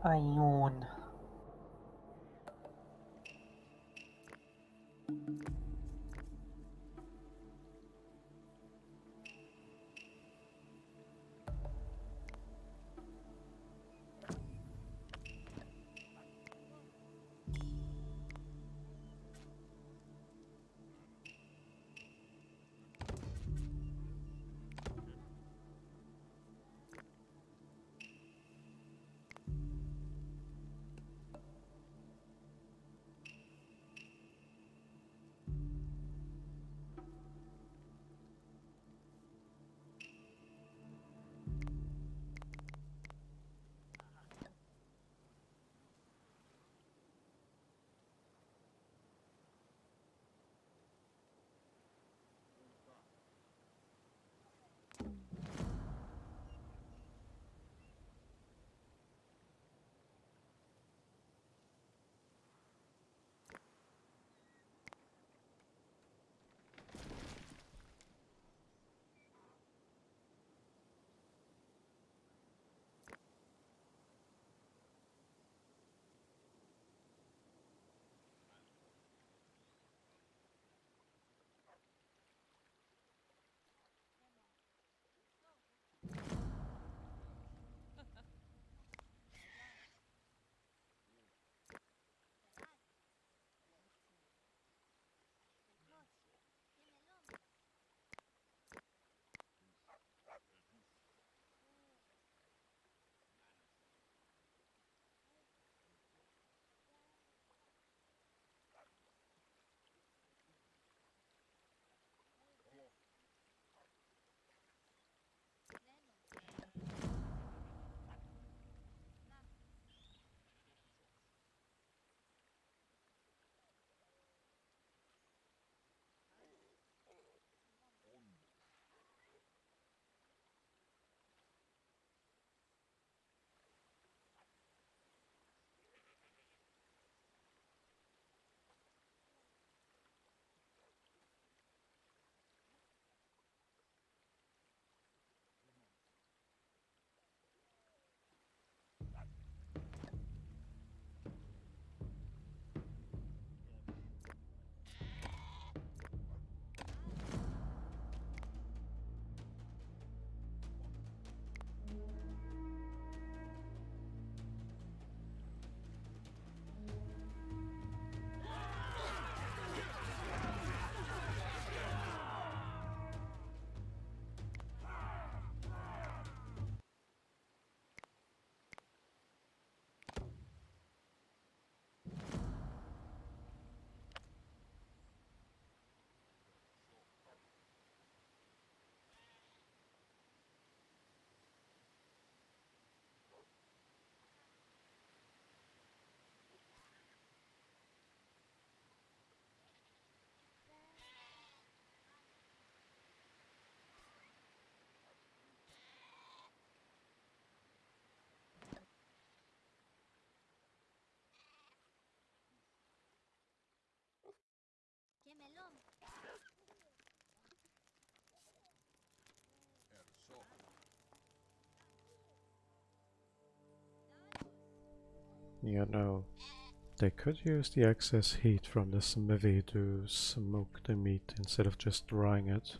Ayun. You know, they could use the excess heat from the smithy to smoke the meat instead of just drying it.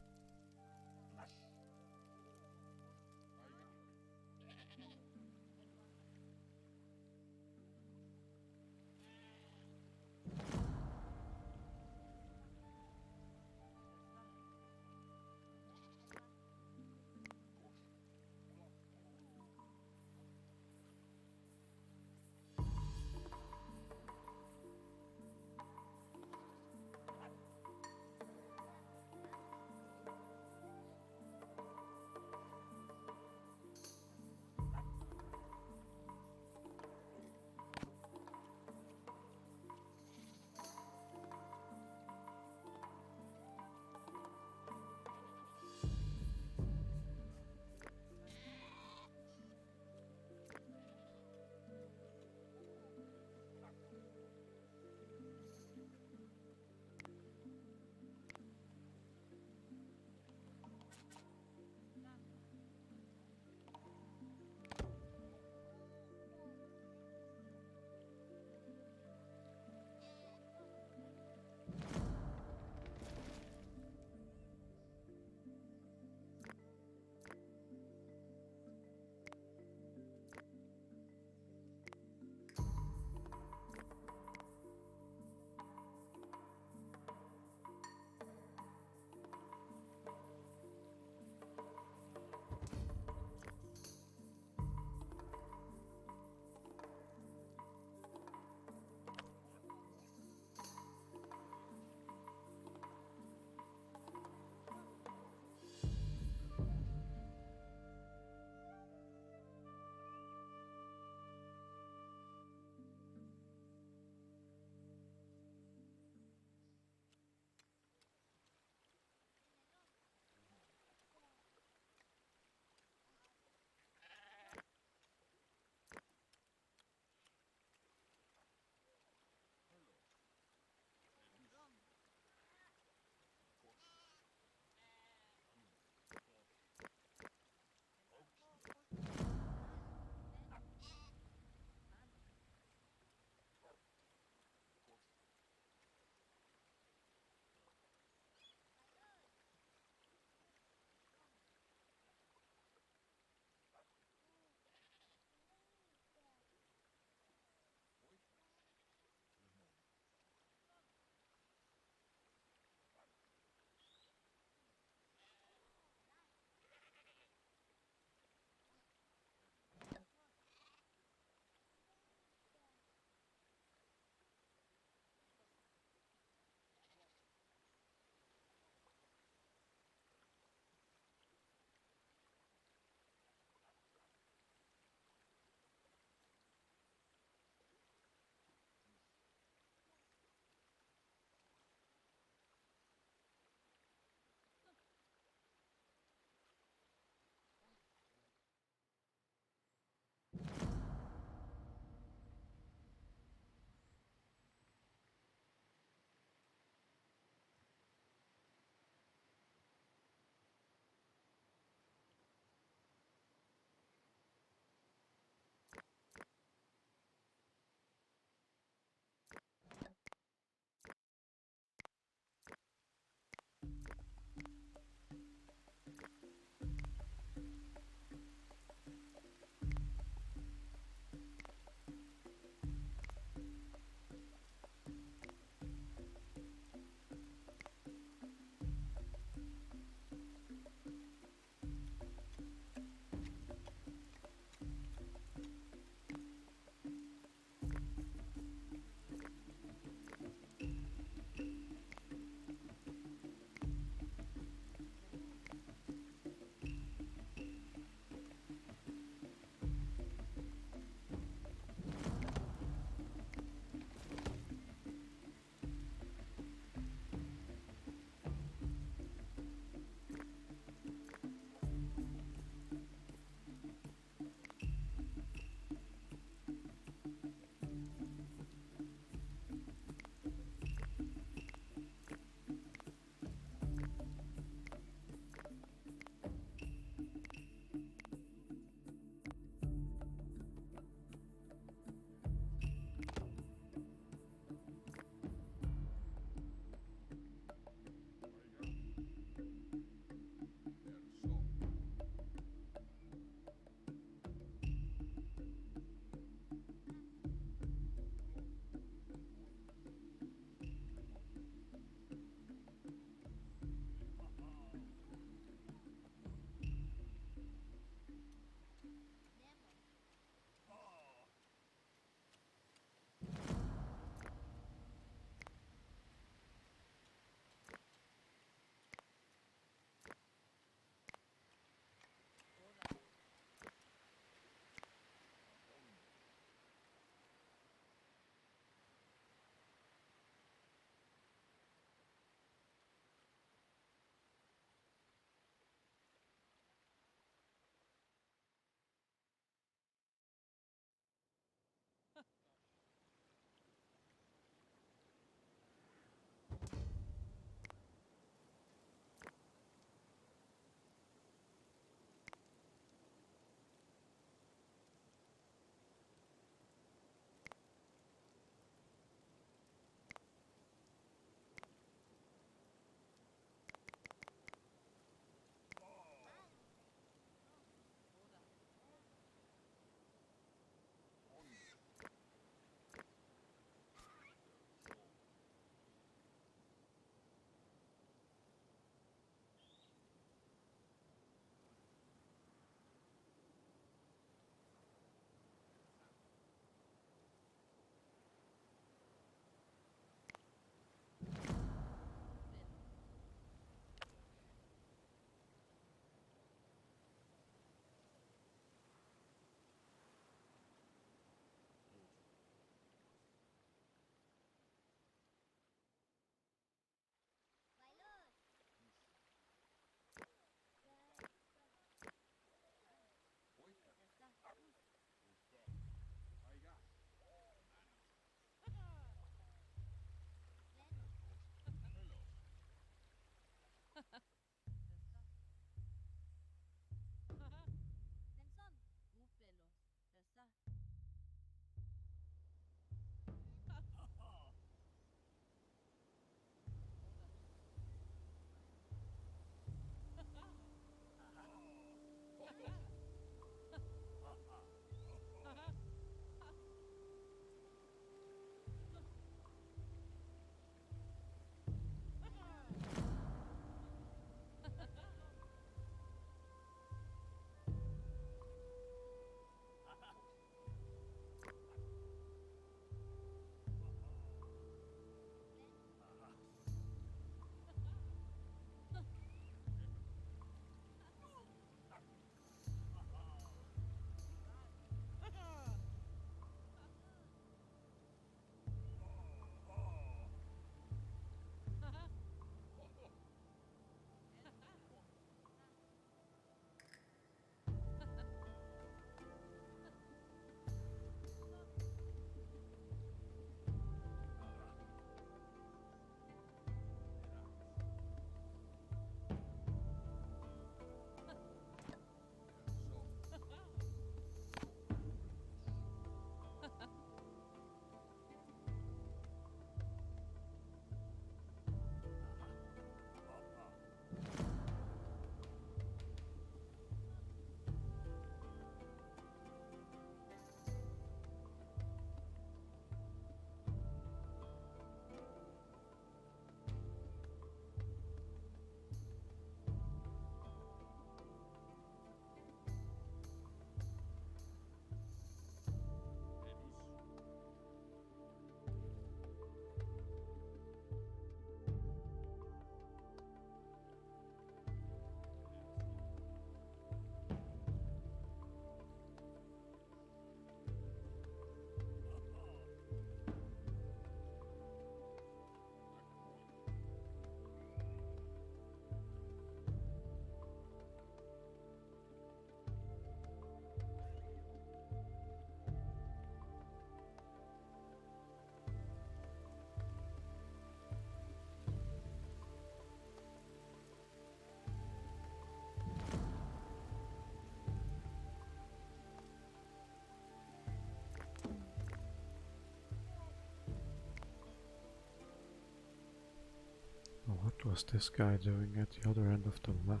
was this guy doing at the other end of the map?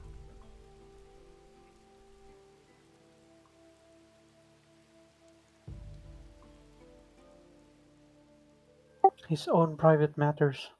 His own private matters.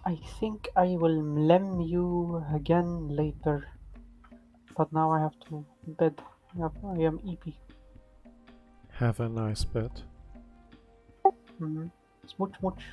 I think I will mlem you again later, but now I have to bed. I am EP. Have a nice bed. Mm-hmm. Smooch, smooch.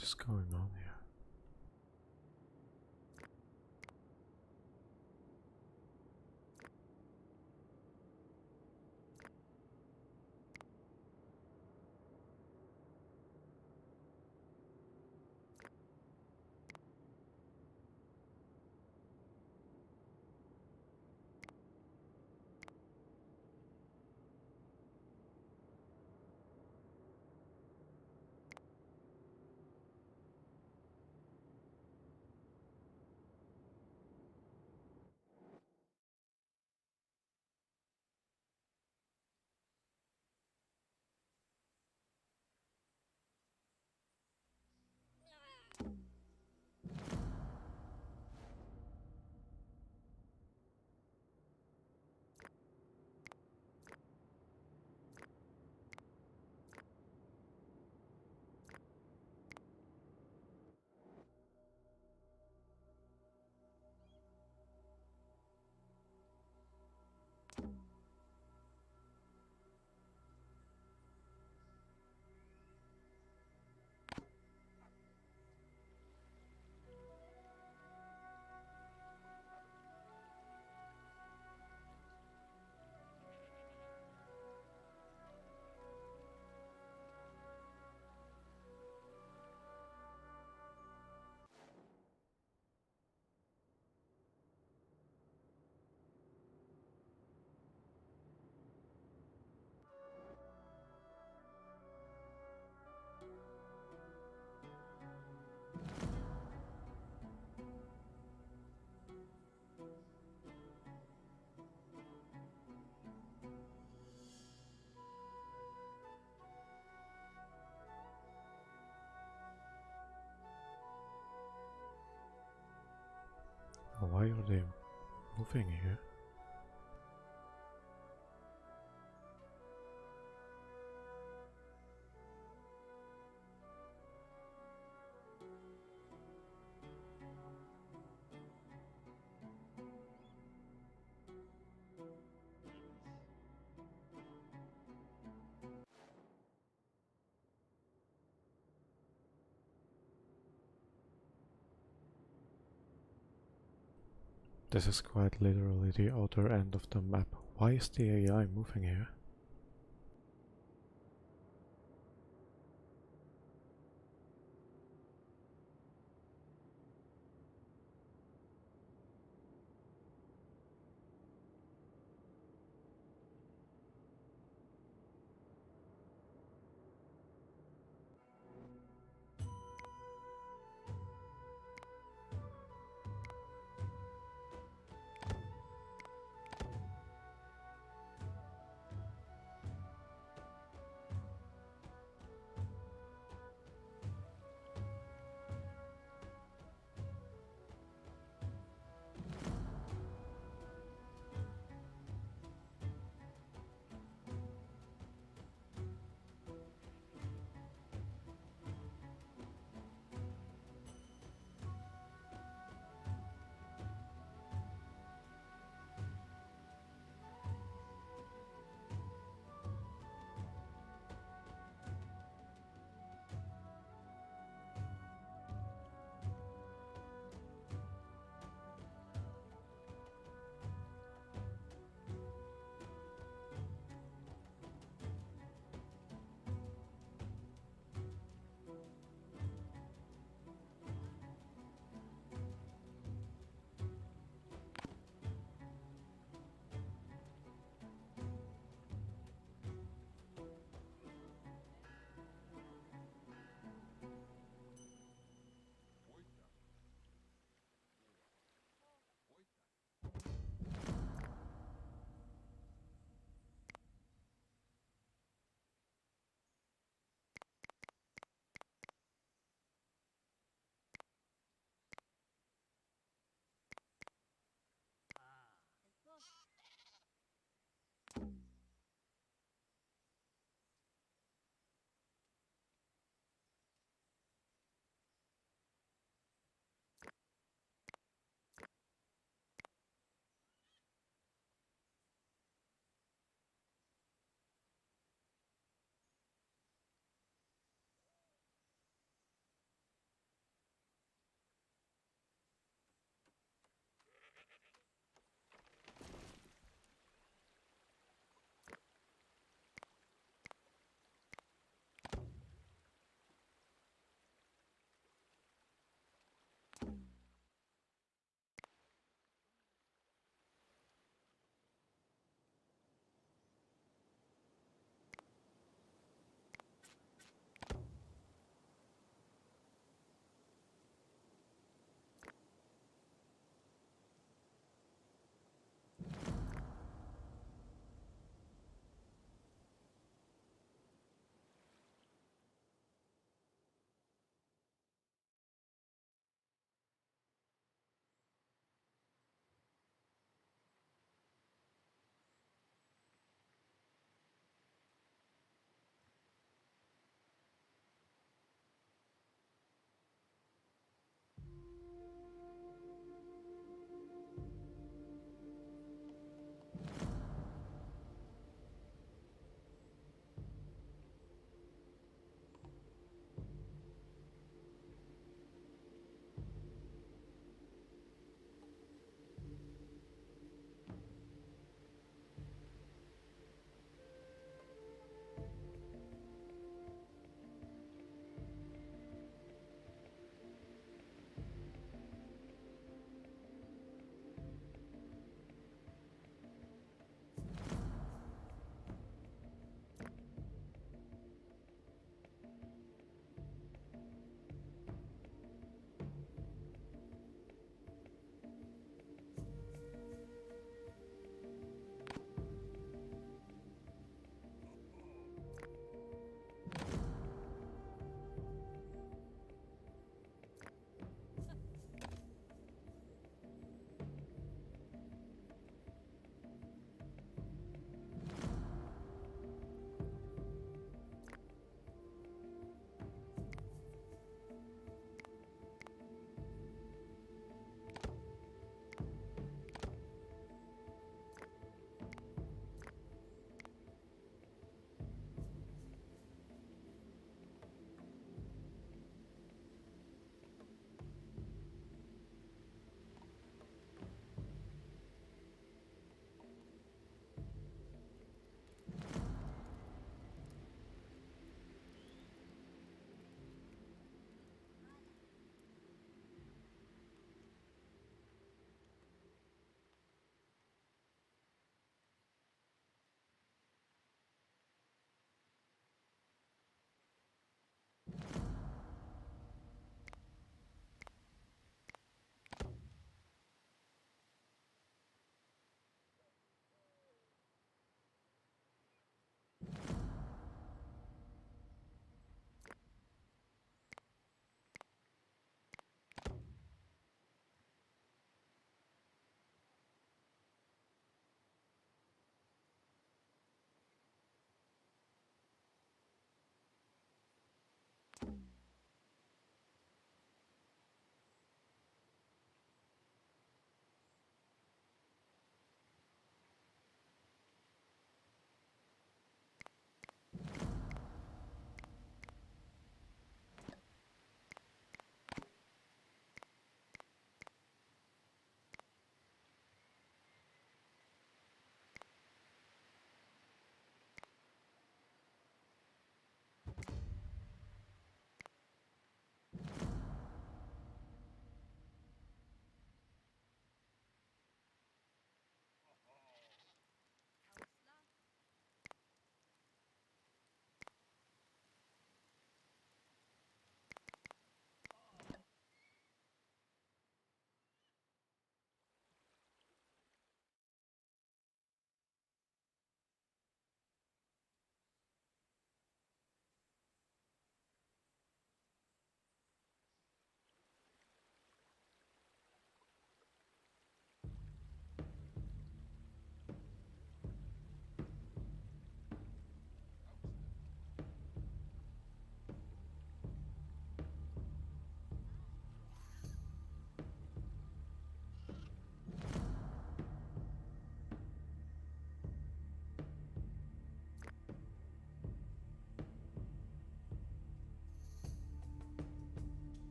What is going on here? Why are they moving here? This is quite literally the other end of the map. Why is the AI moving here?